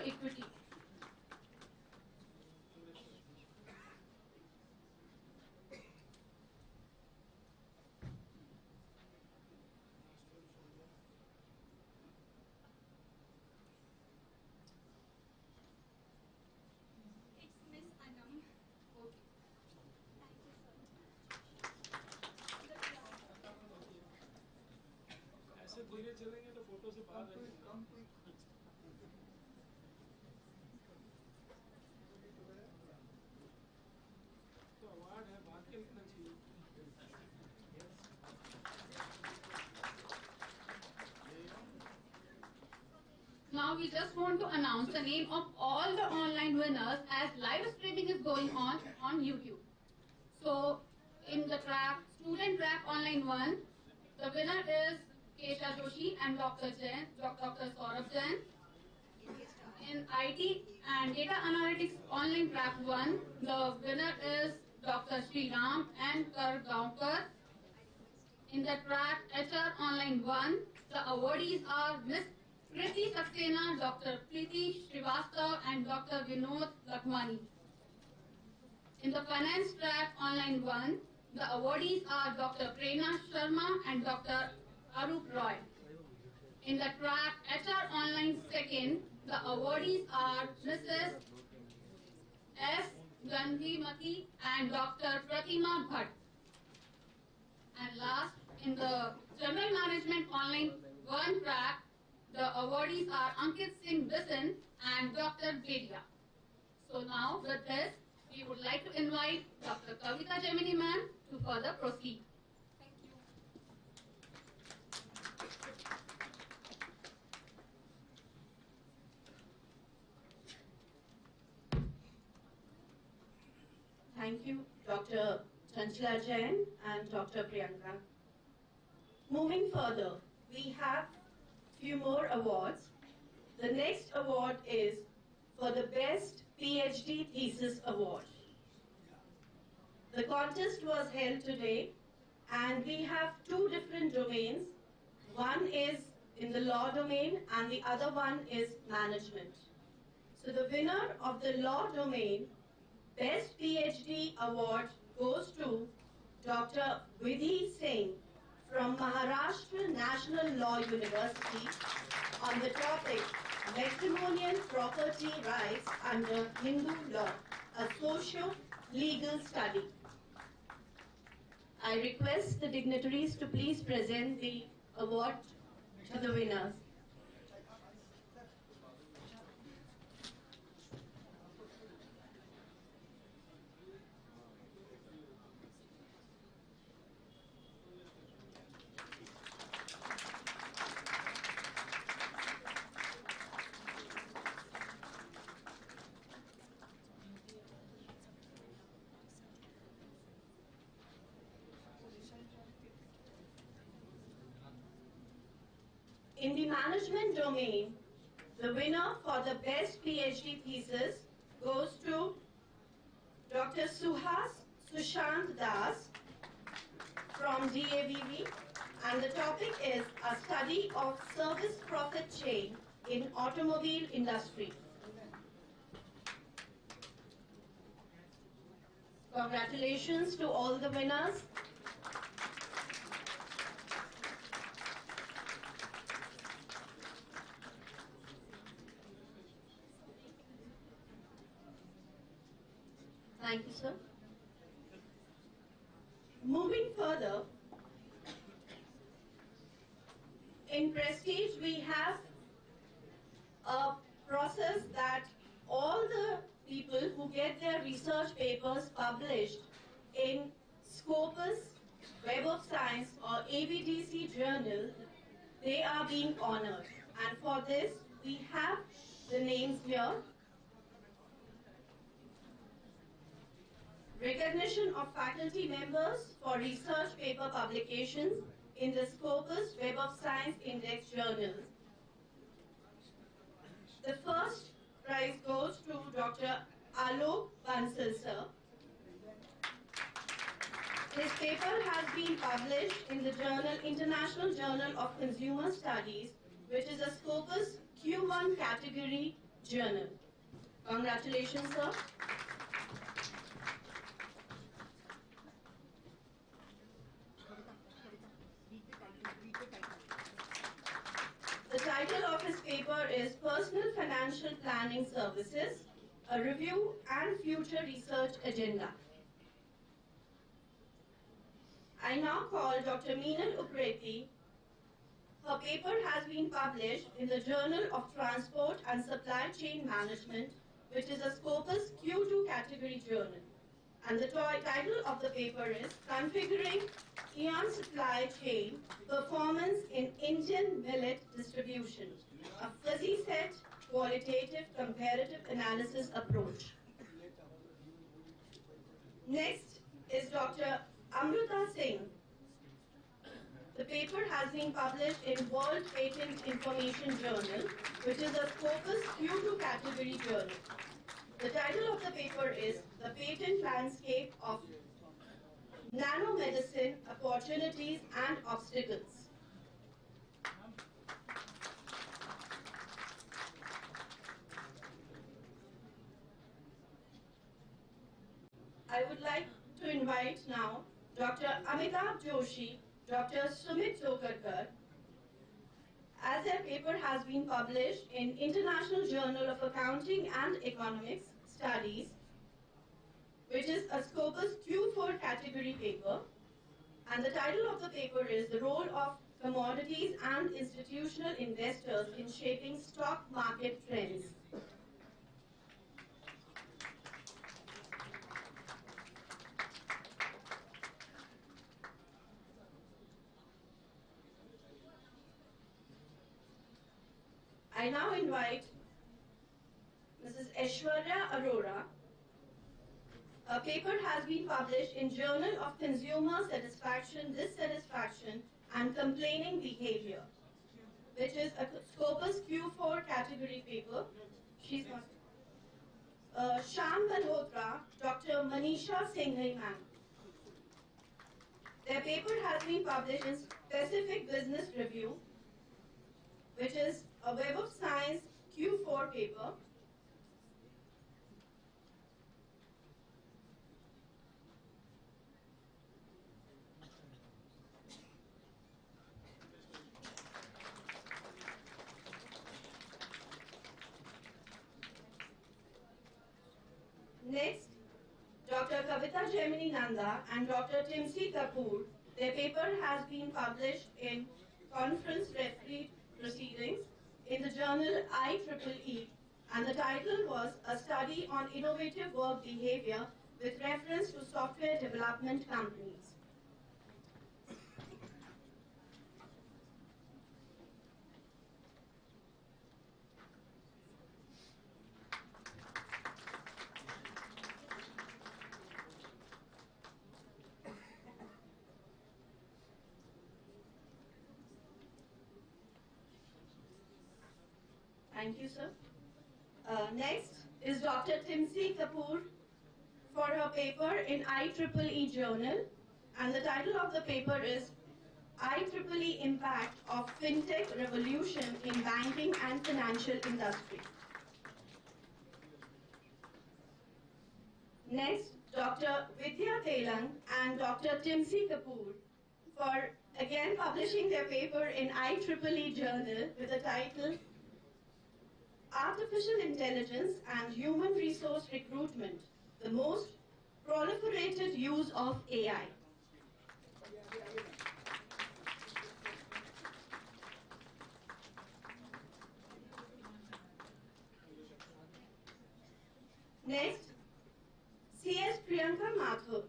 Equity. ऐसे धीरे चलेंगे तो photo से बाहर रहेंगे। तो award है भाग के लिखना चाहिए। Now we just want to announce the name of all the online winners as live streaming is going on YouTube. So in the track, student track online 1, the winner is Kesha Joshi and Dr. Saurabh Jain. in IT and Data Analytics Online Track 1, the winner is Dr. Sriram and Kargaonkar. In the track HR Online 1, the awardees are Ms. Kriti Saxena, Dr. Preeti Srivastav and Dr. Vinod Lakmani. In the Finance Track Online 1, the awardees are Dr. Prerna Sharma and Dr. Arup Roy. In the track HR Online 2nd, the awardees are Mrs. S. Gandhimati and Dr. Pratima Bhatt. And last, in the General Management Online 1 track, the awardees are Ankit Singh Bisan and Dr. Bedia. So now, with this, we would like to invite Dr. Kavita Gemini ma'am to further proceed. Thank you, Dr. Chanchla Jain and Dr. Priyanka. Moving further, we have few more awards. The next award is for the Best PhD Thesis Award. The contest was held today and we have two different domains. One is in the law domain and the other one is management. So the winner of the law domain Best PhD Award goes to Dr. Vidhi Singh from Maharashtra National Law University on the topic Matrimonial Property Rights under Hindu Law, a socio-legal study. I request the dignitaries to please present the award to the winners. In the management domain, the winner for the best PhD thesis goes to Dr. Suhas Sushant Das from DAVV, and the topic is a study of service profit chain in automobile industry. Congratulations to all the winners. Thank you, sir. Moving further, in Prestige we have a process that all the people who get their research papers published in Scopus, Web of Science or AVDC journal, they are being honored. And for this, we have the names here. Recognition of faculty members for research paper publications in the Scopus Web of Science Index journal. The first prize goes to Dr. Alok Bansal, sir. His paper has been published in the journal International Journal of Consumer Studies, which is a Scopus Q1 category journal. Congratulations, sir. The title of his paper is Personal Financial Planning Services, a Review and Future Research Agenda. I now call Dr. Meenal Upreti. Her paper has been published in the Journal of Transport and Supply Chain Management, which is a Scopus Q2 category journal. And the title of the paper is Configuring Ion Supply Chain Performance in Indian Millet Distribution, a fuzzy set qualitative comparative analysis approach. Next is Dr. Amrita Singh. the paper has been published in World Patent Information Journal, which is a Scopus Q2 category journal. The title of the paper is The Patent Landscape of Nanomedicine, Opportunities and Obstacles. I would like to invite now Dr. Amitabh Joshi, Dr. Sumit Tokarkar, as their paper has been published in International Journal of Accounting and Economics Studies, which is a Scopus Q4 category paper, and the title of the paper is The Role of Commodities and Institutional Investors in Shaping Stock Market Trends. I now invite Mrs. Aishwarya Arora. A paper has been published in Journal of Consumer Satisfaction, Dissatisfaction and Complaining Behavior, which is a Scopus Q4 category paper. She's not. Shyam Malhotra, Dr. Manisha Singhai ma'am. Their paper has been published in Specific Business Review, which is a Web of Science Q4 paper. Next, Dr. Kavita Gemini Nanda and Dr. Timsi Kapoor. Their paper has been published in Conference Referee Proceedings in the journal IEEE, and the title was A Study on Innovative Work Behavior with Reference to Software Development Companies. Thank you, sir. Next is Dr. Timsi Kapoor for her paper in IEEE Journal, and the title of the paper is IEEE Impact of FinTech Revolution in Banking and Financial Industry. Next, Dr. Vidya Telang and Dr. Timsi Kapoor for again publishing their paper in IEEE Journal with the title Artificial Intelligence and Human Resource Recruitment, the Most Proliferated Use of AI. Next, C.S. Priyanka Mathur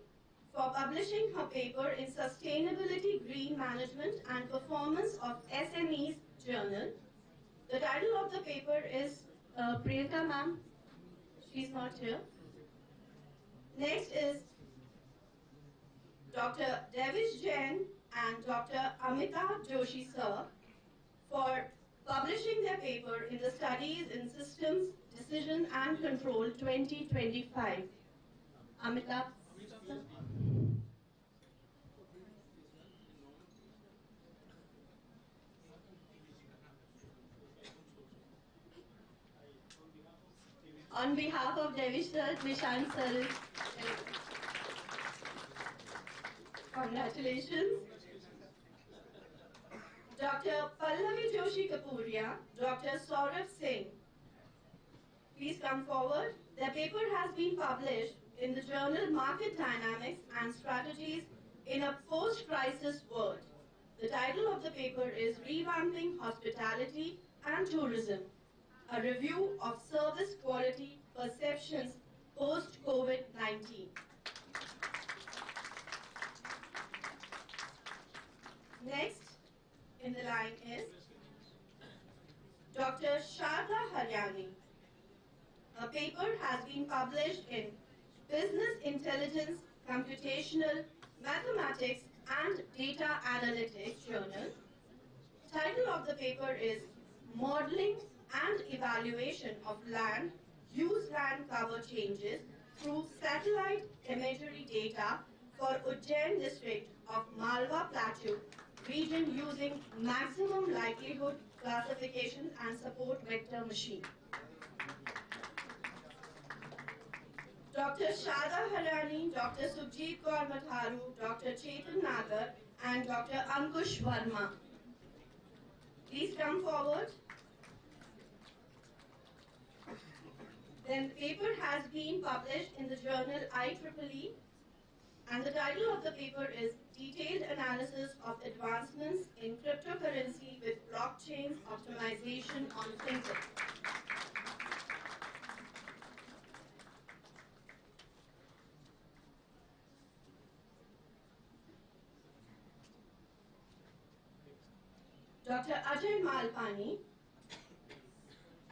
for publishing her paper in Sustainability, Green Management and Performance of SMEs Journal. The title of the paper is Priyanka ma'am. She's not here. Next is Dr. Devish Jain and Dr. Amitabh Joshi sir for publishing their paper in the Studies in Systems, Decision and Control 2025. Amitabh. Sir. On behalf of Devish sir, Nishant sir, congratulations. Dr. Pallavi Joshi Kapuria, Dr. Saurabh Singh, please come forward. Their paper has been published in the journal Market Dynamics and Strategies in a Post-Crisis World. The title of the paper is Revamping Hospitality and Tourism, a review of service quality perceptions post-COVID-19. Next in the line is Dr. Sharda Haryani. A paper has been published in Business Intelligence, Computational Mathematics, and Data Analytics Journal. Title of the paper is Modeling and Evaluation of Land Use Land Cover Changes through Satellite Imagery Data for Ujjain District of Malwa Plateau region using Maximum Likelihood Classification and Support Vector Machine. Dr. Shada Harani, Dr. Sukhjeet Kaur Matharu, Dr. Chetan Nagar, and Dr. Ankush Verma. Please come forward. Then the paper has been published in the journal IEEE, and the title of the paper is Detailed Analysis of Advancements in Cryptocurrency with Blockchain Optimization on FinTech. Dr. Ajay Malpani.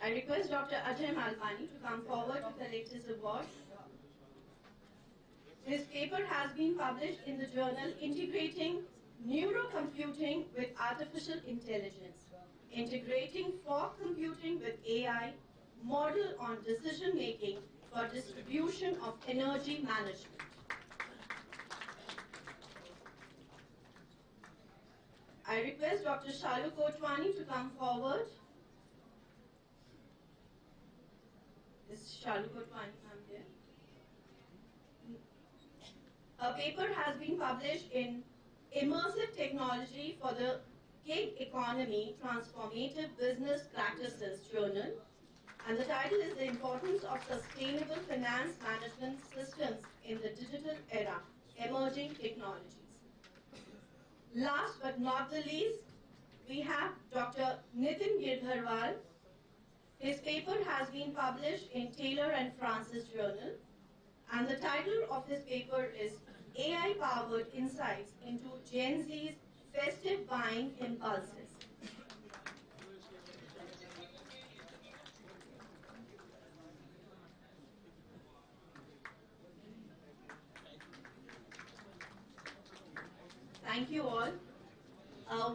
I request Dr. Ajay Malpani to come forward to collect his award. His paper has been published in the journal Integrating Neurocomputing with Artificial Intelligence, Integrating Fog Computing with AI, Model on Decision Making for Distribution of Energy Management. I request Dr. Shalu Kotwani to come forward. Is Shalu Kotwani here? A paper has been published in Immersive Technology for the Gig Economy Transformative Business Practices Journal, and the title is The Importance of Sustainable Finance Management Systems in the Digital Era, Emerging Technologies. Last but not the least, we have Dr. Nitin Girdharwal. His paper has been published in Taylor and Francis Journal, and the title of his paper is AI-Powered Insights into Gen Z's Festive Buying Impulses. Thank you all.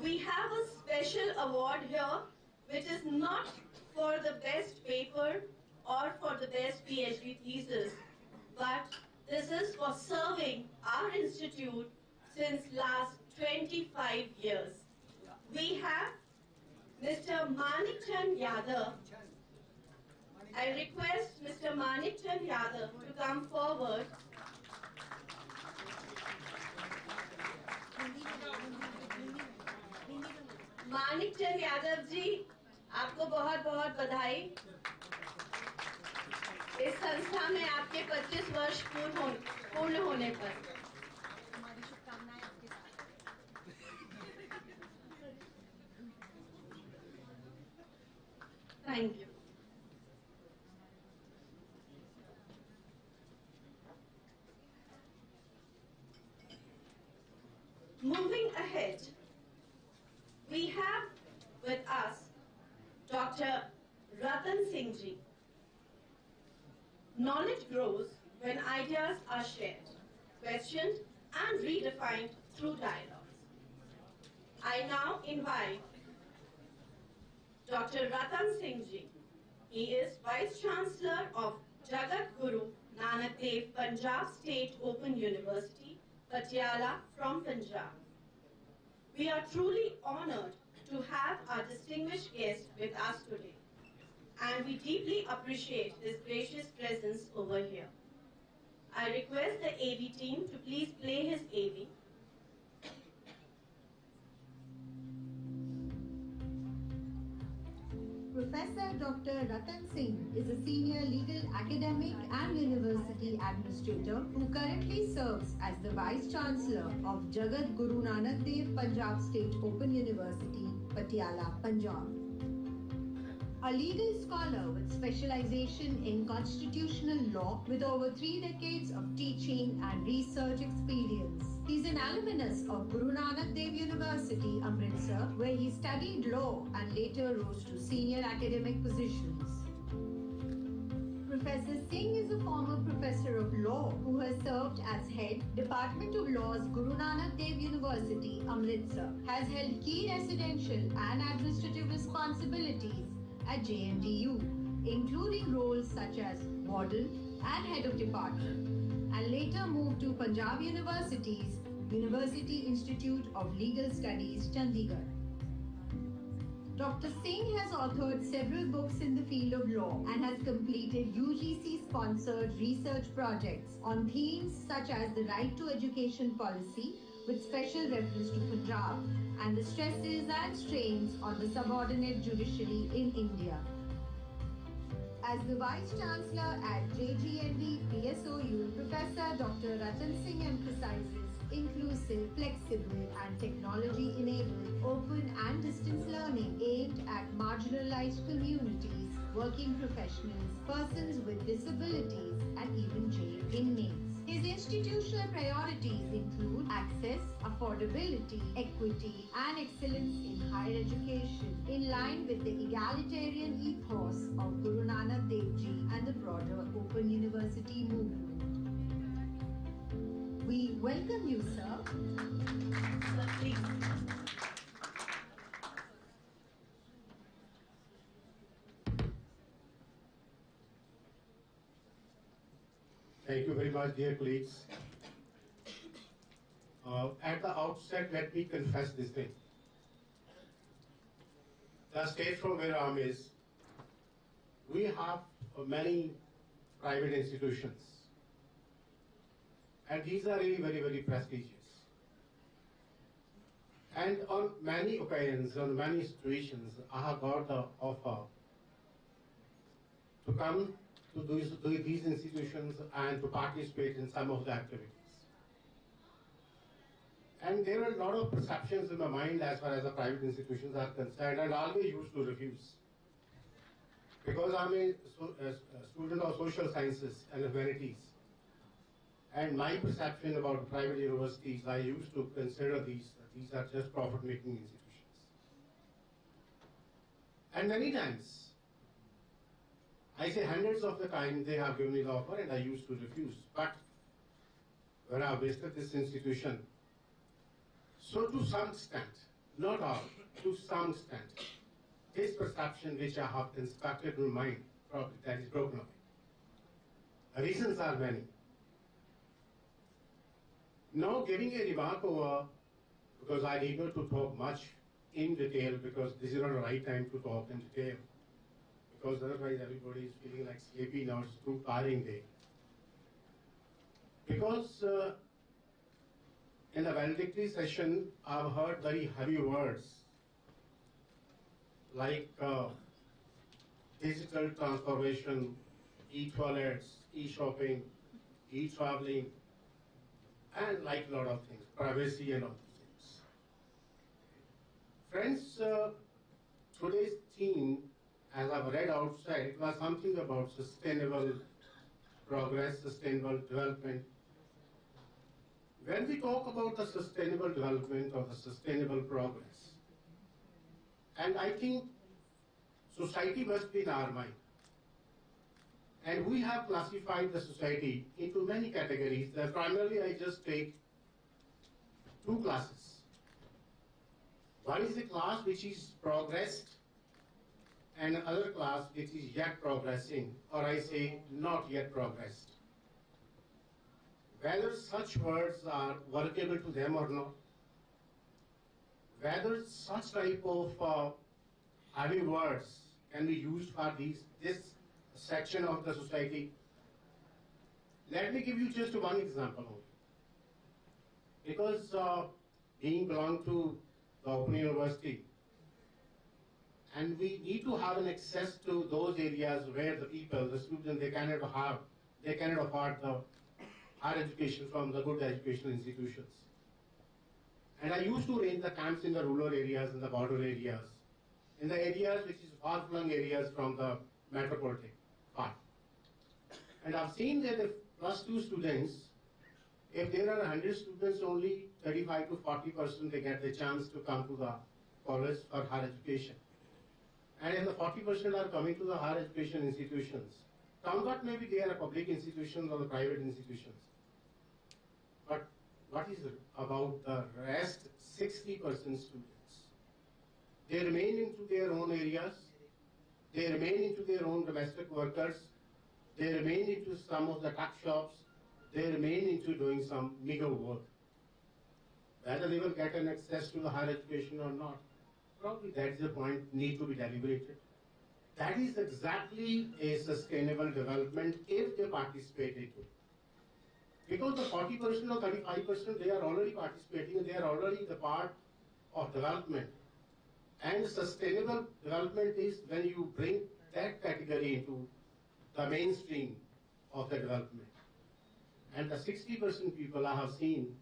We have a special award here, which is not for the best paper or for the best PhD thesis, but this is for serving our institute since last 25 years. We have Mr. Manikchand Yadav. I request Mr. Manikchand Yadav to come forward. Manikchand Yadav ji, आपको बहुत बहुत बधाई। इस संस्था में आपके 25 वर्ष पूर्ण होने पर। हमारी शुभकामनाएं आपके साथ। Thank you. Moving ahead, we have with us Dr. Ratan Singh ji. Knowledge grows when ideas are shared, questioned and redefined through dialogues. I now invite Dr. Ratan Singh ji. He is Vice Chancellor of Jagat Guru Nanak Dev Punjab State Open University, Patiala from Punjab. We are truly honored to have our distinguished guest with us today, and we deeply appreciate his gracious presence over here. I request the AV team to please play his AV. Professor Dr. Ratan Singh is a senior legal academic and university administrator who currently serves as the Vice Chancellor of Jagat Guru Nanak Dev Punjab State Open University, Patiala, Punjab. A legal scholar with specialization in constitutional law with over 3 decades of teaching and research experience. He is an alumnus of Guru Nanak Dev University, Amritsar, where he studied law and later rose to senior academic positions. Professor Singh is a former professor of law who has served as head, Department of Law's Guru Nanak Dev University, Amritsar, has held key residential and administrative responsibilities at JNDU, including roles such as warden and head of department, and later moved to Punjab University's University Institute of Legal Studies, Chandigarh. Dr. Singh has authored several books in the field of law and has completed UGC-sponsored research projects on themes such as the right to education policy with special reference to Punjab and the stresses and strains on the subordinate judiciary in India. As the Vice Chancellor at JGND PSOU, Professor Dr. Ratan Singh emphasizes inclusive, flexible and technology-enabled open and distance learning aimed at marginalized communities, working professionals, persons with disabilities and even jail inmates. His institutional priorities include access, affordability, equity and excellence in higher education in line with the egalitarian ethos of Guru Nanak Dev Ji and the broader Open University movement. We welcome you, sir. Sir, please. Thank you very much, dear colleagues. At the outset, let me confess this thing. The state from where I am is, we have many private institutions. And these are really very, very prestigious. And on many occasions, on many situations, I have got the offer to come to these institutions and to participate in some of the activities. And there are a lot of perceptions in my mind as far as the private institutions are concerned, and I always used to refuse. Because I'm a student of social sciences and humanities. And my perception about private universities, I used to consider these are just profit-making institutions. And many times, I say hundreds of the times they have given me the offer and I used to refuse. But when I visited this institution, so to some extent, not all, to some extent, this perception which I have constructed in my mind, probably that is broken away. The reasons are many. Now giving a remark over, because I need not to talk much in detail, because this is not the right time to talk in detail. Because otherwise everybody is feeling like sleepy now, it's too tiring day. Because in the valedictory session, I've heard very heavy words like digital transformation, e-toilets, e-shopping, e-traveling, and like a lot of things, privacy and all these things. Friends, today's theme, as I've read outside, it was something about sustainable progress, sustainable development. When we talk about the sustainable development or the sustainable progress, and I think society must be in our mind. And we have classified the society into many categories. Primarily, I just take two classes. One is a class which is progressed, and another class which is yet progressing, or I say not yet progressed. Whether such words are workable to them or not, whether such type of heavy words can be used for this section of the society. Let me give you just one example only. Because being belong to the Open University, and we need to have an access to those areas where the people, the students, they cannot afford the higher education from the good educational institutions. And I used to arrange the camps in the rural areas, in the border areas, in the areas which is far-flung areas from the metropolitan part. And I've seen that the +2 students, if there are 100 students, only 35 to 40% they get the chance to come to the college for higher education. And if the 40% are coming to the higher education institutions, Somewhat maybe they are public institutions or the private institutions. But what is about the rest 60% students? They remain into their own areas, they remain into their own domestic workers, they remain into some of the tuck shops, they remain into doing some meager work. Whether they will get an access to the higher education or not, probably that's the point, need to be deliberated. That is exactly a sustainable development if they participate in it. Because the 40% or 35%, they are already participating, they are already the part of development. And sustainable development is when you bring that category into the mainstream of the development. And the 60% people I have seen,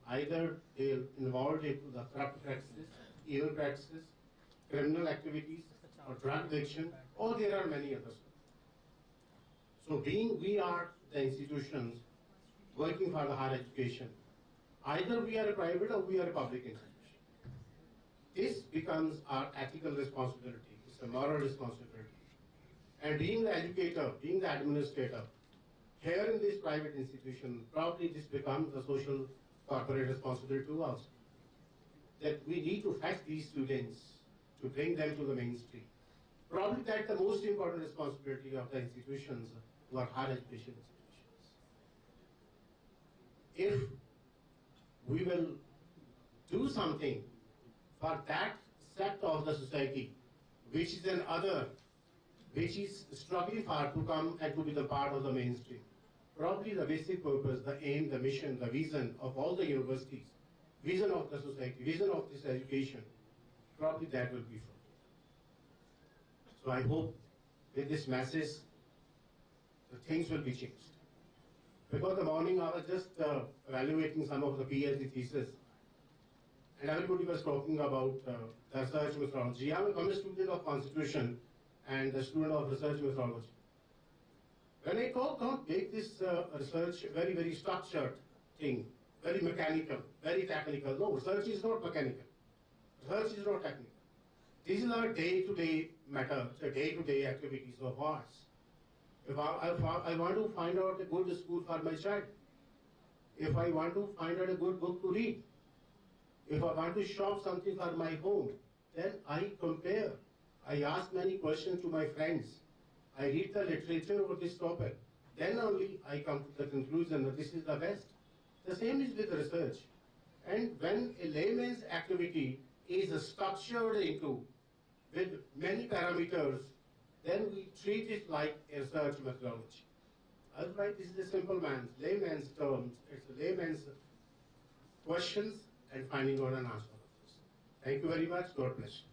either they're involved into the corrupt practices, evil practices, criminal activities, or drug addiction, or there are many others. So we are the institutions working for the higher education, either we are a private or we are a public institution. This becomes our ethical responsibility, it's a moral responsibility. And being the educator, being the administrator, here in this private institution, probably this becomes a social corporate responsibility to us. That we need to fetch these students to bring them to the mainstream. Probably that's the most important responsibility of the institutions who are higher education institutions. If we will do something for that set of the society, which is an other, which is struggling for to come and to be the part of the mainstream. Probably the basic purpose, the aim, the mission, the vision of all the universities, vision of the society, vision of this education, probably that will be fulfilled. So I hope with this message, the things will be changed. Because the morning I was just evaluating some of the PhD thesis, and everybody was talking about the research methodology. I'm a student of Constitution and a student of research methodology. When I talk, don't make this research very, very structured thing, very mechanical, very technical. No, research is not mechanical. Research is not technical. These are day-to-day matters, day-to-day activities of ours. If I want to find out a good school for my child, if I want to find out a good book to read, if I want to shop something for my home, then I compare. I ask many questions to my friends. I read the literature over this topic. Then only I come to the conclusion that this is the best. The same is with research. And when a layman's activity is structured into with many parameters, then we treat it like a research methodology. Otherwise, this is a simple layman's terms. It's a layman's questions and finding out an answer. Thank you very much. God bless you.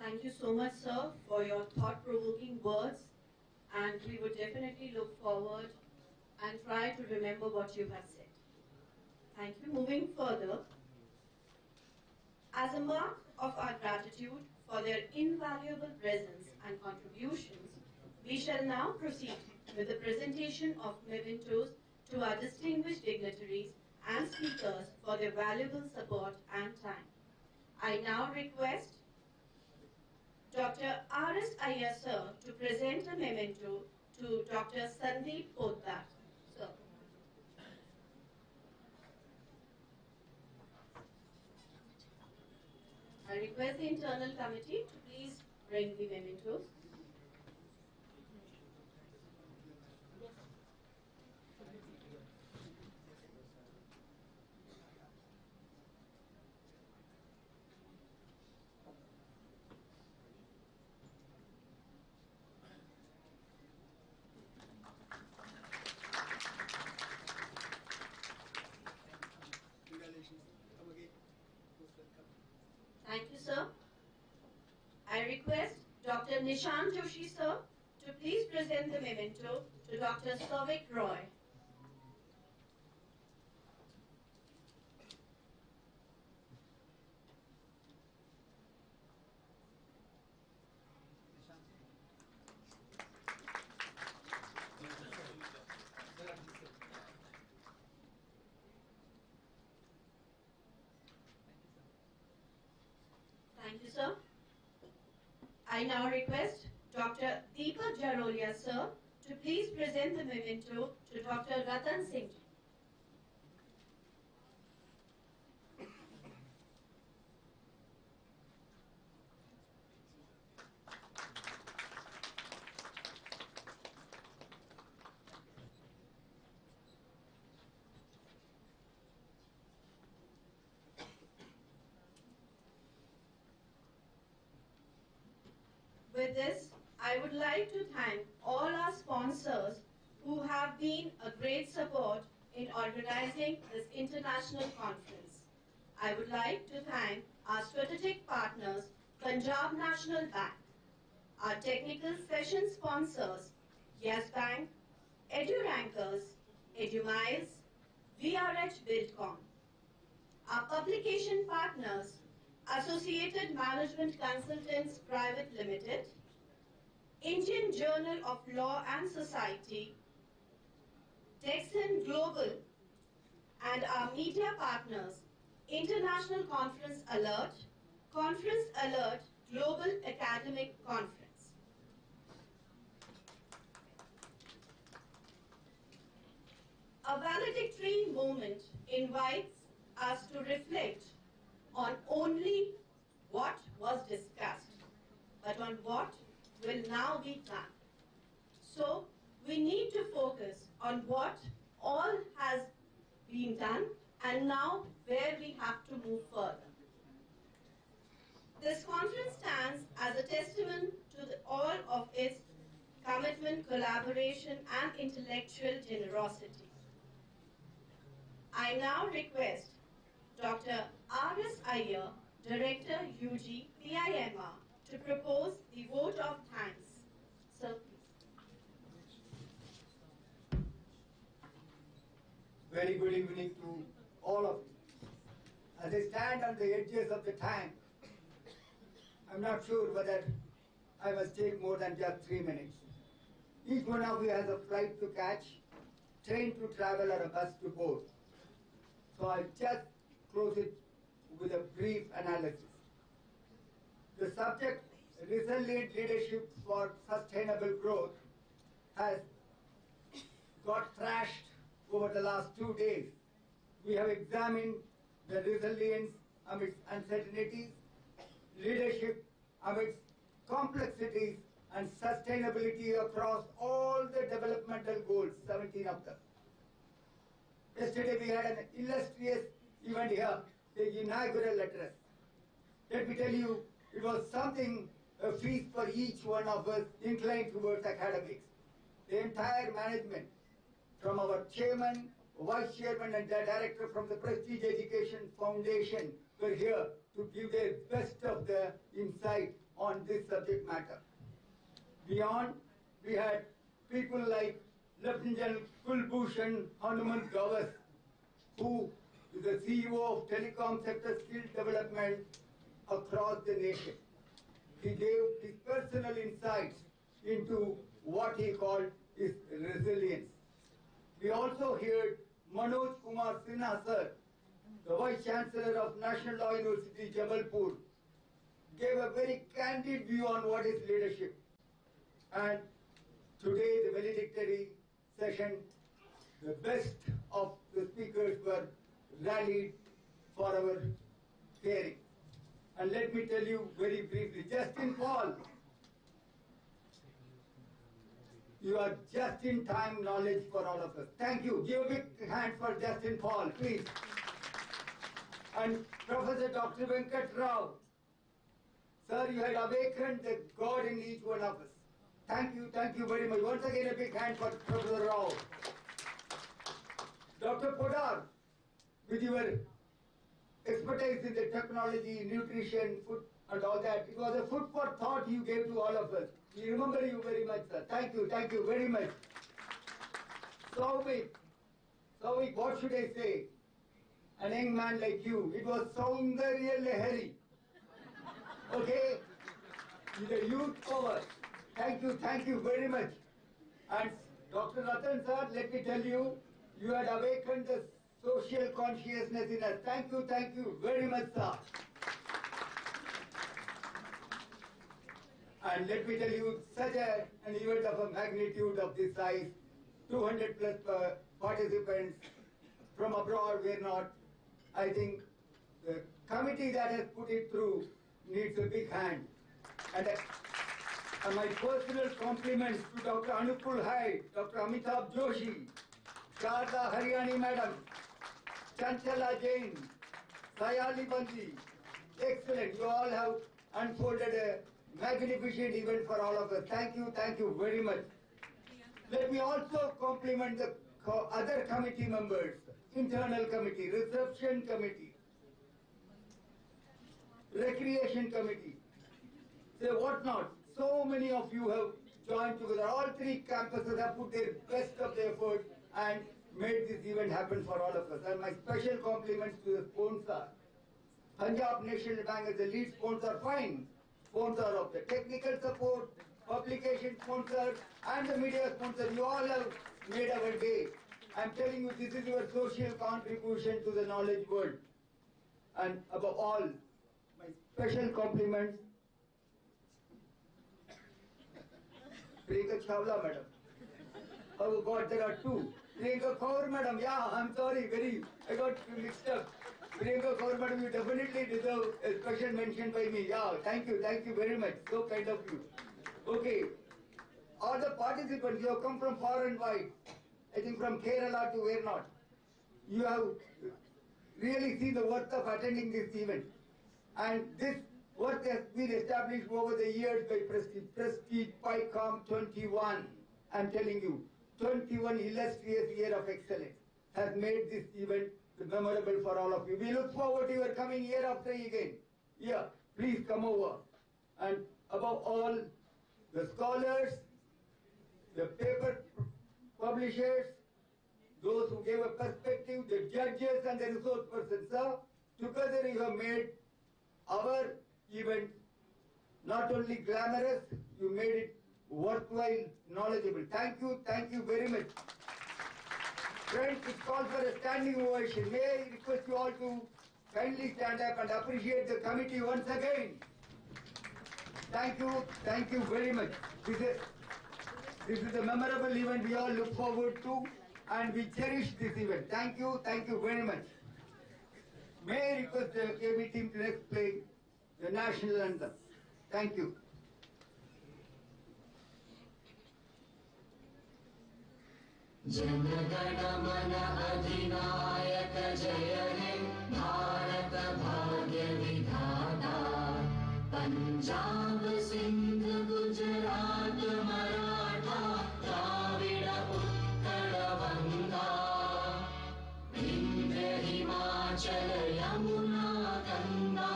Thank you so much, sir, for your thought-provoking words, and we would definitely look forward and try to remember what you have said. Thank you. Moving further, as a mark of our gratitude for their invaluable presence and contributions, we shall now proceed with the presentation of mementos to our distinguished dignitaries and speakers for their valuable support and time. I now request Dr. R.S. Iyer, sir, to present a memento to Dr. Sandeep Poddar, sir. I request the internal committee to please bring the mementos. Thank you, sir. I request Dr. Nishant Joshi, sir, to please present the memento to Dr. Souvik Roy. Thank you, sir. I now request Dr. Deepak Jarolia, sir, to please present the memento to Dr. Ratan Singh ji. With this, I would like to thank all our sponsors who have been a great support in organizing this international conference. I would like to thank our strategic partners, Punjab National Bank, our technical session sponsors, Yes Bank, EduRankers, EduMiles, VRH Buildcom, our publication partners, Associated Management Consultants Private Limited, Indian Journal of Law and Society, Dexon Global, and our media partners, International Conference Alert Global Academic Conference. A valedictory moment invites us to reflect on only what was discussed, but on what will now be done. So we need to focus on what all has been done and now where we have to move further. This conference stands as a testament to all of its commitment, collaboration, and intellectual generosity. I now request Dr. R.S. Iyer, Director, UG, PIMR, to propose the vote of thanks. Sir, please. Very good evening to all of you. As I stand on the edges of the tank, I'm not sure whether I must take more than just 3 minutes. Each one of you has a flight to catch, train to travel, or a bus to board. So I'll just close it with a brief analysis. The subject, resilient leadership for sustainable growth, has got thrashed over the last 2 days. We have examined the resilience amidst uncertainties, leadership amidst complexities, and sustainability across all the developmental goals, 17 of them. Yesterday we had an illustrious event here, the inaugural address. Let me tell you, it was something, a feast for each one of us inclined towards academics. The entire management, from our chairman, vice chairman, and the director from the Prestige Education Foundation, were here to give their best of the insight on this subject matter. Beyond, we had people like Lieutenant General Kulbhushan Hanuman Gawas, who is the CEO of Telecom Sector Skill Development across the nation. He gave his personal insights into what he called his resilience. We also heard Manoj Kumar Sinha sir, the Vice Chancellor of National Law University, Jabalpur, gave a very candid view on what is leadership. And today, the valedictory session, the best of the speakers were rallied for our hearing. And let me tell you very briefly, Justin Paul, you are just in time knowledge for all of us. Thank you. Give a big hand for Justin Paul, please. And Professor Dr. Venkat Rao, sir, you had awakened the God in each one of us. Thank you very much. Once again, a big hand for Professor Rao. Dr. Podar, with your expertise in the technology, nutrition, food, and all that, it was a food for thought you gave to all of us. We remember you very much, sir. Thank you very much. Souvik, what should I say? An young man like you, it was Saundarya Lahari. Okay? With the youth power. Thank you very much. And Dr. Ratan sir, let me tell you, you had awakened the social consciousness in us. Thank you very much, sir. And let me tell you, such an event of a magnitude of this size, 200 plus participants from abroad were not, I think the committee that has put it through needs a big hand. And my personal compliments to Dr. Anupul Hai, Dr. Amitabh Joshi, Sharda Haryani Madam, Chanchala Jain, Sayali Bandi. Excellent. You all have unfolded a magnificent event for all of us. Thank you very much. Let me also compliment the other committee members, internal committee, reception committee, recreation committee, say what not. So many of you have joined together. All three campuses have put their best of their effort and made this event happen for all of us. And my special compliments to the sponsor. Punjab National Bank is the lead sponsor, fine sponsor of the technical support, publication sponsor, and the media sponsor. You all have made our day. I'm telling you, this is your social contribution to the knowledge world. And above all, my special compliments, Priyanka Chawla madam. Oh God, there are two. Priyanka Kaur madam, yeah, I'm sorry, I got mixed up. Priyanka Kaur madam, you definitely deserve a special mention by me. Yeah, thank you very much. So kind of you. Okay, all the participants, you have come from far and wide. I think from Kerala to where not. You have really seen the worth of attending this event. And this worth has been established over the years by Prestige PICOM 21. I'm telling you, 21 illustrious year of excellence has made this event memorable for all of you. We look forward to your coming year after again. Yeah, please come over. And above all, the scholars, the paper publishers, those who gave a perspective, the judges and the resource persons, sir, together you have made our event not only glamorous, you made it worthwhile, knowledgeable. Thank you very much. Friends, it calls for a standing ovation. May I request you all to kindly stand up and appreciate the committee once again. Thank you very much. This is a memorable event we all look forward to, and we cherish this event. Thank you very much. May I request the KB team to next play the national anthem. Thank you. Jana Gana Mana अधिनायक जय हे भारत भाग्य विधाता पंजाब सिंध गुजरात मराठा द्राविड उत्कल गंगा विंध्य हिमाचल यमुना गंगा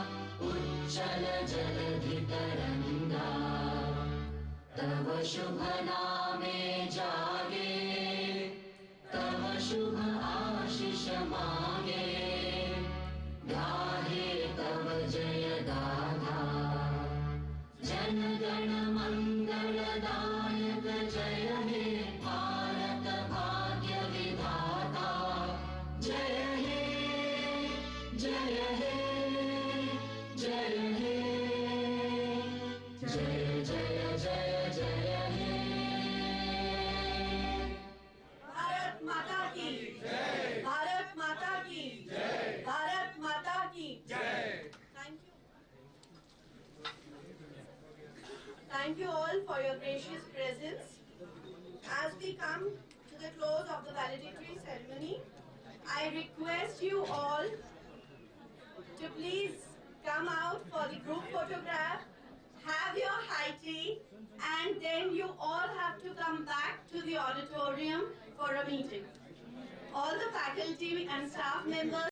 उच्चल जलधि तरंगा तव शुभ नामे जागे तव शुभ आशीष मांगे गाहे तव जय गाथा जन गण मंगलदायक जय हे भारत भाग्य विधाता जय हे जय हे जय हे जय जय जय जय हे भारत माता की जय भारत माता की जय भारत माता की जय Thank you all for your gracious presence. As we come to the close of the valedictory ceremony, I request you all to please come out for the group photograph, have your high tea, and then you all have to come back to the auditorium for a meeting. All the faculty and staff members